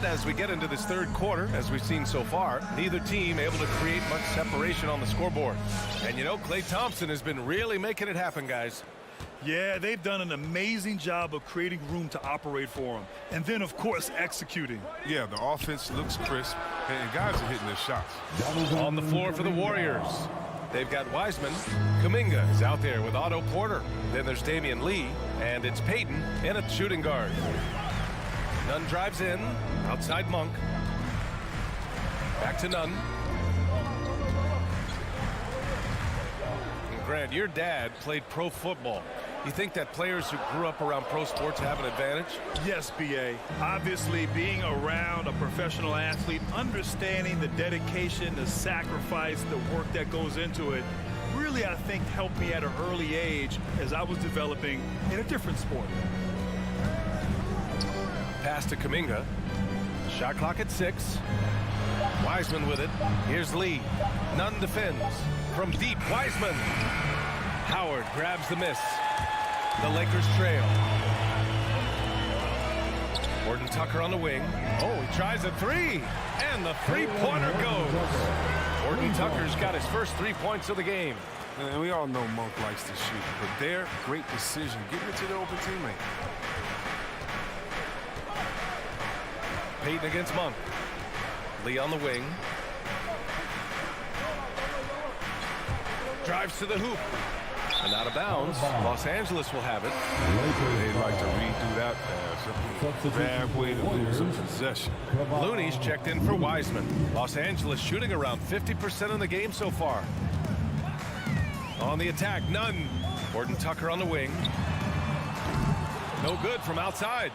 S9: As we get into this third quarter, as we've seen so far, neither team able to create much separation on the scoreboard. And you know, Klay Thompson has been really making it happen, guys.
S10: Yeah, they've done an amazing job of creating room to operate for him. And then, of course, executing.
S6: Yeah, the offense looks crisp, and guys are hitting their shots.
S9: On the floor for the Warriors, they've got Wiseman. Kuminga is out there with Otto Porter. Then there's Damian Lee, and it's Payton in at shooting guard. Nunn drives in, outside Monk. Back to Nunn. And Grant, your dad played pro football. You think that players who grew up around pro sports have an advantage?
S10: Yes, B.A. Obviously, being around a professional athlete, understanding the dedication, the sacrifice, the work that goes into it, really, I think, helped me at an early age as I was developing in a different sport.
S9: Pass to Kuminga. Shot clock at 6. Wiseman with it. Here's Lee. Nunn defends. From deep, Wiseman. Howard grabs the miss. The Lakers trail. Gordon Tucker on the wing. Oh, he tries a 3. And the three-pointer goes. Gordon Tucker's got his first 3 points of the game.
S6: And we all know Monk likes to shoot, but their great decision, getting it to the open teammate.
S9: Payton against Monk. Lee on the wing. Drives to the hoop. And out of bounds. Los Angeles will have it.
S6: They'd like to redo that pass. Bad way to lose a possession.
S9: Looney's checked in for Wiseman. Los Angeles shooting around 50% in the game so far. On the attack, none. Gordon Tucker on the wing. No good from outside.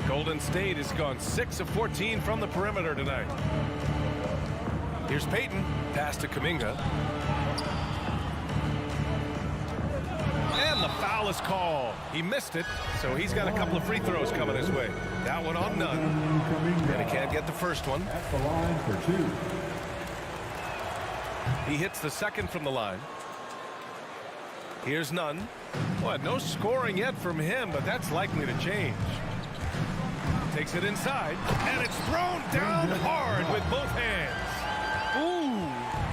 S9: Golden State has gone 6 of 14 from the perimeter tonight. Here's Payton. Pass to Kuminga. And the foul is called. He missed it, so he's got a couple of free throws coming his way. That one on none. And he can't get the first one.
S13: At the line for 2.
S9: He hits the second from the line. Here's none. Well, no scoring yet from him, but that's likely to change. Takes it inside, and it's thrown down hard with both hands.
S10: Ooh,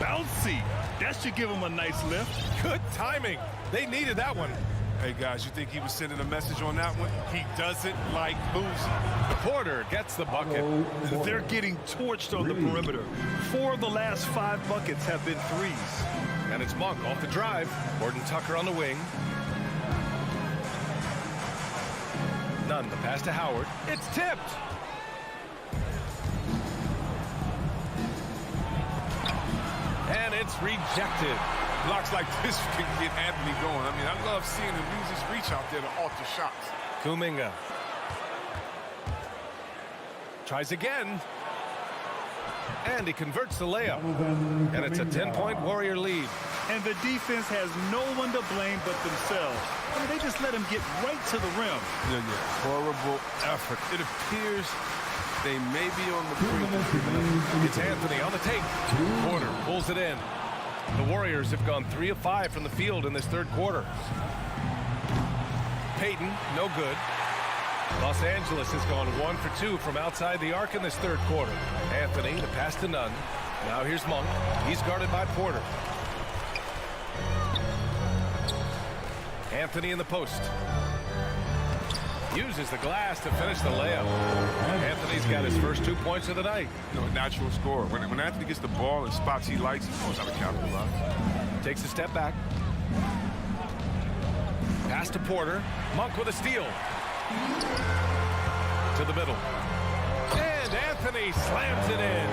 S10: bouncy. That should give him a nice lift.
S9: Good timing. They needed that one.
S6: Hey, guys, you think he was sending a message on that one? He doesn't like losing.
S9: Porter gets the bucket.
S10: They're getting torched on the perimeter. 4 of the last 5 buckets have been threes.
S9: And it's Monk off the drive. Gordon Tucker on the wing. None. The pass to Howard. It's tipped. And it's rejected.
S6: Blocks like this can get Anthony going. I mean, I love seeing him use his reach out there to alter shots.
S9: Kuminga. Tries again. And he converts the layup. And it's a 10-point Warrior lead.
S10: And the defense has no one to blame but themselves. I mean, they just let him get right to the rim.
S6: Yeah. Horrible effort. It appears they may be on the brink.
S9: It's Anthony on the take. Porter pulls it in. The Warriors have gone 3 of 5 from the field in this third quarter. Payton, no good. Los Angeles has gone 1 for 2 from outside the arc in this third quarter. Anthony, the pass to none. Now here's Monk. He's guarded by Porter. Anthony in the post. Uses the glass to finish the layup. Anthony's got his first 2 points of the night.
S6: You know, natural scorer. When Anthony gets the ball in spots he likes, he knows how to capitalize.
S9: Takes a step back. Pass to Porter. Monk with a steal. To the middle. And Anthony slams it in.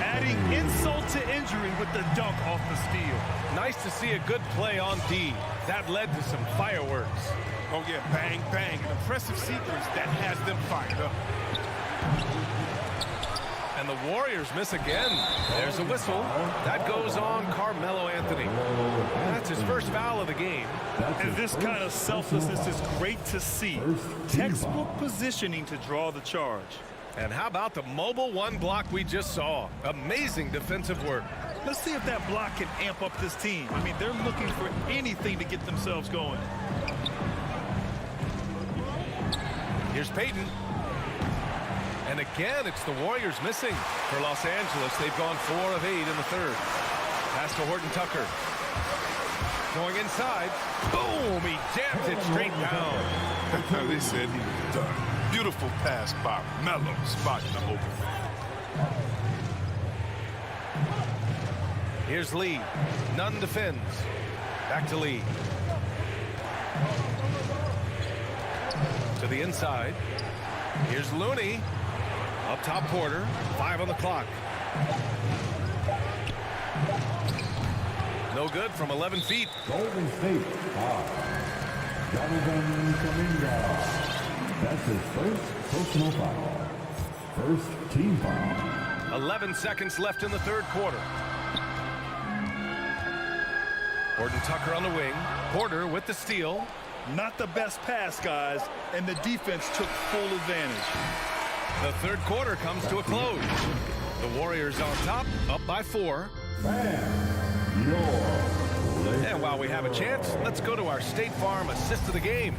S10: Adding insult to injury with the dunk off the steal.
S9: Nice to see a good play on D. That led to some fireworks.
S6: Oh, yeah, bang, bang. An impressive sequence that has them fired up.
S9: And the Warriors miss again. There's a whistle. That goes on Carmelo Anthony. That's his first foul of the game.
S10: And this kind of selflessness is great to see. Textbook positioning to draw the charge.
S9: And how about the mobile one block we just saw? Amazing defensive work.
S10: Let's see if that block can amp up this team. I mean, they're looking for anything to get themselves going.
S9: Here's Payton. And again, it's the Warriors missing. For Los Angeles, they've gone 4 of 8 in the third. Pass to Horton Tucker. Going inside. Boom! He jams it straight down.
S6: They said he was done. Beautiful pass by Melo, spotting the open.
S9: Here's Lee. Nunn defends. Back to Lee. To the inside. Here's Looney. Up top Porter. 5 on the clock. No good from 11 feet.
S13: Golden State foul. Jonathan Kuminga. That's his first personal foul. First team foul.
S9: 11 seconds left in the third quarter. Horton Tucker on the wing. Porter with the steal.
S10: Not the best pass, guys, and the defense took full advantage.
S9: The third quarter comes to a close. The Warriors on top, up by 4. And while we have a chance, let's go to our State Farm assist of the game.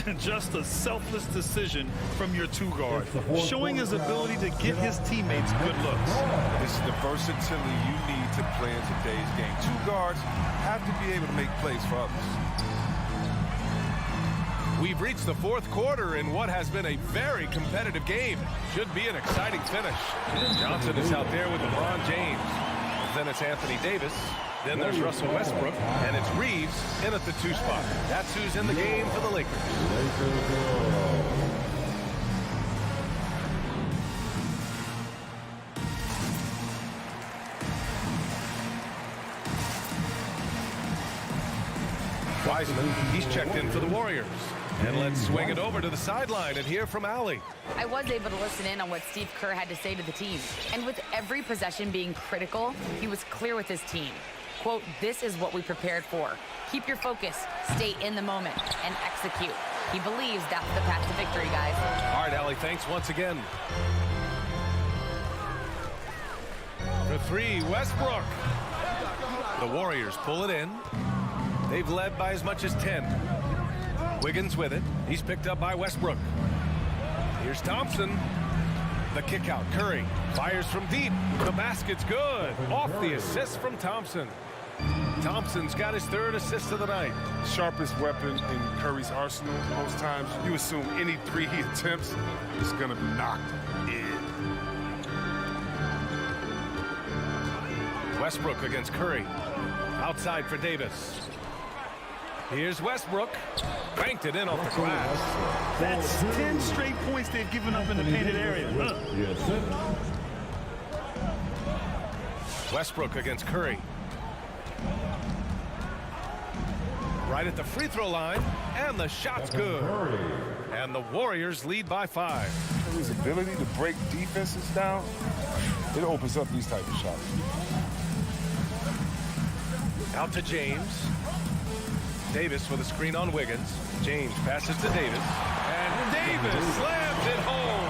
S10: And just a selfless decision from your 2 guard, showing his ability to get his teammates good looks.
S6: This is the versatility you need to play in today's game. 2 guards have to be able to make plays for others.
S9: We've reached the fourth quarter in what has been a very competitive game. Should be an exciting finish. Johnson is out there with LeBron James. Then it's Anthony Davis. Then there's Russell Westbrook. And it's Reeves in at the 2 spot. That's who's in the game for the Lakers. Wiseman. He's checked in for the Warriors. And let's swing it over to the sideline and hear from Allie.
S12: I was able to listen in on what Steve Kerr had to say to the team. And with every possession being critical, he was clear with his team. Quote, "This is what we prepared for. Keep your focus, stay in the moment, and execute." He believes that's the path to victory, guys.
S9: All right, Allie, thanks once again. For three, Westbrook. The Warriors pull it in. They've led by as much as 10. Wiggins with it. He's picked up by Westbrook. Here's Thompson. The kick out. Curry fires from deep. The basket's good. Off the assist from Thompson. Thompson's got his third assist of the night.
S6: Sharpest weapon in Curry's arsenal. Most times you assume any three he attempts is going to be knocked in.
S9: Westbrook against Curry. Outside for Davis. Here's Westbrook. Banked it in off the glass.
S10: That's 10 straight points they've given up in the painted area.
S9: Westbrook against Curry. Right at the free throw line, and the shot's good. And the Warriors lead by 5.
S6: His ability to break defenses down, it opens up these type of shots.
S9: Out to James. Davis with a screen on Wiggins. James passes to Davis. And Davis slams it home.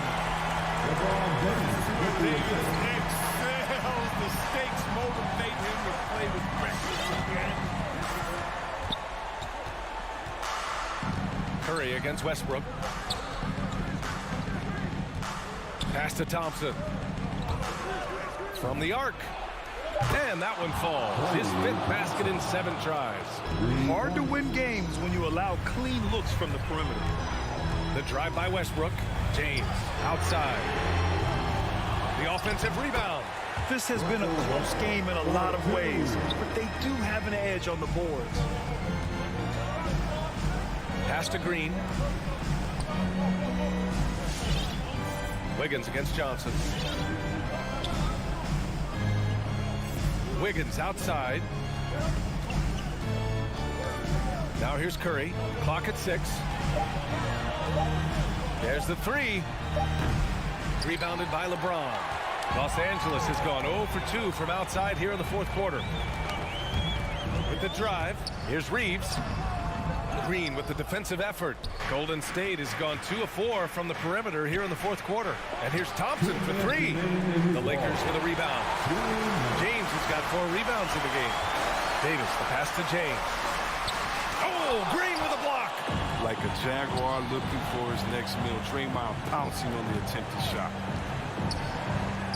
S10: Davis excels. The stakes motivate him to play with reckless again.
S9: Curry against Westbrook. Pass to Thompson. From the arc. And that one falls. His 5th basket in 7 tries.
S10: Hard to win games when you allow clean looks from the perimeter.
S9: The drive by Westbrook. James outside. The offensive rebound.
S10: This has been a close game in a lot of ways, but they do have an edge on the boards.
S9: Pass to Green. Wiggins against Johnson. Wiggins outside. Now here's Curry. Clock at 6. There's the 3. Rebounded by LeBron. Los Angeles has gone 0 for 2 from outside here in the 4th quarter. With the drive, here's Reeves. Green with the defensive effort. Golden State has gone 2 of 4 from the perimeter here in the 4th quarter. And here's Thompson for 3. The Lakers for the rebound. James has got 4 rebounds in the game. Davis, the pass to James. Oh, Green with a block.
S6: Like a Jaguar looking for his next meal. Draymond pouncing on the attempted shot.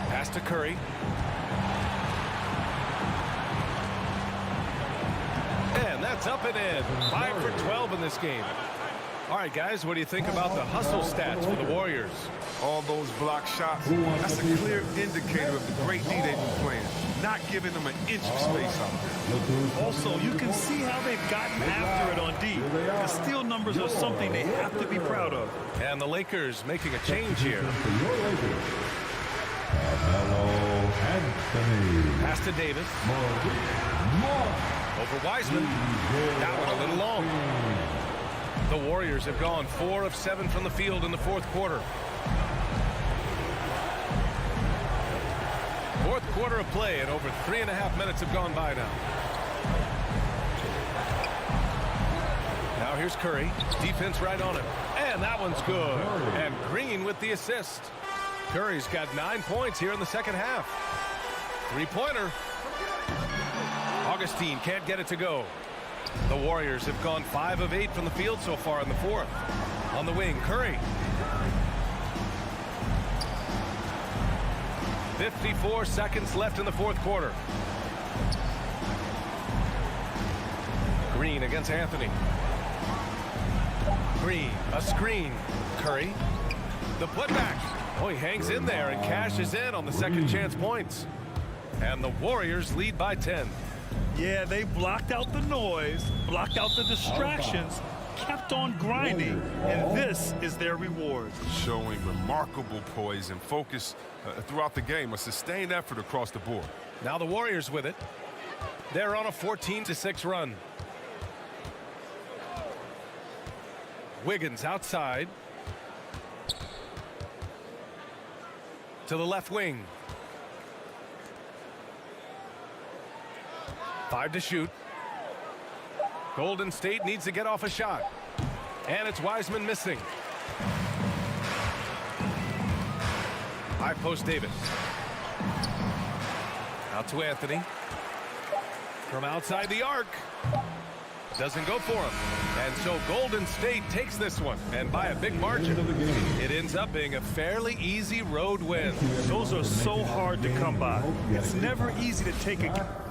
S9: Pass to Curry. And that's up and in. 5 for 12 in this game. All right, guys, what do you think about the hustle stats for the Warriors?
S6: All those block shots, that's a clear indicator of the great D they've been playing. Not giving them an inch of space out there.
S10: Also, you can see how they've gotten after it on D. The steal numbers are something they have to be proud of.
S9: And the Lakers making a change here. Pass to Davis. Over Wiseman. That one a little long. The Warriors have gone 4 of 7 from the field in the 4th quarter. 4th quarter of play, and over 3.5 minutes have gone by now. Now here's Curry. Defense right on him. And that one's good. And Green with the assist. Curry's got 9 points here in the 2nd half. 3-pointer. Augustine can't get it to go. The Warriors have gone 5 of 8 from the field so far in the 4th. On the wing, Curry. 54 seconds left in the 4th quarter. Green against Anthony. Green, a screen. Curry, the putback. Oh, he hangs in there and cashes in on the second chance points. And the Warriors lead by 10.
S10: Yeah, they blocked out the noise, blocked out the distractions, kept on grinding, and this is their reward.
S6: Showing remarkable poise and focus throughout the game, a sustained effort across the board.
S9: Now the Warriors with it. They're on a 14-6 run. Wiggins outside. To the left wing. 5 to shoot. Golden State needs to get off a shot. And it's Wiseman missing. High post Davis. Out to Anthony. From outside the arc. Doesn't go for him. And so Golden State takes this one. And by a big margin. It ends up being a fairly easy road win.
S10: Those are so hard to come by. It's never easy to take a...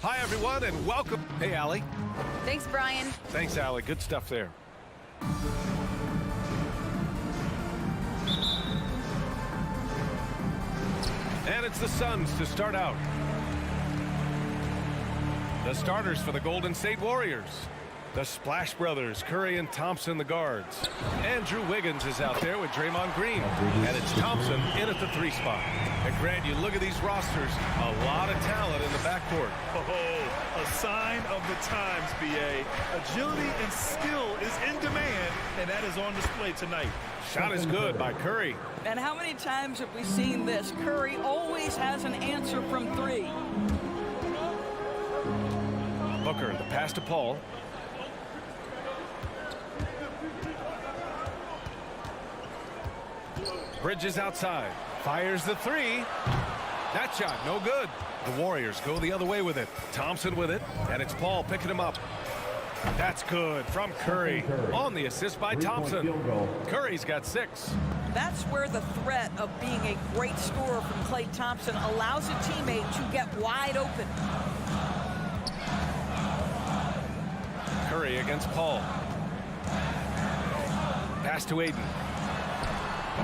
S9: Hi, everyone, and welcome. Hey, Allie.
S12: Thanks, Brian.
S9: Thanks, Allie. Good stuff there. And it's the Suns to start out. The starters for the Golden State Warriors. The Splash Brothers, Curry and Thompson, the guards. Andrew Wiggins is out there with Draymond Green. And it's Thompson in at the 3 spot. And Grant, you look at these rosters, a lot of talent in the backcourt.
S10: Oh, a sign of the times, B.A. Agility and skill is in demand, and that is on display tonight.
S9: Shot is good by Curry.
S14: And how many times have we seen this? Curry always has an answer from 3.
S9: Booker, the pass to Paul. Bridges outside. Fires the 3. That shot, no good. The Warriors go the other way with it. Thompson with it, and it's Paul picking him up. That's good from Curry. On the assist by Thompson. Curry's got 6.
S14: That's where the threat of being a great scorer from Klay Thompson allows a teammate to get wide open.
S9: Curry against Paul. Pass to Aiden.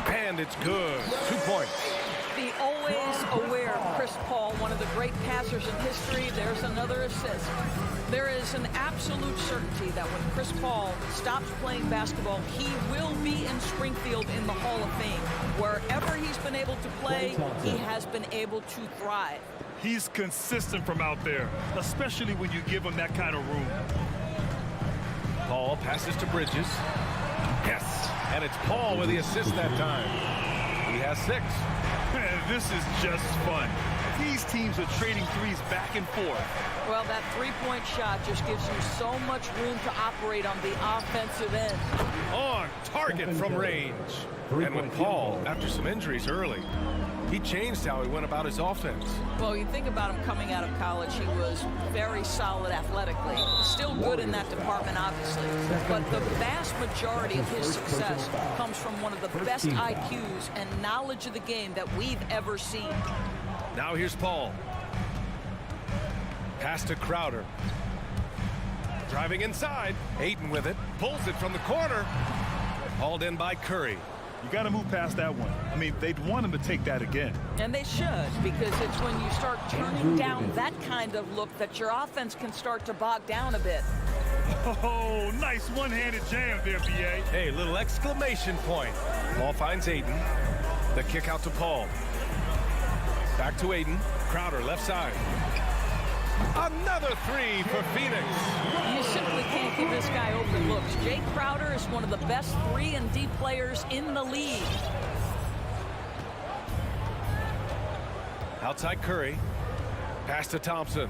S9: And it's good. 2 points.
S14: The always aware Chris Paul, one of the great passers in history. There's another assist. There is an absolute certainty that when Chris Paul stops playing basketball, he will be in Springfield in the Hall of Fame. Wherever he's been able to play, he has been able to thrive.
S10: He's consistent from out there, especially when you give him that kind of room.
S9: Paul passes to Bridges. Yes. And it's Paul with the assist that time. He has 6.
S10: Man, this is just fun. These teams are trading threes back and forth.
S14: Well, that three-point shot just gives you so much room to operate on the offensive end.
S9: On target from range. And with Paul, after some injuries early, he changed how he went about his offense.
S14: Well, you think about him coming out of college, he was very solid athletically. Still good in that department, obviously. But the vast majority of his success comes from one of the best IQs and knowledge of the game that we've ever seen.
S9: Now here's Paul. Pass to Crowder. Driving inside. Aiden with it. Pulls it from the corner. Hauled in by Curry.
S10: You got to move past that one. I mean, they'd want him to take that again.
S14: And they should, because it's when you start turning down that kind of look that your offense can start to bog down a bit.
S10: Oh, nice one-handed jam there, B.A.
S9: Hey, little exclamation point. Ball finds Aiden. The kick out to Paul. Back to Aiden. Crowder left side. Another 3 for Phoenix.
S14: You simply can't give this guy open looks. Jay Crowder is one of the best 3-and-D players in the league.
S9: Outside Curry. Pass to Thompson.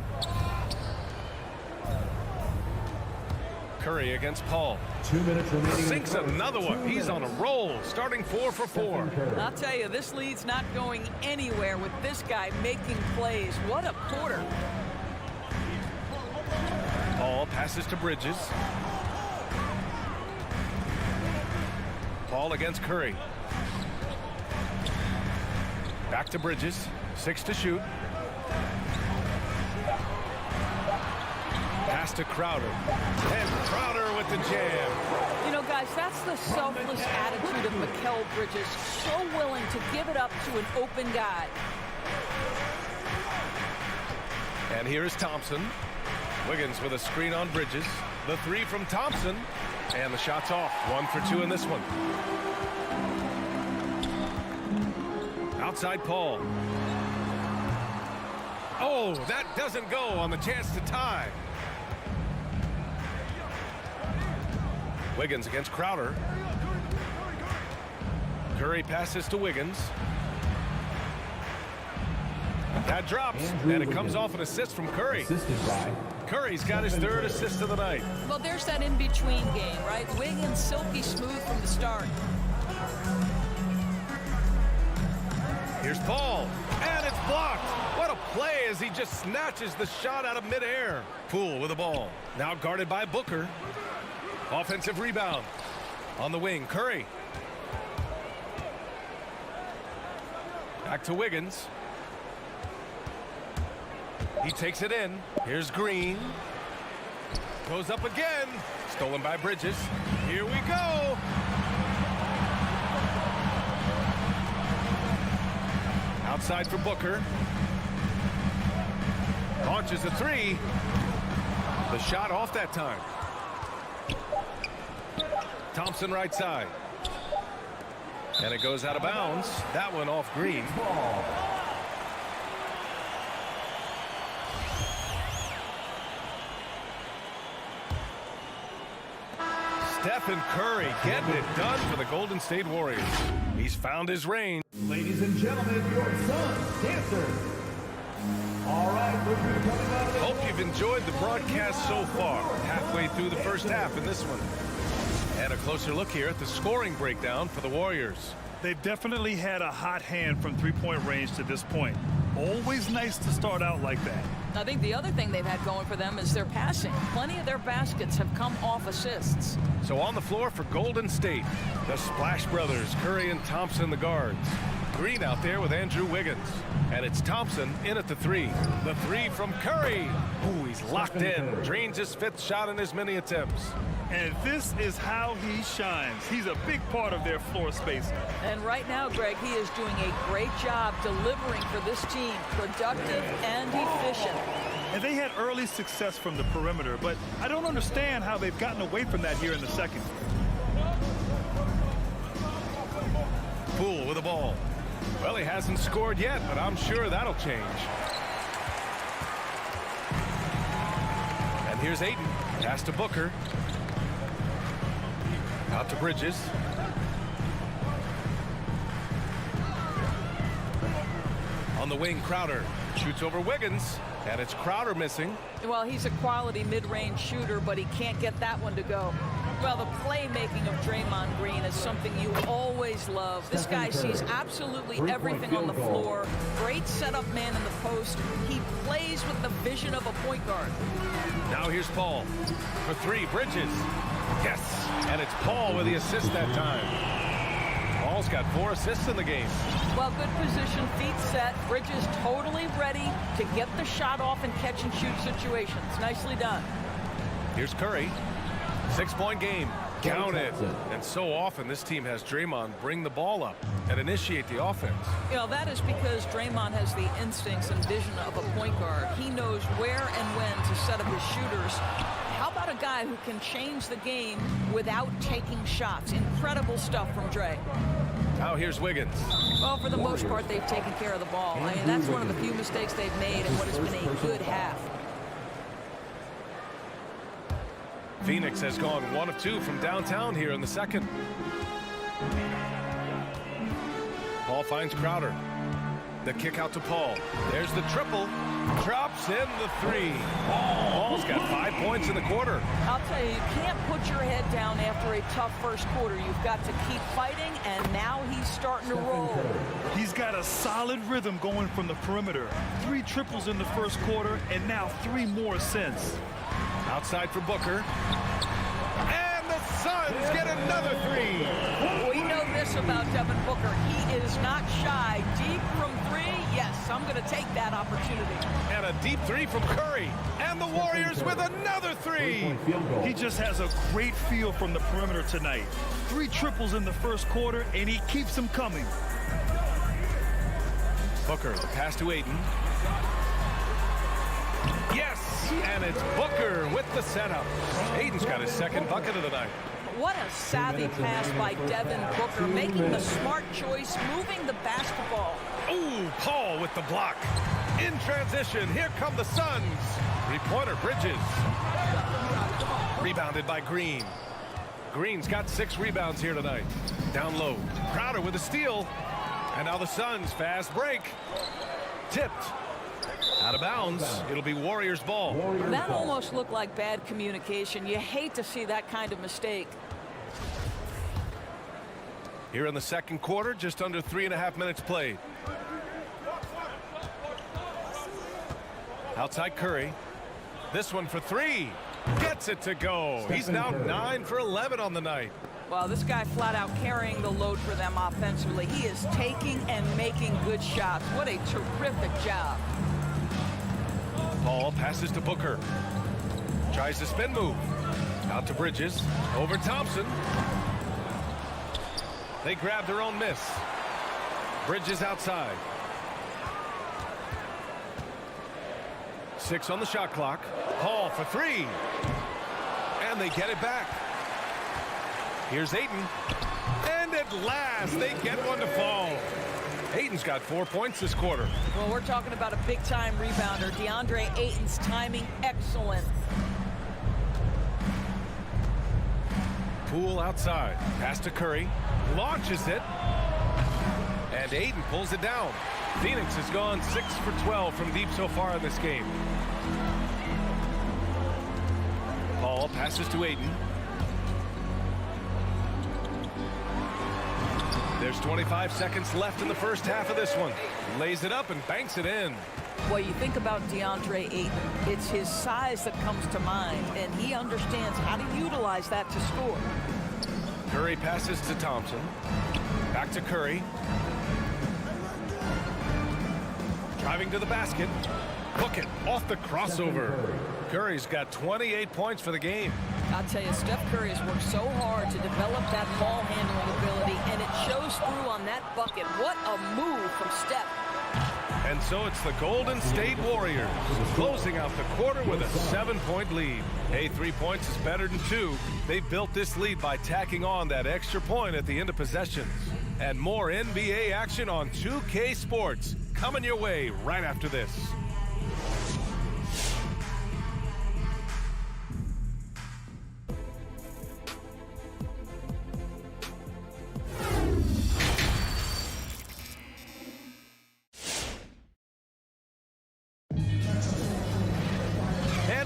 S9: Curry against Paul.
S13: 2 minutes remaining.
S9: Sinks another one. He's on a roll, starting 4 for 4.
S14: I'll tell you, this lead's not going anywhere with this guy making plays. What a quarter.
S9: Paul passes to Bridges. Paul against Curry. Back to Bridges. 6 to shoot. Pass to Crowder. And Crowder with the jam.
S14: You know, guys, that's the selfless attitude of Mikal Bridges. So willing to give it up to an open guy.
S9: And here's Thompson. Wiggins with a screen on Bridges. The 3 from Thompson. And the shot's off. 1 for 2 in this one. Outside Paul. Oh, that doesn't go on the chance to tie. Wiggins against Crowder. Curry passes to Wiggins. That drops, and it comes off an assist from Curry. Curry's got his 3rd assist of the night.
S14: Well, there's that in-between game, right? Wiggins silky smooth from the start.
S9: Here's Paul, and it's blocked. What a play as he just snatches the shot out of midair. Poole with the ball. Now guarded by Booker. Offensive rebound. On the wing, Curry. Back to Wiggins. He takes it in. Here's Green. Goes up again. Stolen by Bridges. Here we go. Outside for Booker. Launches a 3. The shot off that time. Thompson right side. And it goes out of bounds. That one off Green. Stephen Curry getting it done for the Golden State Warriors. He's found his range.
S4: Ladies and gentlemen, your son, Dancer. All right,
S9: hope you've enjoyed the broadcast so far. Halfway through the first half in this one. And a closer look here at the scoring breakdown for the Warriors.
S10: They've definitely had a hot hand from three-point range to this point. Always nice to start out like that.
S14: I think the other thing they've had going for them is their passing. Plenty of their baskets have come off assists.
S9: So on the floor for Golden State, the Splash Brothers, Curry and Thompson, the guards. Green out there with Andrew Wiggins. And it's Thompson in at the 3. The 3 from Curry. Ooh, he's locked in. Drains his 5th shot in as many attempts.
S10: And this is how he shines. He's a big part of their floor spacing.
S14: And right now, Greg, he is doing a great job delivering for this team. Productive and efficient.
S10: And they had early success from the perimeter, but I don't understand how they've gotten away from that here in the second.
S9: Poole with the ball. Well, he hasn't scored yet, but I'm sure that'll change. And here's Ayton. Pass to Booker. Out to Bridges. On the wing, Crowder. Shoots over Wiggins. And it's Crowder missing.
S14: Well, he's a quality mid-range shooter, but he can't get that one to go. Well, the playmaking of Draymond Green is something you always love. This guy sees absolutely everything on the floor. Great setup man in the post. He plays with the vision of a point guard.
S9: Now here's Paul. For 3, Bridges. Yes, and it's Paul with the assist that time. Paul's got 4 assists in the game.
S14: Well, good position, feet set. Bridges totally ready to get the shot off in catch-and-shoot situations. Nicely done.
S9: Here's Curry. 6-point game. Count it. And so often this team has Draymond bring the ball up and initiate the offense.
S14: You know, that is because Draymond has the instincts and vision of a point guard. He knows where and when to set up his shooters. How about a guy who can change the game without taking shots? Incredible stuff from Dre.
S9: Now here's Wiggins.
S14: Well, for the most part, they've taken care of the ball. I mean, that's one of the few mistakes they've made in what has been a good half.
S9: Phoenix has gone 1 of 2 from downtown here in the second. Paul finds Crowder. The kick out to Paul. There's the triple. Drops in the three. Paul's got 5 points in the quarter.
S14: I'll tell you, you can't put your head down after a tough first quarter. You've got to keep fighting, and now he's starting to roll.
S10: He's got a solid rhythm going from the perimeter. 3 triples in the first quarter, and now 3 more since.
S9: Outside for Booker. And the Suns get another 3.
S14: We know this about Devin Booker. He is not shy. Deep from 3, yes, I'm going to take that opportunity.
S9: And a deep 3 from Curry. And the Warriors with another 3.
S10: He just has a great feel from the perimeter tonight. 3 triples in the first quarter, and he keeps them coming.
S9: Booker, the pass to Ayton. Yes, and it's Booker with the setup. Ayton's got his second bucket of the night.
S14: What a savvy pass by Devin Booker, making the smart choice, moving the basketball.
S9: Ooh, Paul with the block. In transition, here come the Suns. 3-pointer, Bridges. Rebounded by Green. Green's got 6 rebounds here tonight. Down low. Crowder with a steal. And now the Suns, fast break. Tipped. Out of bounds. It'll be Warriors ball.
S14: That almost looked like bad communication. You hate to see that kind of mistake.
S9: Here in the second quarter, just under 3.5 minutes played. Outside Curry. This one for 3. Gets it to go. He's now 9 for 11 on the night.
S14: Well, this guy flat out carrying the load for them offensively. He is taking and making good shots. What a terrific job.
S9: Paul passes to Booker. Tries the spin move. Out to Bridges. Over Thompson. They grab their own miss. Bridges outside. 6 on the shot clock. Paul for 3. And they get it back. Here's Ayton. And at last, they get one to fall. Ayton's got 4 points this quarter.
S14: Well, we're talking about a big-time rebounder. DeAndre Ayton's timing excellent.
S9: Poole outside. Pass to Curry. Launches it. And Ayton pulls it down. Phoenix has gone 6 for 12 from deep so far in this game. Paul passes to Ayton. There's 25 seconds left in the first half of this one. Lays it up and banks it in.
S14: Well, you think about DeAndre Ayton. It's his size that comes to mind, and he understands how to utilize that to score.
S9: Curry passes to Thompson. Back to Curry. Driving to the basket. Hook it off the crossover. Curry's got 28 points for the game.
S14: I'll tell you, Steph Curry has worked so hard to develop that ball handling ability, and it shows through on that bucket. What a move from Steph.
S9: And so it's the Golden State Warriors closing out the quarter with a 7-point lead. Hey, 3 points is better than 2. They've built this lead by tacking on that extra point at the end of possessions. And more NBA action on 2K Sports coming your way right after this.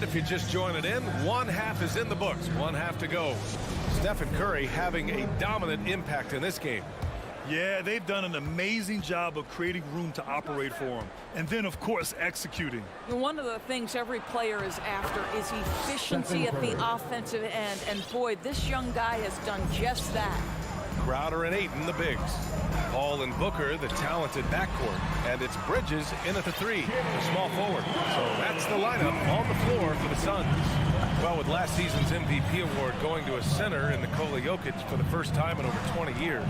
S9: If you're just joining in, one half is in the books, one half to go. Stephen Curry having a dominant impact in this game.
S10: Yeah, they've done an amazing job of creating room to operate for him. And then, of course, executing.
S14: One of the things every player is after is efficiency at the offensive end. And boy, this young guy has done just that.
S9: Crowder and Ayton, the bigs. Paul and Booker, the talented backcourt. And it's Bridges in at the 3, the small forward. So that's the lineup on the floor for the Suns. Well, with last season's MVP award going to a center in Nikola Jokic for the first time in over 20 years,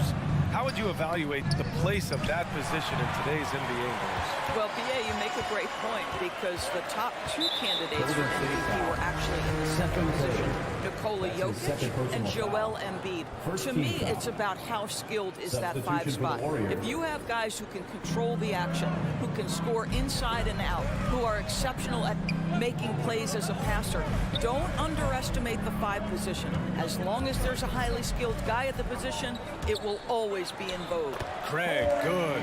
S9: how would you evaluate the place of that position in today's NBA games?
S14: Well, BA, you make a great point because the top 2 candidates for MVP were actually in the center position. Nikola Jokic and Joel Embiid. To me, it's about how skilled is that 5 spot. If you have guys who can control the action, who can score inside and out, who are exceptional at making plays as a passer, don't underestimate the 5 position. As long as there's a highly skilled guy at the position, it will always be in vogue.
S9: Craig, good.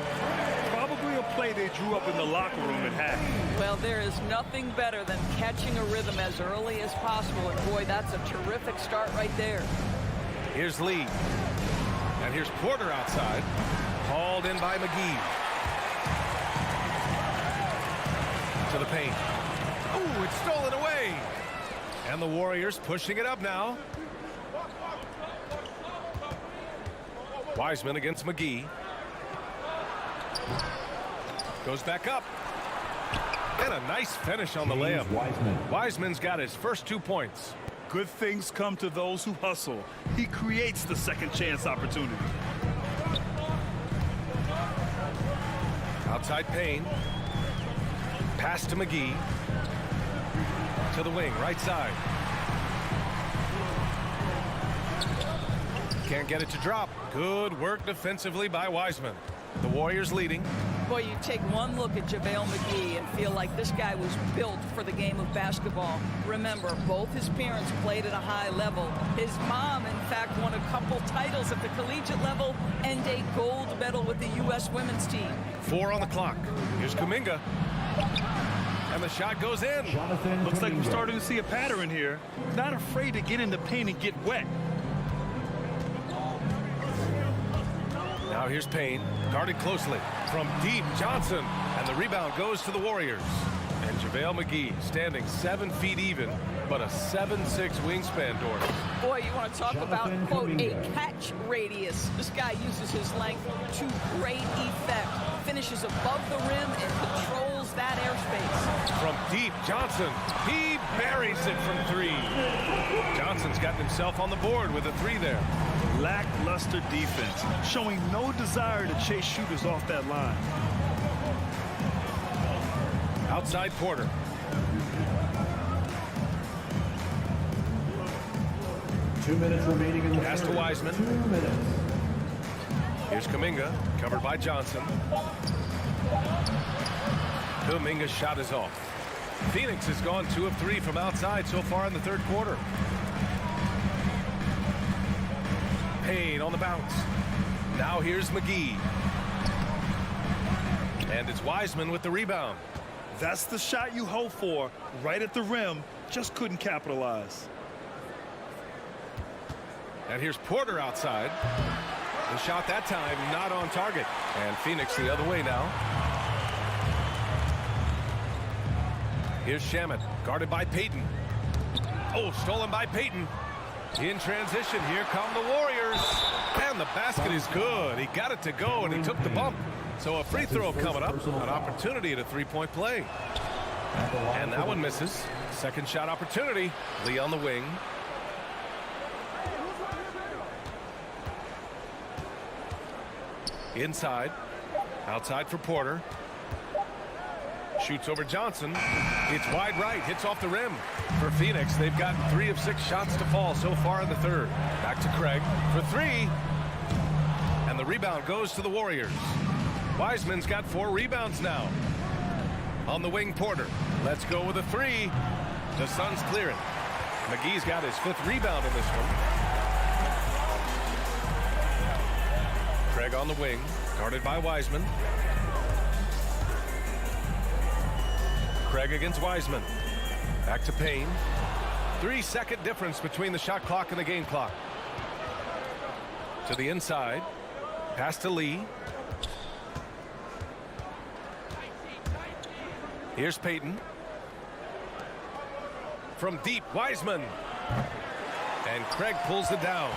S10: Probably a play they drew up in the locker room at half.
S14: Well, there is nothing better than catching a rhythm as early as possible. And boy, that's a terrific start right there.
S9: Here's Lee. And here's Porter outside. Hauled in by McGee. To the paint. Ooh, it's stolen away. And the Warriors pushing it up now. Wiseman against McGee. Goes back up. And a nice finish on the layup. Wiseman's got his first 2 points.
S10: Good things come to those who hustle. He creates the second chance opportunity.
S9: Outside Payne. Pass to McGee. To the wing, right side. Can't get it to drop. Good work defensively by Wiseman. The Warriors leading.
S14: Boy, you take one look at JaVale McGee and feel like this guy was built for the game of basketball. Remember, both his parents played at a high level. His mom, in fact, won a couple titles at the collegiate level and a gold medal with the U.S. women's team.
S9: 4 on the clock. Here's Kuminga. And the shot goes in.
S10: Looks like we're starting to see a pattern here. Not afraid to get in the paint and get wet.
S9: Now here's Payne, guarded closely from deep. Johnson, and the rebound goes to the Warriors. And JaVale McGee standing 7 feet even, but a 7'6" wingspan, Doris.
S14: Boy, you want to talk about, quote, a catch radius. This guy uses his length to great effect. Finishes above the rim and controls that airspace.
S9: From deep, Johnson. He buries it from 3. Johnson's gotten himself on the board with a 3 there.
S10: Lackluster defense, showing no desire to chase shooters off that line.
S9: Outside Porter.
S13: Two minutes remaining in the
S9: pass to Wiseman.
S13: 2 minutes.
S9: Here's Kuminga, covered by Johnson. Kuminga's shot is off. Phoenix has gone 2 of 3 from outside so far in the third quarter. Payne on the bounce. Now here's McGee. And it's Wiseman with the rebound.
S10: That's the shot you hope for. Right at the rim. Just couldn't capitalize.
S9: And here's Porter outside. The shot that time not on target. And Phoenix the other way now. Here's Shamet, guarded by Payton. Oh, stolen by Payton. In transition, here come the Warriors. And the basket is good. He got it to go, and he took the bump. So a free throw coming up. An opportunity at a three-point play. And that one misses. Second shot opportunity. Lee on the wing. Inside. Outside for Porter. Shoots over Johnson. It's wide right. Hits off the rim. For Phoenix, they've gotten 3 of 6 shots to fall so far in the third. Back to Craig for 3. And the rebound goes to the Warriors. Wiseman's got 4 rebounds now. On the wing, Porter. Let's go with a 3. The Suns clear it. McGee's got his 5th rebound in this one. Craig on the wing, guarded by Wiseman. Craig against Wiseman. Back to Payne. 3-second difference between the shot clock and the game clock. To the inside. Pass to Lee. Here's Payton. From deep, Wiseman. And Craig pulls it down.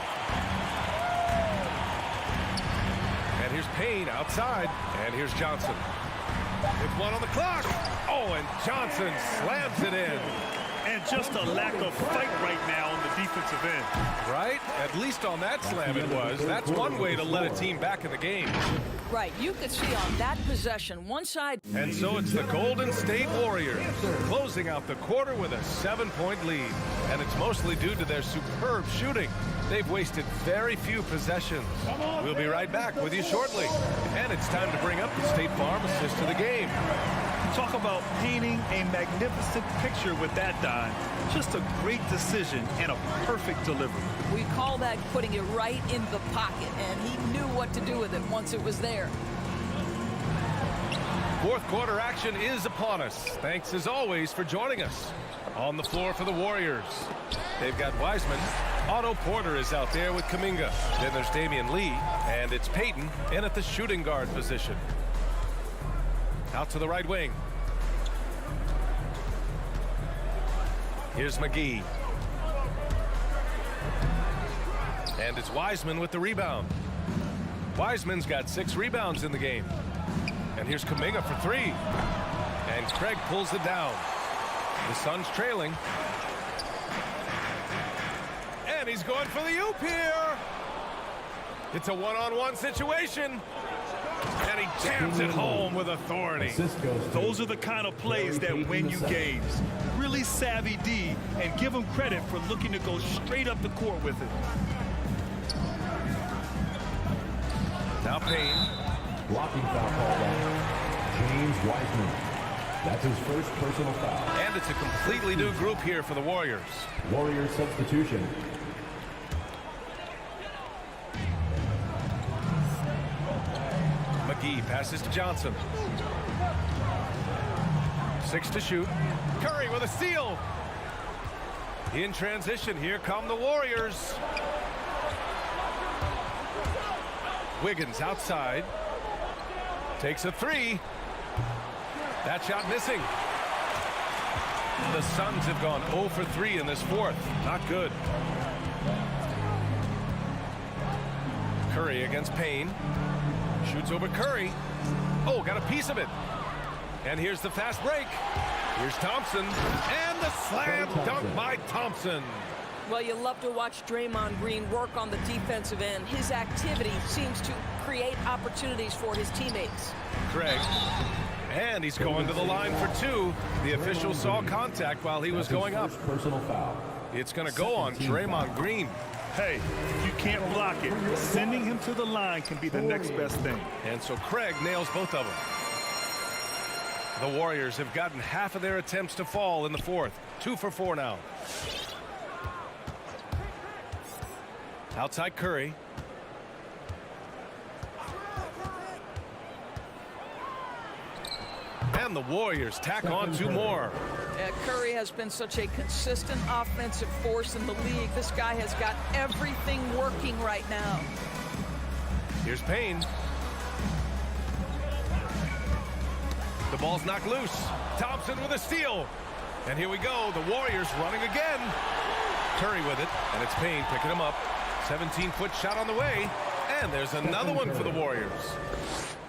S9: And here's Payne outside. And here's Johnson. With 1 on the clock. Oh, and Johnson slams it in.
S10: And just a lack of fight right now on the defensive end.
S9: Right? At least on that slam it was. That's one way to let a team back in the game.
S14: Right. You could see on that possession, one side.
S9: And so it's the Golden State Warriors closing out the quarter with a 7-point lead. And it's mostly due to their superb shooting. They've wasted very few possessions. We'll be right back with you shortly. And it's time to bring up the State Farm assist to the game.
S10: Talk about painting a magnificent picture with that dime. Just a great decision and a perfect delivery.
S14: We call that putting it right in the pocket, and he knew what to do with it once it was there.
S9: Fourth quarter action is upon us. Thanks as always for joining us. On the floor for the Warriors, they've got Wiseman. Otto Porter is out there with Kuminga. Then there's Damian Lee, and it's Payton in at the shooting guard position. Out to the right wing. Here's McGee. And it's Wiseman with the rebound. Wiseman's got 6 rebounds in the game. And here's Kuminga for 3. And Craig pulls it down. The Suns trailing. And he's going for the oop here. It's a one-on-one situation. And he jams it home with authority.
S10: Those are the kind of plays that win you games. Really savvy D, and give him credit for looking to go straight up the court with it.
S9: Now Payne.
S13: Blocking foul called on James Wiseman. That's his first personal foul.
S9: And it's a completely new group here for the Warriors.
S13: Warriors substitution.
S9: McGee passes to Johnson. 6 to shoot. Curry with a steal. In transition, here come the Warriors. Wiggins outside. Takes a 3. That shot missing. The Suns have gone 0 for 3 in this fourth. Not good. Curry against Payne. Shoots over Curry. Oh, got a piece of it. And here's the fast break. Here's Thompson. And the slam dunk by Thompson.
S14: Well, you love to watch Draymond Green work on the defensive end. His activity seems to create opportunities for his teammates.
S9: Craig. And he's going to the line for 2. The official saw contact while he was going up.
S13: Personal foul.
S9: It's going to go on Draymond Green.
S10: Hey, you can't block it. Sending him to the line can be the next best thing.
S9: And so Craig nails both of them. The Warriors have gotten half of their attempts to fall in the fourth. 2 for 4 now. Outside Curry. And the Warriors tack on 2 more.
S14: Yeah, Curry has been such a consistent offensive force in the league. This guy has got everything working right now.
S9: Here's Payne. The ball's knocked loose. Thompson with a steal. And here we go. The Warriors running again. Curry with it. And it's Payne picking him up. 17-foot shot on the way. And there's another one for the Warriors.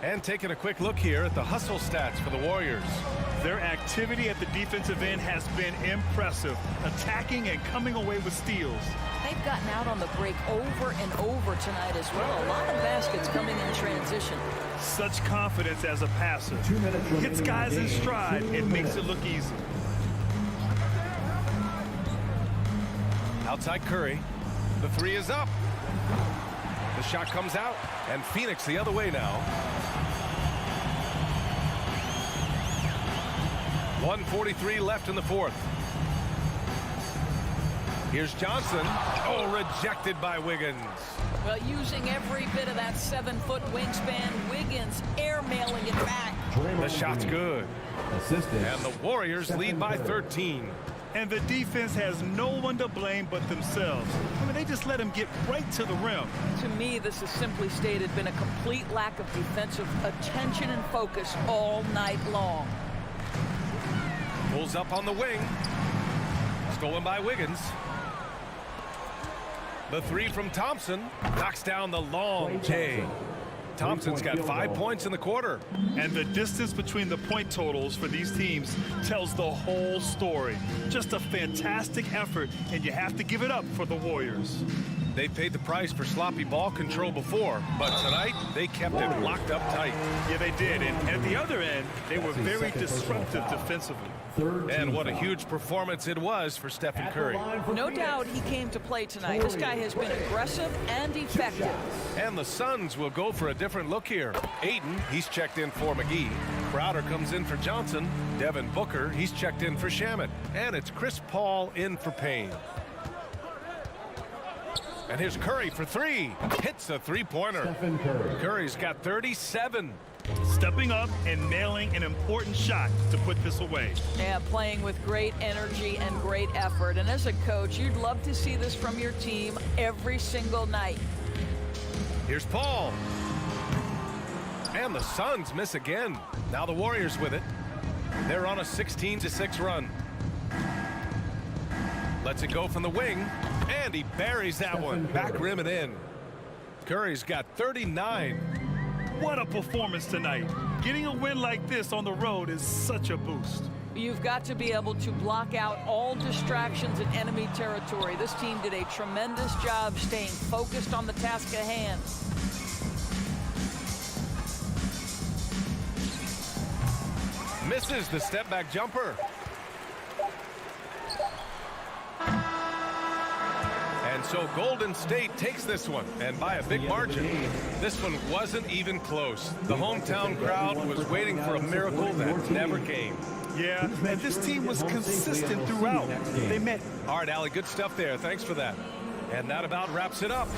S9: And taking a quick look here at the hustle stats for the Warriors.
S10: Their activity at the defensive end has been impressive, attacking and coming away with steals.
S14: They've gotten out on the break over and over tonight as well. A lot of baskets coming in transition.
S10: Such confidence as a passer. Hits guys in stride and makes it look easy.
S9: Outside Curry. The 3 is up. The shot comes out. And Phoenix the other way now. 1:43 left in the fourth. Here's Johnson. Oh, rejected by Wiggins.
S14: Well, using every bit of that 7-foot wingspan, Wiggins airmailing it back.
S9: The shot's good.
S13: Assistant.
S9: And the Warriors lead by 13.
S10: And the defense has no one to blame but themselves. I mean, they just let him get right to the rim.
S14: To me, this has simply stated been a complete lack of defensive attention and focus all night long.
S9: Pulls up on the wing. Stolen by Wiggins. The 3 from Thompson knocks down the long J. Thompson's got 5 points in the quarter.
S10: And the distance between the point totals for these teams tells the whole story. Just a fantastic effort, and you have to give it up for the Warriors.
S9: They paid the price for sloppy ball control before, but tonight they kept it locked up tight.
S10: Yeah, they did. And at the other end, they were very disruptive defensively.
S9: And what a huge performance it was for Stephen Curry.
S14: No doubt he came to play tonight. This guy has been aggressive and effective.
S9: And the Suns will go for a different look here. Ayton, he's checked in for McGee. Crowder comes in for Johnson. Devin Booker, he's checked in for Shamet. And it's Chris Paul in for Payne. And here's Curry for 3. Hits a 3-pointer. Curry's got 37.
S10: stepping up and nailing an important shot to put this away.
S14: Yeah, playing with great energy and great effort. And as a coach, you'd love to see this from your team every single night.
S9: Here's Paul. And the Suns miss again. Now the Warriors with it. They're on a 16-6 run. Lets it go from the wing. And he buries that one. Back rim and in. Curry's got 39.
S10: What a performance tonight. Getting a win like this on the road is such a boost.
S14: You've got to be able to block out all distractions in enemy territory. This team did a tremendous job staying focused on the task at hand.
S9: Misses the step-back jumper. And so Golden State takes this one, and by a big margin. This one wasn't even close. The hometown crowd was waiting for a miracle that never came.
S10: Yeah, and this team was consistent throughout. They met.
S9: All right, Allie, good stuff there. Thanks for that. And that about wraps it up.